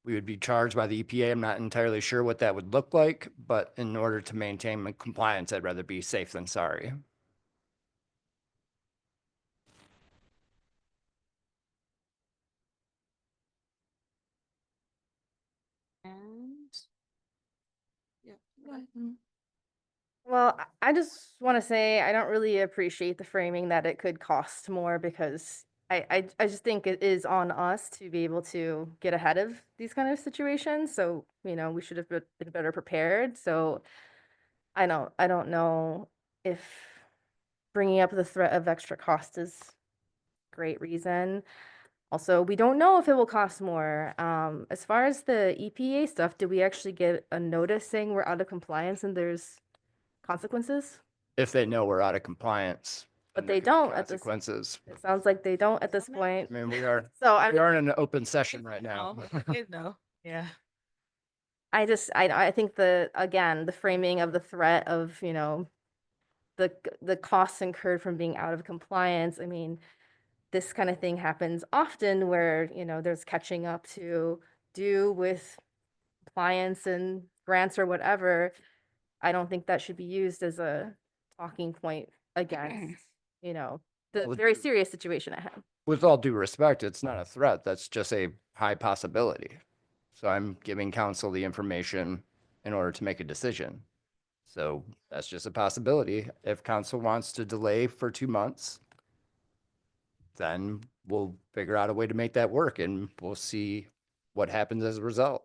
Speaker 8: we would be charged by the EPA. I'm not entirely sure what that would look like, but in order to maintain compliance, I'd rather be safe than sorry.
Speaker 1: And yeah, go ahead.
Speaker 4: Well, I just want to say I don't really appreciate the framing that it could cost more, because I just think it is on us to be able to get ahead of these kind of situations. So, we should have been better prepared. So I don't know if bringing up the threat of extra cost is a great reason. Also, we don't know if it will cost more. As far as the EPA stuff, did we actually get a notice saying we're out of compliance and there's consequences?
Speaker 8: If they know we're out of compliance.
Speaker 4: But they don't at this.
Speaker 8: Consequences.
Speaker 4: It sounds like they don't at this point.
Speaker 8: I mean, we are
Speaker 4: So
Speaker 8: we are in an open session right now.
Speaker 1: No. Yeah.
Speaker 4: I think again, the framing of the threat of, the costs incurred from being out of compliance. I mean, this kind of thing happens often where, there's catching up to do with compliance and grants or whatever. I don't think that should be used as a talking point against, the
Speaker 8: Well,
Speaker 4: very serious situation at hand.
Speaker 8: With all due respect, it's not a threat. That's just a high possibility. So I'm giving council the information in order to make a decision. So that's just a possibility. If council wants to delay for 2 months, then we'll figure out a way to make that work and we'll see what happens as a result.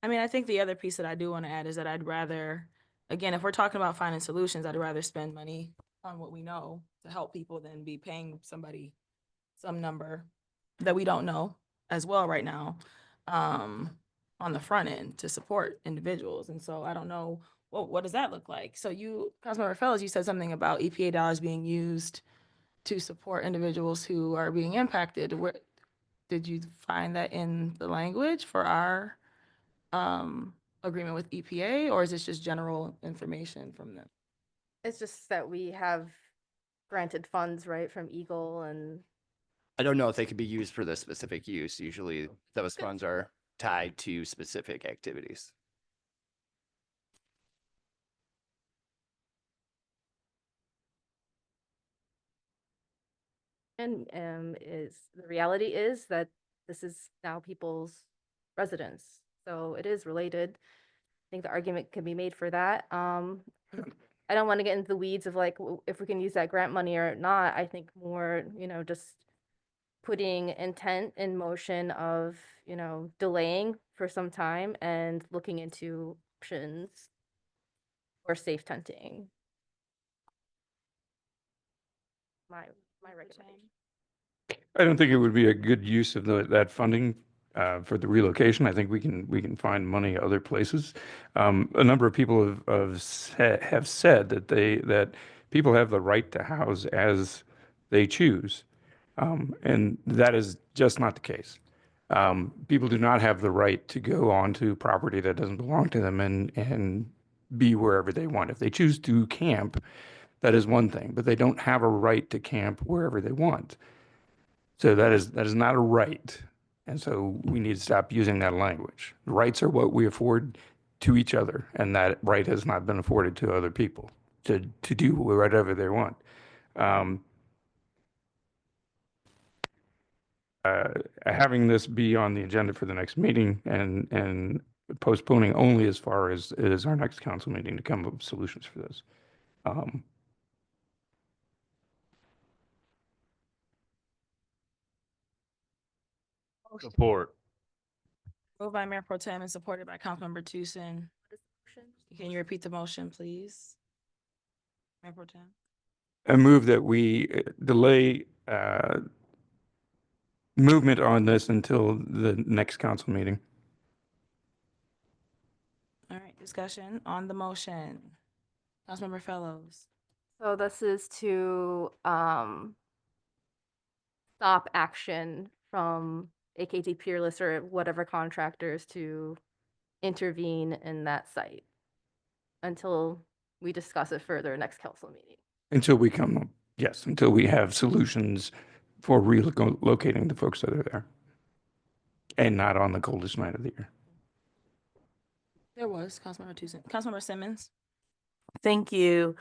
Speaker 1: I think the other piece that I do want to add is that I'd rather, again, if we're talking about finding solutions, I'd rather spend money on what we know to help people than be paying somebody some number that we don't know as well right now, on the front end to support individuals. And so I don't know, what does that look like? So Councilmember Fellows, you said something about EPA dollars being used to support individuals who are being impacted. Where, did you find that in the language for our agreement with EPA, or is this just general information from them?
Speaker 4: It's just that we have granted funds, right, from Eagle and
Speaker 8: I don't know if they could be used for the specific use. Usually those funds are tied to specific activities.
Speaker 4: is the reality is that this is now people's residence. So it is related. I think the argument can be made for that. I don't want to get into the weeds of like if we can use that grant money or not. I think more, just putting intent in motion of, delaying for some time and looking into options for safe tenting. My recommendation.
Speaker 10: I don't think it would be a good use of that funding for the relocation. I think we can find money other places. A number of people have said that people have the right to house as they choose, and that is just not the case. People do not have the right to go onto property that doesn't belong to them and be wherever they want. If they choose to camp, that is one thing, but they don't have a right to camp wherever they want. So that is not a right. And so we need to stop using that language. Rights are what we afford to each other, and that right has not been afforded to other people to do whatever they want. Having this be on the agenda for the next meeting and postponing only as far as it is our next council meeting to come up with solutions for this. Support.
Speaker 1: Moved by Mayor Pro Tem and supported by Councilmember Tucson. Can you repeat the motion, please? Mayor Pro Tem.
Speaker 10: I move that we delay movement on this until the next council meeting.
Speaker 1: All right, discussion on the motion. Councilmember Fellows.
Speaker 4: So this is to stop action from AKT Peerless or whatever contractors to intervene in that site until we discuss it further next council meeting.
Speaker 10: Until we come up, yes, until we have solutions for relocating the folks that are there. And not on the coldest night of the year.
Speaker 1: There was Councilmember Tucson. Councilmember Simmons.
Speaker 15: Thank you.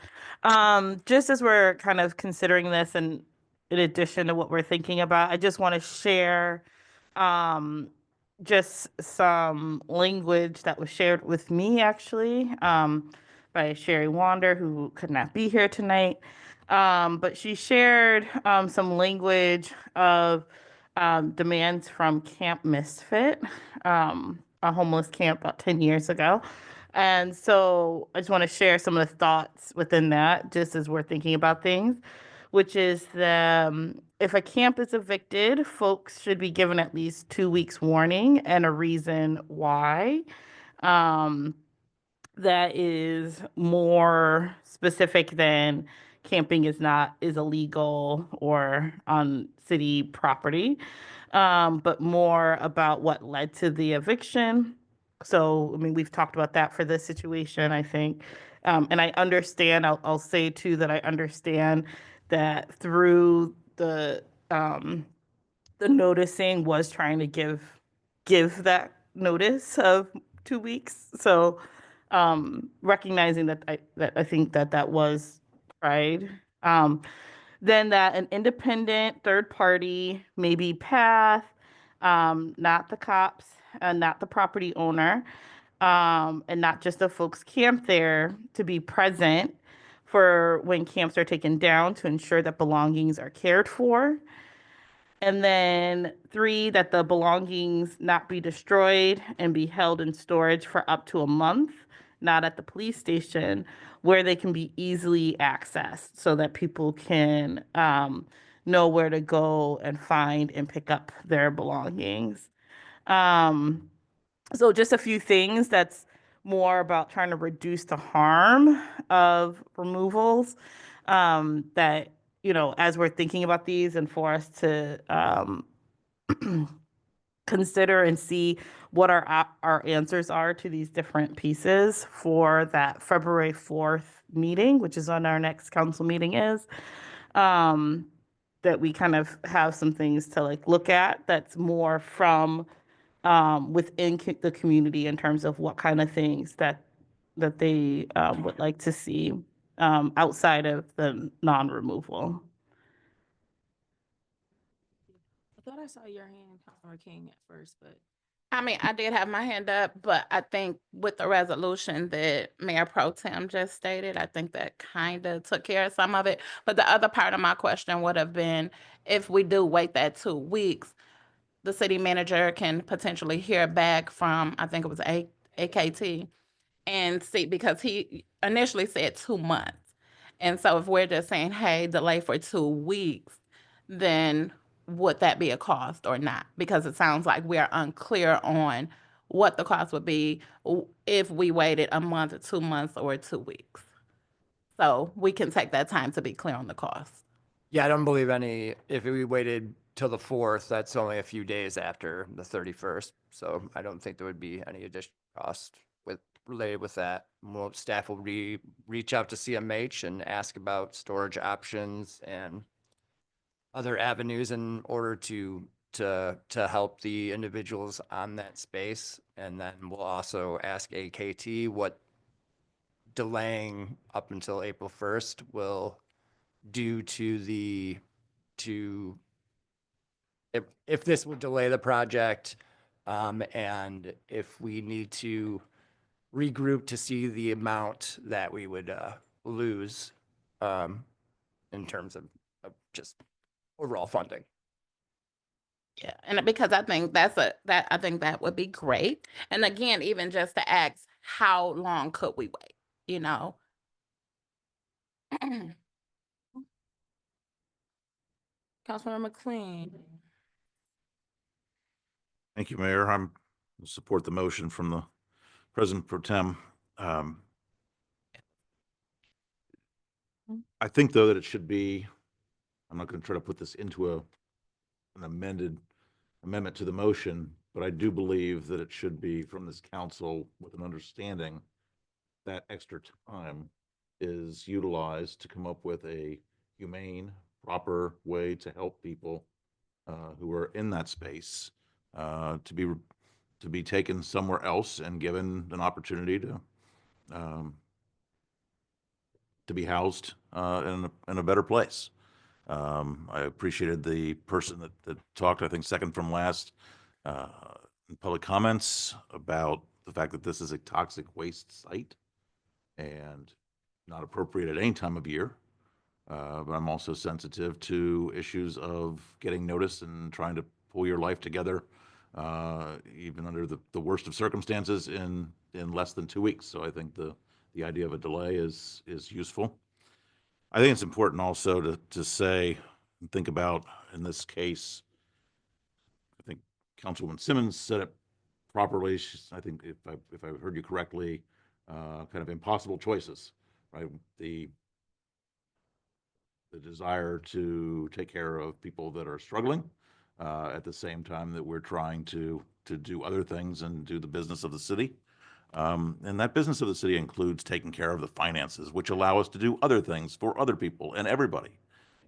Speaker 15: Just as we're kind of considering this and in addition to what we're thinking about, I just want to share just some language that was shared with me actually by Sherry Wander, who could not be here tonight. But she shared some language of demands from Camp Misfit, a homeless camp about 10 years ago. And so I just want to share some of the thoughts within that, just as we're thinking about things, which is that if a camp is evicted, folks should be given at least 2 weeks warning and a reason why. That is more specific than camping is illegal or on city property, but more about what led to the eviction. So, I mean, we've talked about that for this situation, I think. And I understand, I'll say too, that I understand that through the noticing was trying to give that notice of 2 weeks. So, recognizing that I think that was tried. Then that an independent third party, maybe PATH, not the cops, not the property owner, and not just the folks camped there, to be present for when camps are taken down to ensure that belongings are cared for. And then 3, that the belongings not be destroyed and be held in storage for up to a month, not at the police station, where they can be easily accessed so that people can know where to go and find and pick up their belongings. So just a few things that's more about trying to reduce the harm of removals that as we're thinking about these and for us to consider and see what our answers are to these different pieces for that February 4th meeting, which is on our next council meeting that we kind of have some things to like look at that's more from within the community in terms of what kind of things that they would like to see outside of the non-removal.
Speaker 1: I thought I saw your hand, Councilmember King, at first, but
Speaker 13: I mean, I did have my hand up, but I think with the resolution that Mayor Pro Tem just stated, I think that kind of took care of some of it. But the other part of my question would have been, if we do wait that 2 weeks, the city manager can potentially hear back from, I think it was AKT, and see, because he initially said 2 months. And so if we're just saying, hey, delay for 2 weeks, then would that be a cost or not? Because it sounds like we are unclear on what the cost would be if we waited a month or 2 months or 2 weeks. So we can take that time to be clear on the cost.
Speaker 8: Yeah, I don't believe if we waited till the 4th, that's only a few days after the 31st. So I don't think there would be any additional cost related with that. Staff will reach out to CMH and ask about storage options and other avenues in order to help the individuals on that space. And then we'll also ask AKT what delaying up until April 1st will do to if this would delay the project, and if we need to regroup to see the amount that we would lose in terms of just overall funding.
Speaker 13: Yeah, and because I think I think that would be great. And again, even just to ask, how long could we wait?
Speaker 1: Councilmember McLean.
Speaker 6: Thank you, Mayor. I'm support the motion from the President Pro Tem. I think, though, that it should be, I'm not going to try to put this into an amendment to the motion, but I do believe that it should be from this council with an understanding that extra time is utilized to come up with a humane, proper way to help people who are in that space to be taken somewhere else and given an opportunity to be housed in a better place. I appreciated the person that talked, I think second from last, in public comments about the fact that this is a toxic waste site and not appropriate at any time of year. But I'm also sensitive to issues of getting notice and trying to pull your life together, even under the worst of circumstances in less than 2 weeks. So I think the idea of a delay is useful. I think it's important also to say and think about, in this case, I think Councilwoman Simmons said it properly. I think if I heard you correctly, kind of impossible choices, right? The desire to take care of people that are struggling, at the same time that we're trying to do other things and do the business of the city. And that business of the city includes taking care of the finances, which allow us to do other things for other people and everybody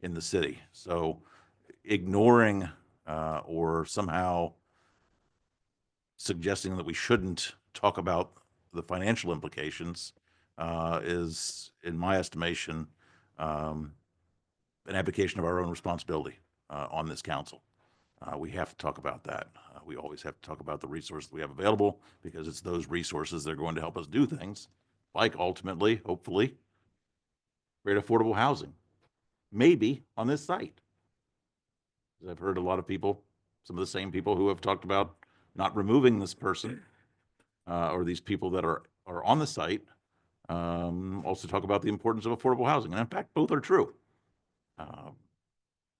Speaker 6: in the city. So ignoring or somehow suggesting that we shouldn't talk about the financial implications is, in my estimation, an abdication of our own responsibility on this council. We have to talk about that. We always have to talk about the resources we have available, because it's those resources that are going to help us do things like, ultimately, hopefully, create affordable housing, maybe on this site. I've heard a lot of people, some of the same people who have talked about not removing this person or these people that are on the site, also talk about the importance of affordable housing. And in fact, both are true.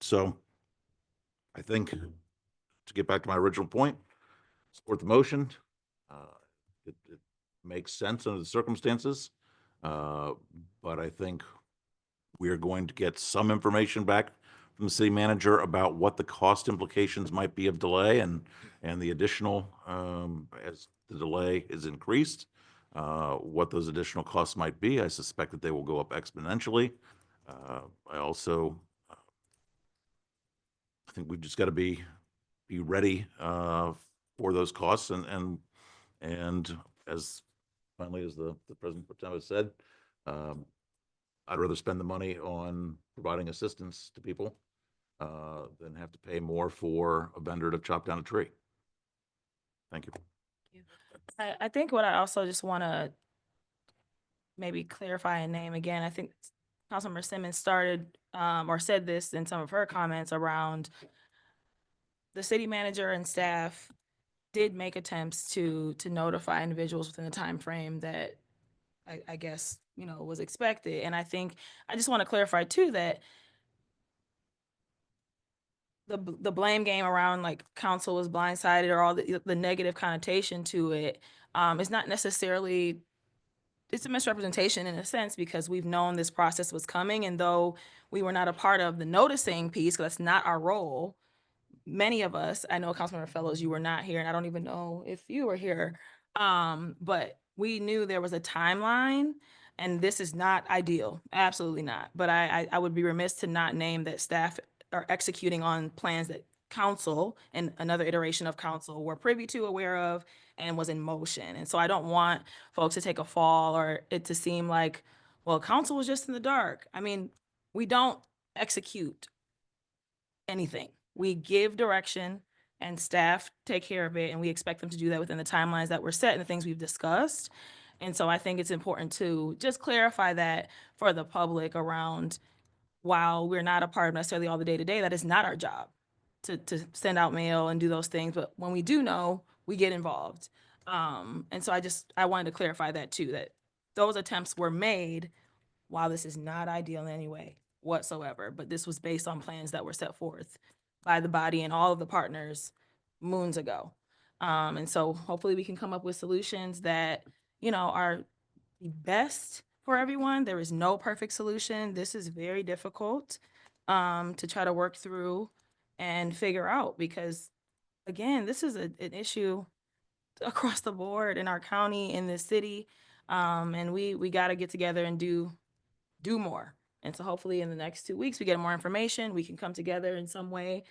Speaker 6: So I think, to get back to my original point, support the motion. It makes sense under the circumstances, but I think We are going to get some information back from the city manager about what the cost implications might be of delay and the additional, as the delay is increased, what those additional costs might be. I suspect that they will go up exponentially. I also I think we've just got to be ready for those costs and as finally as the President Pro Tem has said, I'd rather spend the money on providing assistance to people than have to pay more for a vendor to chop down a tree. Thank you.
Speaker 1: I think what I also just want to maybe clarify and name again, I think Councilmember Simmons started or said this in some of her comments around the city manager and staff did make attempts to notify individuals within the time frame that I guess, you know, was expected. And I think I just want to clarify too that the blame game around like council was blindsided or all the negative connotation to it is not necessarily, it's a misrepresentation in a sense because we've known this process was coming, and though we were not a part of the noticing piece, because that's not our role, many of us, I know Councilmember Fellows, you were not here, and I don't even know if you were here, but we knew there was a timeline, and this is not ideal, absolutely not. But I would be remiss to not name that staff are executing on plans that council and another iteration of council were privy to, aware of, and was in motion. And so I don't want folks to take a fall or it to seem like, well, council was just in the dark. I mean, we don't execute anything. We give direction and staff take care of it, and we expect them to do that within the timelines that were set and the things we've discussed. And so I think it's important to just clarify that for the public around, while we're not a part of necessarily all the day-to-day, that is not our job to send out mail and do those things. But when we do know, we get involved. And so I wanted to clarify that too, that those attempts were made while this is not ideal in any way whatsoever, but this was based on plans that were set forth by the body and all of the partners moons ago. And so hopefully we can come up with solutions that, you know, are the best for everyone. There is no perfect solution. This is very difficult to try to work through and figure out, because again, this is an issue across the board in our county, in this city. And we got to get together and do more. And so hopefully in the next 2 weeks, we get more information. We can come together in some way.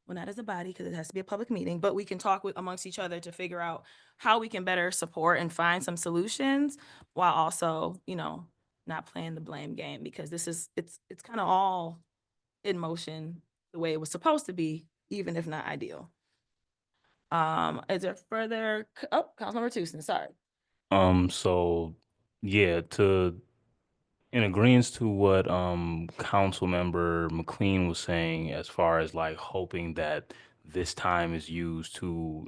Speaker 1: Well, not as a body, because it has to be a public meeting, but we can talk amongst each other to figure out how we can better support and find some solutions while also, you know, not playing the blame game, because it's kind of all in motion the way it was supposed to be, even if not ideal. Is there further? Oh, Councilmember Tucson, sorry.
Speaker 18: So yeah, in agreement to what council member McLean was saying, as far as like hoping that this time is used to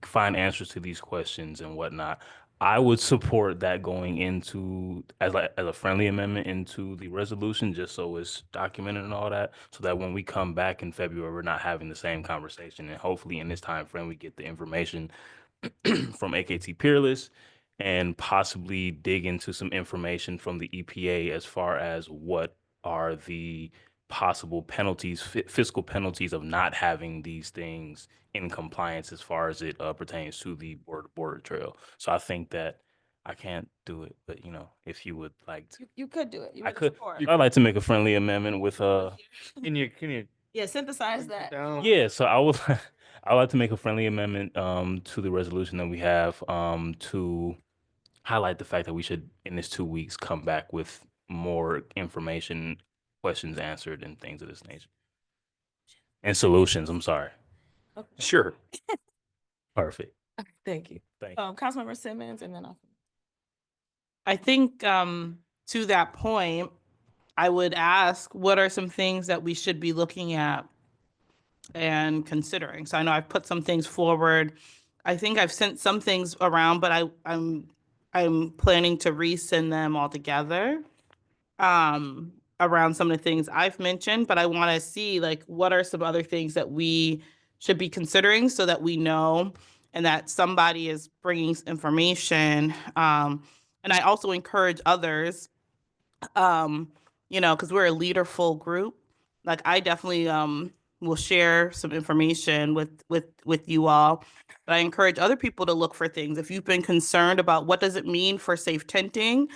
Speaker 18: find answers to these questions and whatnot, I would support that going into as a friendly amendment into the resolution, just so it's documented and all that, so that when we come back in February, we're not having the same conversation, and hopefully in this time frame we get the information from AKT Peerless and possibly dig into some information from the EPA as far as what are the possible penalties, fiscal penalties of not having these things in compliance as far as it pertains to the border trail. So I think that I can't do it, but you know, if you would like to,
Speaker 1: You could do it. You
Speaker 18: I
Speaker 1: were the
Speaker 18: could.
Speaker 1: support.
Speaker 18: I'd like to make a friendly amendment with
Speaker 10: Can you
Speaker 1: Yeah, synthesize that.
Speaker 18: yeah, so I would I would like to make a friendly amendment to the resolution that we have to highlight the fact that we should in this 2 weeks come back with more information, questions answered, and things of this nature. And solutions, I'm sorry.
Speaker 1: Okay.
Speaker 18: Sure. Perfect.
Speaker 1: Thank you.
Speaker 18: Thank you.
Speaker 1: Councilmember Simmons, and then I'll.
Speaker 15: I think to that point, I would ask, what are some things that we should be looking at and considering? So I know I've put some things forward. I think I've sent some things around, but I'm planning to resend them all together around some of the things I've mentioned, but I want to see like what are some other things that we should be considering so that we know and that somebody is bringing information. And I also encourage others you know, because we're a leaderful group. Like I definitely will share some information with you all. But I encourage other people to look for things. If you've been concerned about what does it mean for safe tenting,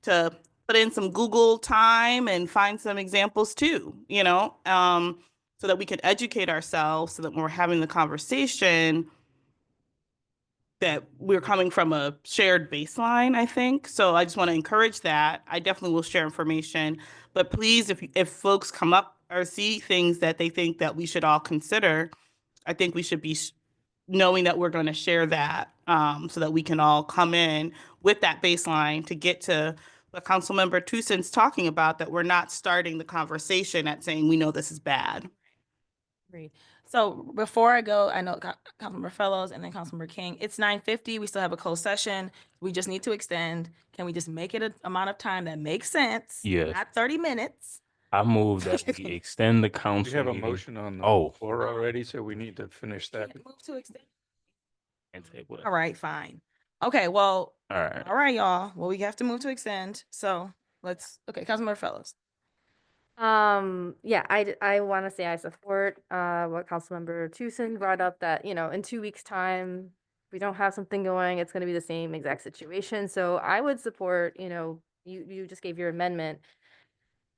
Speaker 15: to put in some Google time and find some examples too, you know, so that we can educate ourselves so that when we're having the conversation, that we're coming from a shared baseline, I think. So I just want to encourage that. I definitely will share information, but please, if folks come up or see things that they think that we should all consider, I think we should be knowing that we're going to share that, so that we can all come in with that baseline to get to what Councilmember Tucin's talking about, that we're not starting the conversation at saying, we know this is bad.
Speaker 1: Agreed. So before I go, I know Councilmember Fellows and then Councilmember King, it's 9:50. We still have a closed session. We just need to extend. Can we just make it an amount of time that makes sense?
Speaker 18: Yes.
Speaker 1: Not 30 minutes.
Speaker 18: I move that we extend the
Speaker 10: We
Speaker 18: council
Speaker 10: have a
Speaker 18: meeting.
Speaker 10: motion on the
Speaker 18: Oh.
Speaker 10: floor already, so we need to finish that.
Speaker 1: Move to extend.
Speaker 18: And table it.
Speaker 1: All right, fine. Okay, well,
Speaker 18: All right.
Speaker 1: y'all. Well, we have to move to extend. So okay, Councilmember Fellows.
Speaker 4: Yeah, I want to say I support what Councilmember Tucson brought up, that, you know, in 2 weeks' time, if we don't have something going, it's going to be the same exact situation. So I would support, you know, you just gave your amendment.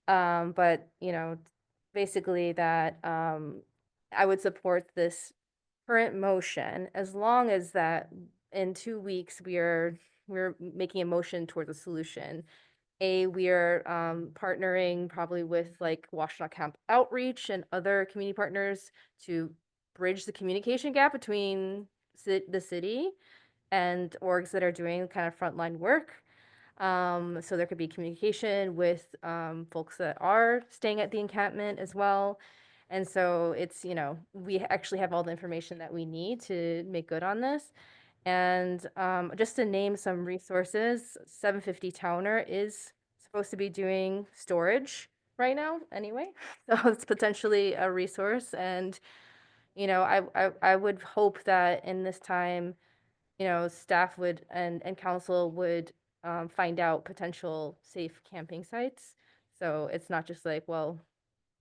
Speaker 4: But, you know, basically that I would support this current motion as long as that in 2 weeks we're making a motion towards a solution. We are partnering probably with like Washtenaw Camp Outreach and other community partners to bridge the communication gap between the city and orgs that are doing kind of frontline work. So there could be communication with folks that are staying at the encampment as well. And so it's, you know, we actually have all the information that we need to make good on this. And just to name some resources, 750 Towner is supposed to be doing storage right now anyway. So it's potentially a resource. And, you know, I would hope that in this time, you know, staff would and council would find out potential safe camping sites. So it's not just like, well,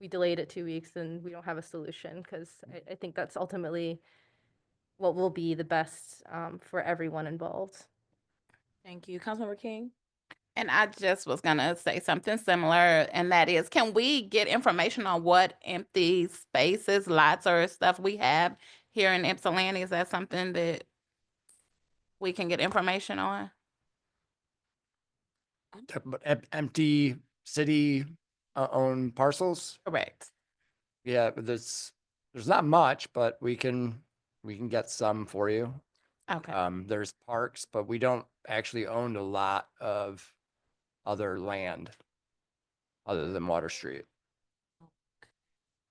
Speaker 4: we delayed it 2 weeks and we don't have a solution, because I think that's ultimately what will be the best for everyone involved.
Speaker 1: Thank you. Councilmember King.
Speaker 13: And I just was gonna say something similar, and that is, can we get information on what empty spaces, lots or stuff we have here in Ypsilanti? Is that something that we can get information on?
Speaker 8: But empty city owned parcels?
Speaker 13: Correct.
Speaker 8: Yeah, but there's not much, but we can get some for you.
Speaker 13: Okay.
Speaker 8: There's parks, but we don't actually own a lot of other land other than Water Street.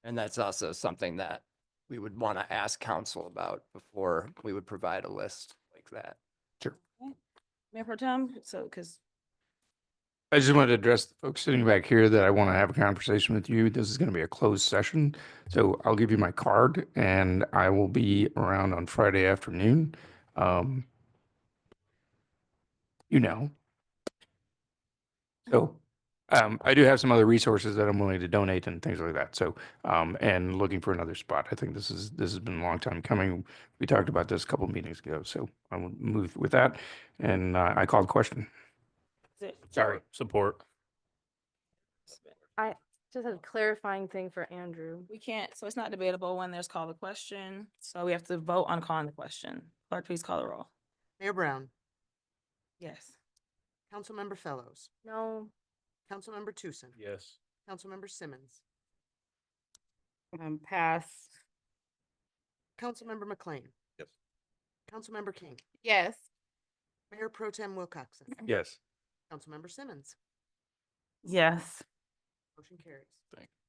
Speaker 8: And that's also something that we would want to ask council about before we would provide a list like that.
Speaker 10: Sure.
Speaker 1: Mayor Pro Tem, so, because
Speaker 10: I just wanted to address the folks sitting back here that I want to have a conversation with you. This is going to be a closed session. So I'll give you my card and I will be around on Friday afternoon. You know. So I do have some other resources that I'm willing to donate and things like that. So and looking for another spot. I think this has been a long time coming. We talked about this a couple meetings ago. So I will move with that. And I call the question.
Speaker 18: Sorry. Support.
Speaker 4: I just have a clarifying thing for Andrew.
Speaker 1: we can't, so it's not debatable when there's called a question. So we have to vote on calling the question. Clerk, please call the roll.
Speaker 3: Mayor Brown,
Speaker 1: Yes.
Speaker 3: Councilmember Fellows,
Speaker 4: No.
Speaker 3: Councilmember Tucson,
Speaker 18: Yes.
Speaker 3: Councilmember Simmons,
Speaker 15: Pass.
Speaker 3: Councilmember McLean.
Speaker 6: Yes.
Speaker 3: Councilmember King,
Speaker 13: Yes.
Speaker 3: Mayor Pro Tem Wilcoxen,
Speaker 10: Yes.
Speaker 3: Councilmember Simmons.
Speaker 15: Yes.
Speaker 3: Motion carries.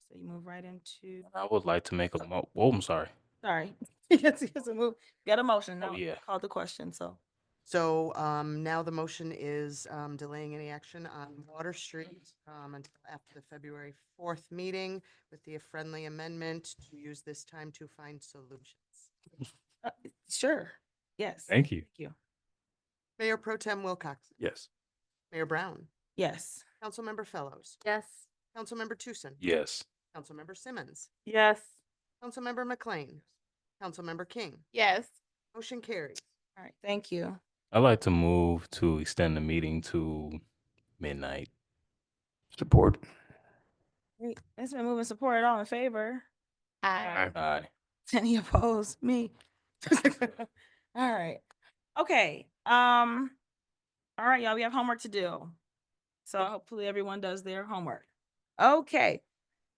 Speaker 1: So you move right into,
Speaker 18: I would like to make a oh, I'm sorry.
Speaker 1: sorry. Yes, move. Got a motion.
Speaker 18: Oh,
Speaker 1: Now
Speaker 18: yeah.
Speaker 1: call the question, so.
Speaker 3: So now the motion is delaying any action on Water Street until after the February 4th meeting with the friendly amendment to use this time to find solutions.
Speaker 1: Sure. Yes.
Speaker 18: Thank you.
Speaker 1: Thank you.
Speaker 3: Mayor Pro Tem Wilcoxen,
Speaker 10: Yes.
Speaker 3: Mayor Brown,
Speaker 1: Yes.
Speaker 3: Councilmember Fellows,
Speaker 4: Yes.
Speaker 3: Councilmember Tucson.
Speaker 18: Yes.
Speaker 3: Councilmember Simmons.
Speaker 15: Yes.
Speaker 3: Councilmember McLean. Councilmember King.
Speaker 13: Yes.
Speaker 3: Motion carries.
Speaker 1: All right, thank you.
Speaker 18: I'd like to move to extend the meeting to midnight.
Speaker 8: Support.
Speaker 1: Great. It's been moving support. All in favor?
Speaker 13: Aye.
Speaker 18: Aye.
Speaker 1: Any opposed? Me. All right. Okay. All right, y'all. We have homework to do. So hopefully everyone does their homework. Okay.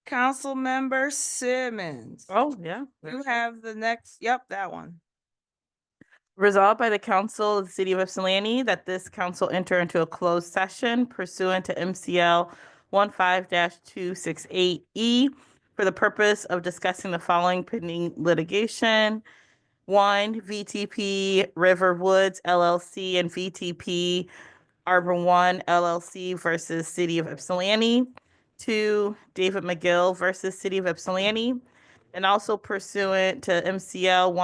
Speaker 1: Councilmember Simmons.
Speaker 15: Oh, yeah.
Speaker 1: You have the next, yep, that one.
Speaker 15: Resolved by the Council of the City of Ypsilanti that this council enter into a closed session pursuant to MCL 15-268E for the purpose of discussing the following pending litigation. 1, VTP River Woods LLC and VTP Arbor One LLC versus City of Ypsilanti. 2, David McGill versus City of Ypsilanti. And also pursuant to MCL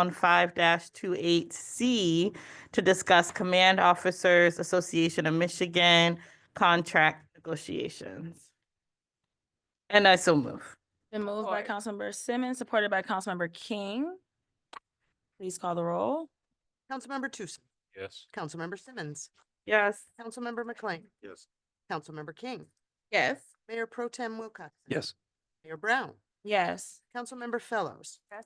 Speaker 15: 15-28C to discuss Command Officers Association of Michigan contract negotiations. And I so move.
Speaker 1: Been moved by Councilmember Simmons, supported by Councilmember King. Please call the roll.
Speaker 3: Councilmember Tucson.
Speaker 18: Yes.
Speaker 3: Councilmember Simmons.
Speaker 15: Yes.
Speaker 3: Councilmember McLean.
Speaker 6: Yes.
Speaker 3: Councilmember King.
Speaker 13: Yes.
Speaker 3: Mayor Pro Tem Wilcoxon.
Speaker 8: Yes.
Speaker 3: Mayor Brown.
Speaker 1: Yes.
Speaker 3: Councilmember Fellows.
Speaker 1: Yes.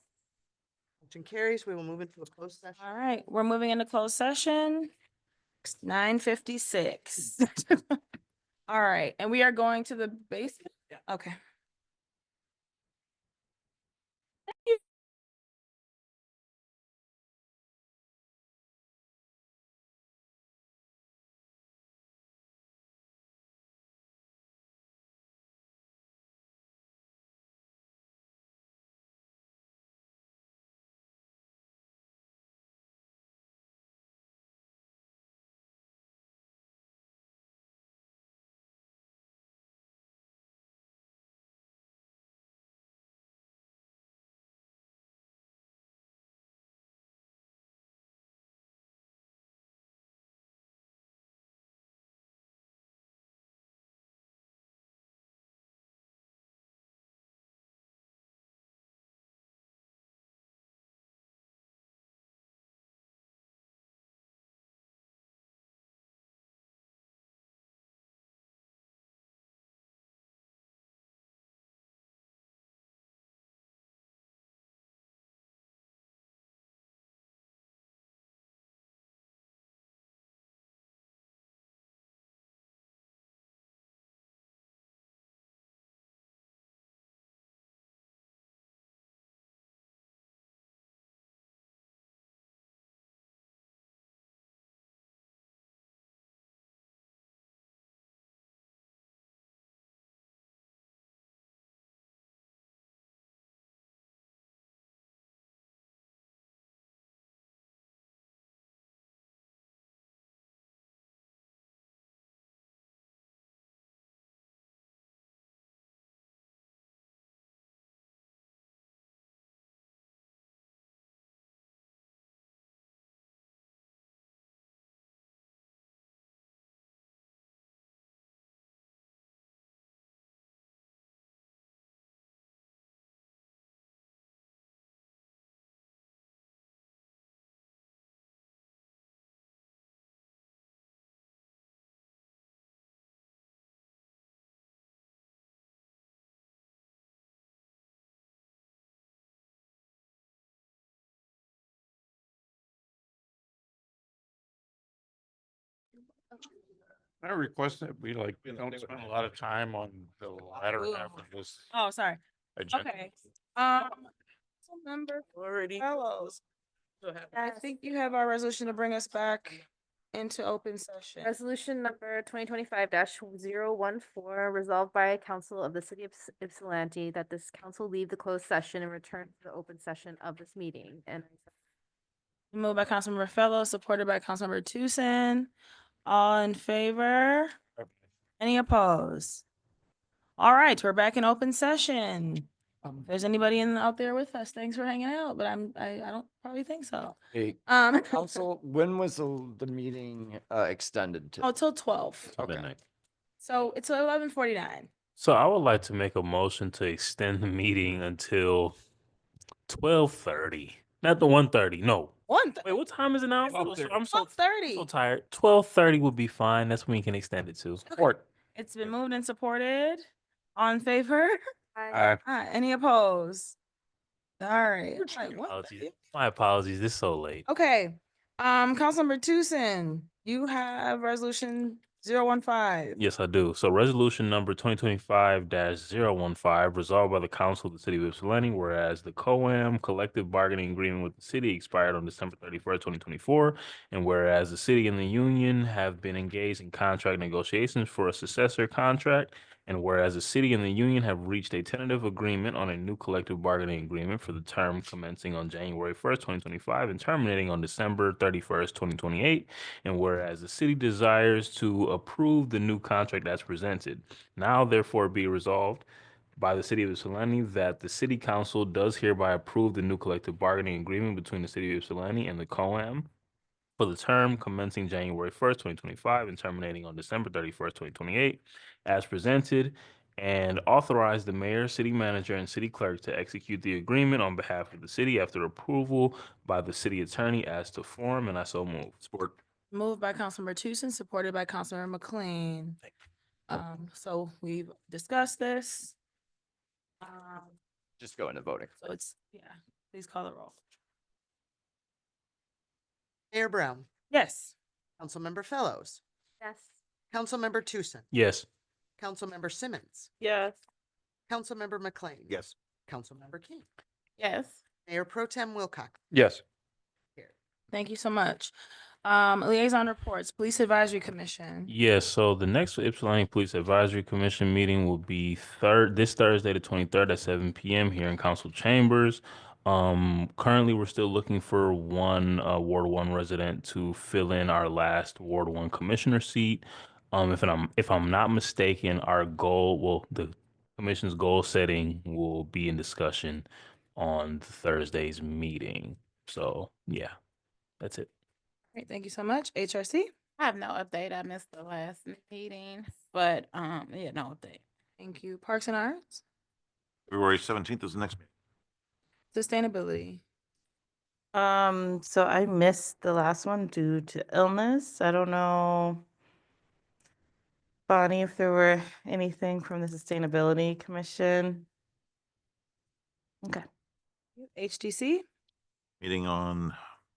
Speaker 3: Motion carries. We will move into a closed session.
Speaker 1: All right, we're moving into closed session. 9:56. All right, and we are going to the basement? Okay.
Speaker 10: I request that we like, don't spend a lot of time on the latter half of this
Speaker 1: Oh, sorry.
Speaker 10: agenda.
Speaker 1: Okay. Councilmember Fellows. I think you have our resolution to bring us back into open session.
Speaker 4: Resolution number 2025-014, resolved by Council of the City of Ypsilanti that this council leave the closed session and return to the open session of this meeting. And
Speaker 1: Moved by Councilmember Fellows, supported by Councilmember Tucson. All in favor? Any opposed? All right, we're back in open session. If there's anybody out there with us, thanks for hanging out, but I don't probably think so.
Speaker 8: Hey,
Speaker 1: Um,
Speaker 8: council, when was the meeting extended to?
Speaker 1: Oh, till 12.
Speaker 8: Okay.
Speaker 18: Midnight.
Speaker 1: So it's 11:49.
Speaker 18: So I would like to make a motion to extend the meeting until 12:30. Not the 1:30. No. Wait, what time is it now? I'm so
Speaker 1: 12:30.
Speaker 18: tired. 12:30 would be fine. That's when we can extend it to.
Speaker 10: Support.
Speaker 1: It's been moved and supported. All in favor?
Speaker 10: Aye.
Speaker 1: Any opposed? All right.
Speaker 18: Apologies. My apologies. This is so late.
Speaker 1: Okay. Councilmember Tucson, you have resolution 015.
Speaker 18: Yes, I do. So resolution number 2025-015, resolved by the council of the city of Ypsilanti, whereas the COAM collective bargaining agreement with the city expired on December 31st, 2024, and whereas the city and the union have been engaged in contract negotiations for a successor contract, and whereas the city and the union have reached a tentative agreement on a new collective bargaining agreement for the term commencing on January 1st, 2025 and terminating on December 31st, 2028. And whereas the city desires to approve the new contract as presented, now therefore be resolved by the city of Ypsilanti that the city council does hereby approve the new collective bargaining agreement between the city of Ypsilanti and the COAM for the term commencing January 1st, 2025 and terminating on December 31st, 2028, as presented, and authorize the mayor, city manager, and city clerk to execute the agreement on behalf of the city after approval by the city attorney as to form, and I so move.
Speaker 6: Support.
Speaker 1: Moved by Councilmember Tucson, supported by Councilmember McLean. So we've discussed this.
Speaker 8: Just go into voting.
Speaker 1: So it's, please call the roll.
Speaker 3: Mayor Brown,
Speaker 1: Yes.
Speaker 3: Councilmember Fellows,
Speaker 4: Yes.
Speaker 3: Councilmember Tucson,
Speaker 18: Yes.
Speaker 3: Councilmember Simmons,
Speaker 15: Yes.
Speaker 3: Councilmember McLean.
Speaker 6: Yes.
Speaker 3: Councilmember King,
Speaker 13: Yes.
Speaker 3: Mayor Pro Tem Wilcox.
Speaker 10: Yes.
Speaker 1: Thank you so much. Liaison reports, Police Advisory Commission.
Speaker 18: Yes, so the next Ypsilanti Police Advisory Commission meeting will be this Thursday, the 23rd at 7 p.m. here in council chambers. Currently, we're still looking for one Ward 1 resident to fill in our last Ward 1 commissioner seat. If I'm not mistaken, our goal, the commission's goal setting will be in discussion on Thursday's meeting. So yeah, that's it.
Speaker 1: Great, thank you so much. HRC?
Speaker 13: I have no update. I missed the last meeting, but yeah, no update.
Speaker 1: Thank you. Parks and Arts?
Speaker 6: February 17th is the next meeting.
Speaker 1: Sustainability?
Speaker 15: So I missed the last one due to illness. I don't know, Bonnie, if there were anything from the Sustainability Commission. Okay.
Speaker 1: HDC?
Speaker 6: Meeting on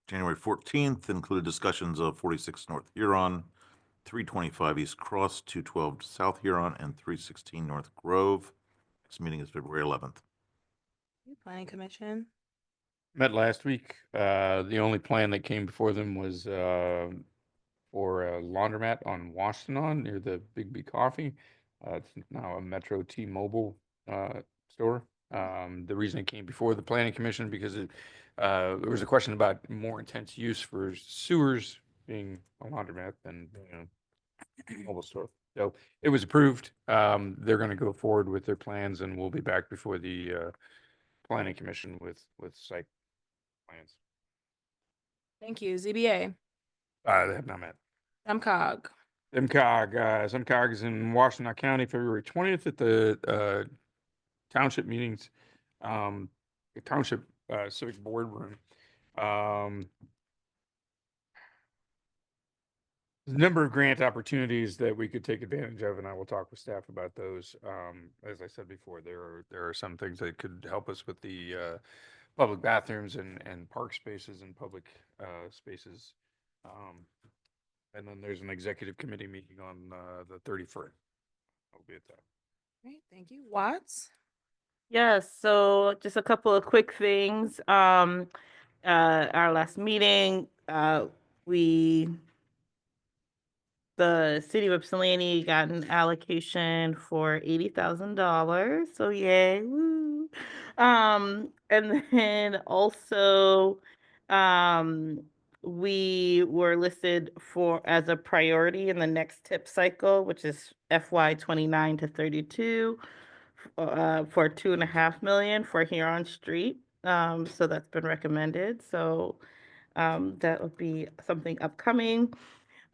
Speaker 6: January 14th included discussions of 46 North Huron, 325 East Cross, 212 South Huron, and 316 North Grove. Next meeting is February 11th.
Speaker 1: Planning Commission?
Speaker 10: Met last week. The only plan that came before them was for a laundromat on Washtenaw near the Big B Coffee. It's now a Metro T-Mobile store. The reason it came before the Planning Commission because there was a question about more intense use for sewers being a laundromat than mobile store. So it was approved. They're going to go forward with their plans, and we'll be back before the Planning Commission with site plans.
Speaker 1: Thank you. ZBA?
Speaker 10: They have not met.
Speaker 1: MCOG?
Speaker 10: SMCOG is in Washtenaw County, February 20th at the township meetings, the township civic board room. There's a number of grant opportunities that we could take advantage of, and I will talk with staff about those. As I said before, there are some things that could help us with the public bathrooms and park spaces and public spaces. And then there's an executive committee meeting on the 31st. I'll be at that.
Speaker 1: Great, thank you. Watts?
Speaker 15: Yes, so just a couple of quick things. Our last meeting, the city of Ypsilanti got an allocation for $80,000, so yay, woo. And then also, we were listed as a priority in the next tip cycle, which is FY 29 to 32. For $2.5 million for Huron Street. So that's been recommended. So that would be something upcoming.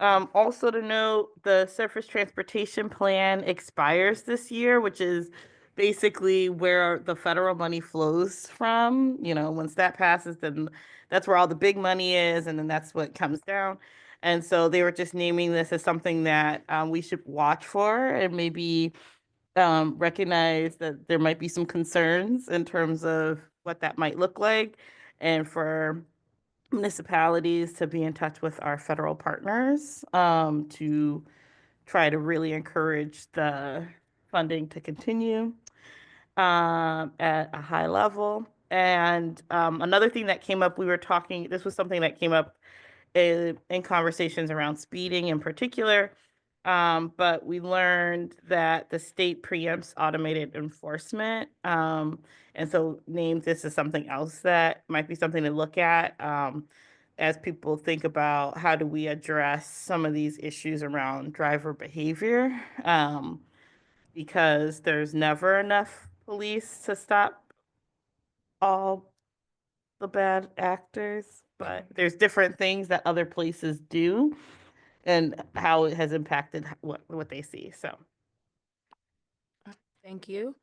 Speaker 15: Also to note, the surface transportation plan expires this year, which is basically where the federal money flows from. You know, once that passes, then that's where all the big money is, and then that's what comes down. And so they were just naming this as something that we should watch for and maybe recognize that there might be some concerns in terms of what that might look like, and for municipalities to be in touch with our federal partners to try to really encourage the funding to continue at a high level. And another thing that came up, this was something that came up in conversations around speeding in particular. But we learned that the state preempts automated enforcement. And so named this as something else that might be something to look at as people think about how do we address some of these issues around driver behavior. Because there's never enough police to stop all the bad actors, but there's different things that other places do and how it has impacted what they see. So
Speaker 1: Thank you.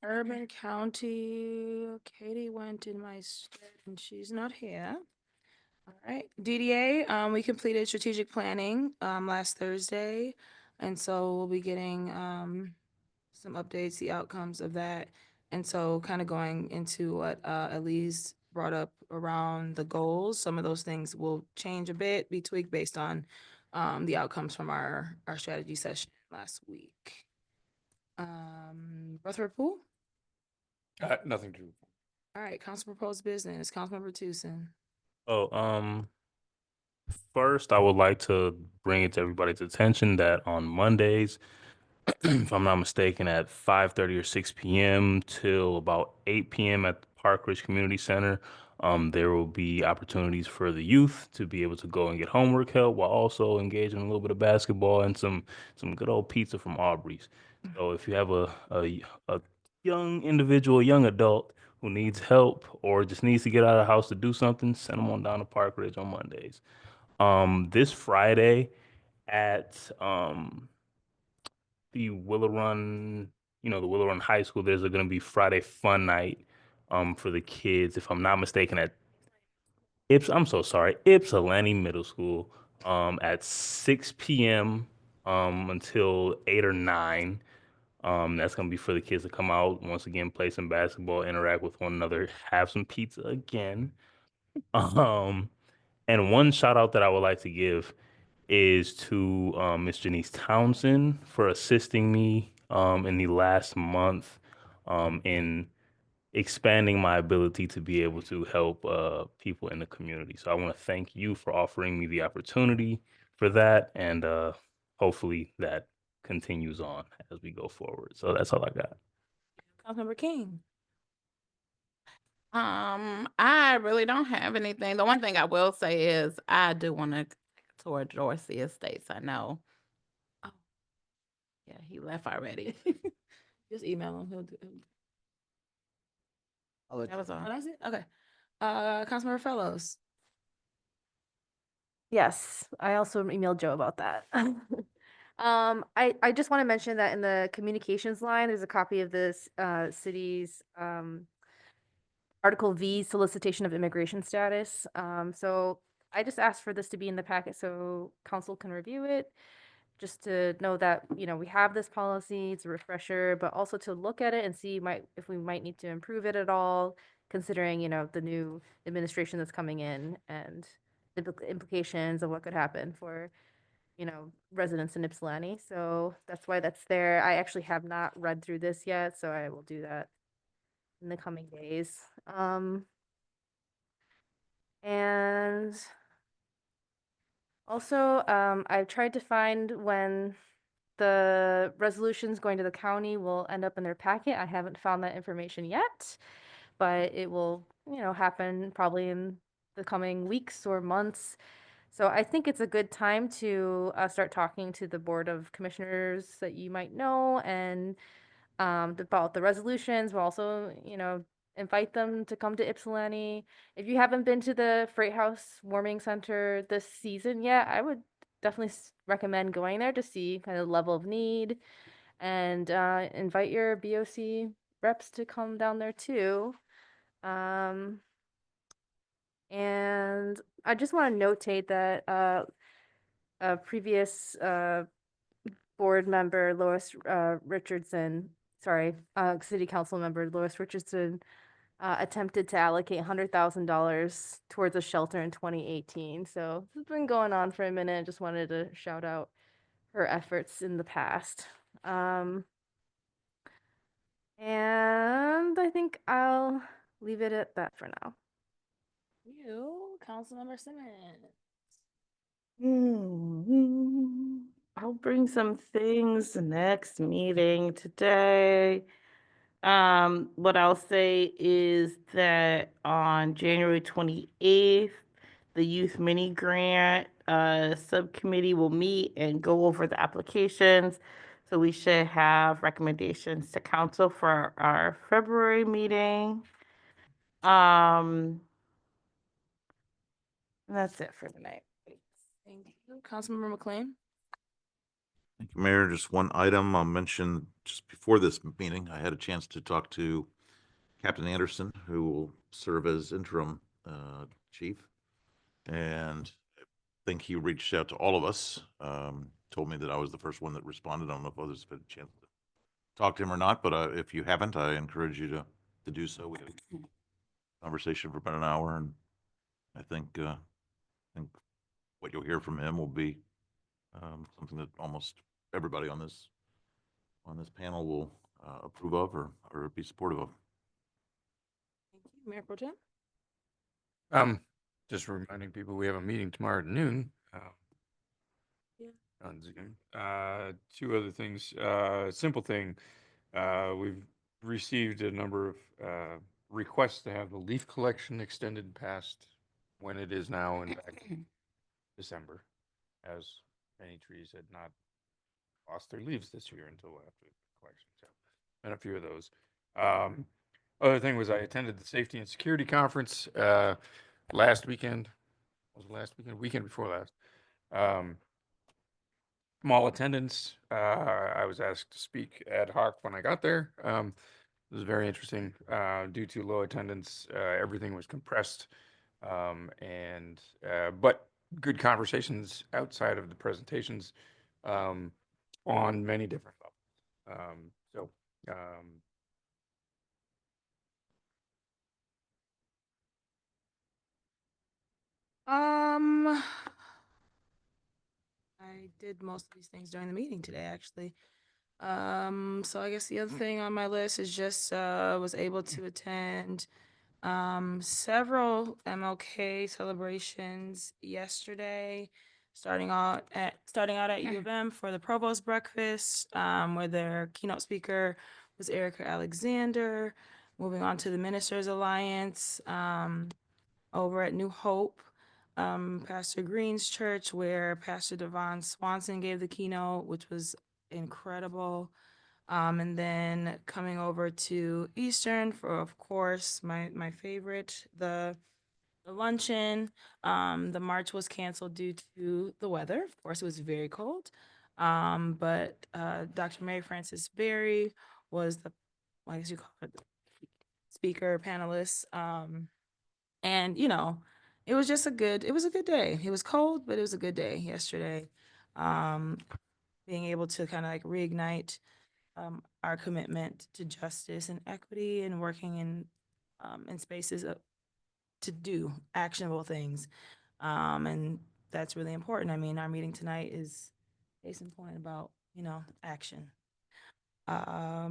Speaker 1: Urban County, Katie went in my stead and she's not here. All right, DDA, we completed strategic planning last Thursday. And so we'll be getting some updates, the outcomes of that. And so kind of going into what Elise brought up around the goals, some of those things will change a bit, be tweaked based on the outcomes from our strategy session last week. Rutherford Poole?
Speaker 10: Nothing to.
Speaker 1: All right, council proposed business, Councilmember Tucson.
Speaker 18: Oh, first, I would like to bring it to everybody's attention that on Mondays, if I'm not mistaken, at 5:30 or 6 p.m. till about 8 p.m. at the Park Ridge Community Center, there will be opportunities for the youth to be able to go and get homework help while also engaging in a little bit of basketball and some good old pizza from Aubrey's. So if you have a young individual, young adult who needs help or just needs to get out of the house to do something, send them on down to Park Ridge on Mondays. This Friday at the Willow Run, the Willow Run High School, there's going to be Friday fun night for the kids, if I'm not mistaken, at Ypsilanti Middle School at 6 p.m. Until 8 or 9. That's going to be for the kids to come out, once again, play some basketball, interact with one another, have some pizza again. And one shout out that I would like to give is to Miss Janice Townsend for assisting me in the last month in expanding my ability to be able to help people in the community. So I want to thank you for offering me the opportunity for that, and hopefully that continues on as we go forward. So that's all I got.
Speaker 1: Councilmember King.
Speaker 13: I really don't have anything. The one thing I will say is I do want to tour Dorsey Estates. I know. Oh, yeah, he left already.
Speaker 1: Just email him.
Speaker 13: That was all.
Speaker 1: Oh, that's it? Okay. Councilmember Fellows.
Speaker 4: Yes, I also emailed Joe about that. I just want to mention that in the communications line, there's a copy of this city's Article V solicitation of immigration status. So I just asked for this to be in the packet so council can review it. Just to know that, we have this policy, it's a refresher, but also to look at it and see if we might need to improve it at all, considering, the new administration that's coming in and the implications of what could happen for, residents in Ypsilanti. So that's why that's there. I actually have not read through this yet, so I will do that in the coming days. And also, I've tried to find when the resolutions going to the county will end up in their packet. I haven't found that information yet, but it will, happen probably in the coming weeks or months. So I think it's a good time to start talking to the Board of Commissioners that you might know and about the resolutions. We'll also, invite them to come to Ypsilanti. If you haven't been to the Freight House Warming Center this season yet, I would definitely recommend going there to see kind of the level of need, and invite your BOC reps to come down there too. And I just want to notate that a previous board member, Lois Richardson, sorry, city council member Lois Richardson, attempted to allocate $100,000 towards a shelter in 2018. So this has been going on for a minute. Just wanted to shout out her efforts in the past. And I think I'll leave it at that for now.
Speaker 1: You, Councilmember Simmons.
Speaker 15: I'll bring some things the next meeting today. What I'll say is that on January 28th, the Youth Mini Grant Subcommittee will meet and go over the applications. So we should have recommendations to council for our February meeting. And that's it for tonight.
Speaker 1: Thank you, Councilmember McLean.
Speaker 6: Thank you, Mayor. Just one item I'll mention just before this meeting. I had a chance to talk to Captain Anderson, who will serve as interim chief. And I think he reached out to all of us, told me that I was the first one that responded. I don't know if others have had a chance to talk to him or not, but if you haven't, I encourage you to do so. We had a conversation for about an hour, and I think what you'll hear from him will be something that almost everybody on this panel will approve of or be supportive of.
Speaker 1: Thank you, Mayor Pro Tem.
Speaker 10: Just reminding people we have a meeting tomorrow at noon.
Speaker 1: Yeah.
Speaker 10: On Zoom. Two other things. Simple thing. We've received a number of requests to have the leaf collection extended past when it is now in back in December, as many trees had not lost their leaves this year until after the collection. So, and a few of those. Other thing was I attended the Safety and Security Conference last weekend. Was it last weekend? Weekend before last. Small attendance. I was asked to speak ad hoc when I got there. It was very interesting. Due to low attendance, everything was compressed, but good conversations outside of the presentations on many different levels.
Speaker 1: I did most of these things during the meeting today, actually. So I guess the other thing on my list is just was able to attend several MLK celebrations yesterday, starting out at U of M for the Provost Breakfast, where their keynote speaker was Erica Alexander. Moving on to the Ministers Alliance, over at New Hope, Pastor Green's church, where Pastor Devon Swanson gave the keynote, which was incredible. And then coming over to Eastern for, of course, my favorite, the luncheon. The march was canceled due to the weather. Of course, it was very cold. But Dr. Mary Frances Berry was the, I guess you call it, the speaker, panelist. And it was just a good day. It was cold, but it was a good day yesterday. Being able to kind of like reignite our commitment to justice and equity, and working in spaces to do actionable things. And that's really important. I mean, our meeting tonight is case in point about, action. I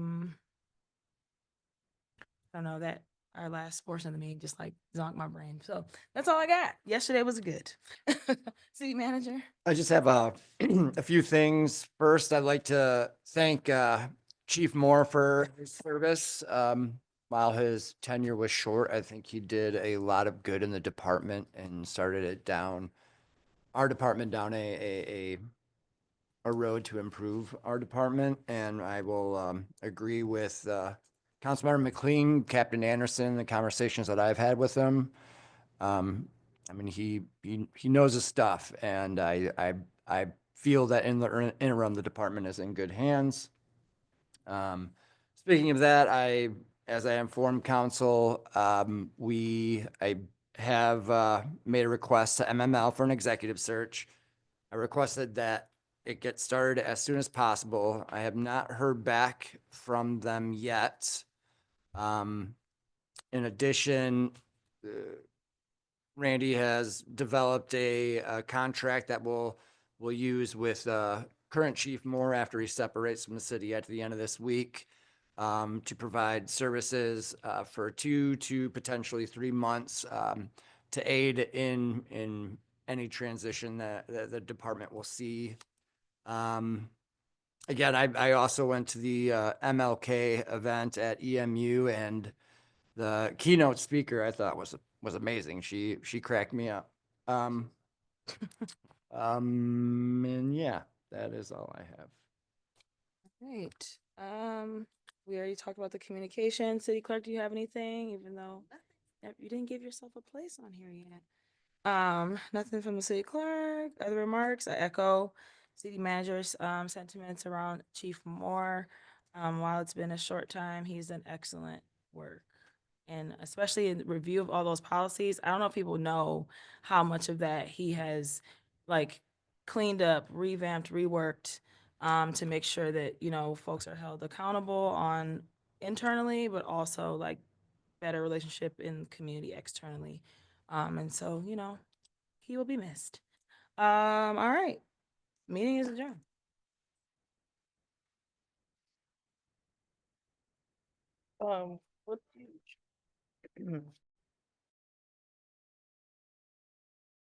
Speaker 1: don't know, that our last portion of the meeting just like zonked my brain. So that's all I got. Yesterday was good. City manager.
Speaker 8: I just have a few things. First, I'd like to thank Chief Moore for his service. While his tenure was short, I think he did a lot of good in the department and started our department down a road to improve our department. And I will agree with Councilmember McLean, Captain Anderson, the conversations that I've had with him. I mean, he knows his stuff, and I I feel that in the interim, the department is in good hands. Speaking of that, as I informed council, I have made a request to MML for an executive search. I requested that it get started as soon as possible. I have not heard back from them yet. In addition, Randy has developed a contract that we'll use with current Chief Moore after he separates from the city at the end of this week, to provide services for 2 to potentially 3 months, to aid in any transition that the department will see. Again, I also went to the MLK event at EMU, and the keynote speaker I thought was amazing. She cracked me up. And yeah, that is all I have.
Speaker 1: Right. We already talked about the communication. City Clerk, do you have anything, even though you didn't give yourself a place on here yet? Nothing from the City Clerk. Other remarks? I echo City Manager's sentiments around Chief Moore. While it's been a short time, he's done excellent work. And especially in review of all those policies, I don't know if people know how much of that he has like cleaned up, revamped, reworked, to make sure that, you know, folks are held accountable on internally, but also like better relationship in the community externally. And so, you know, he will be missed. All right. Meeting is adjourned. What?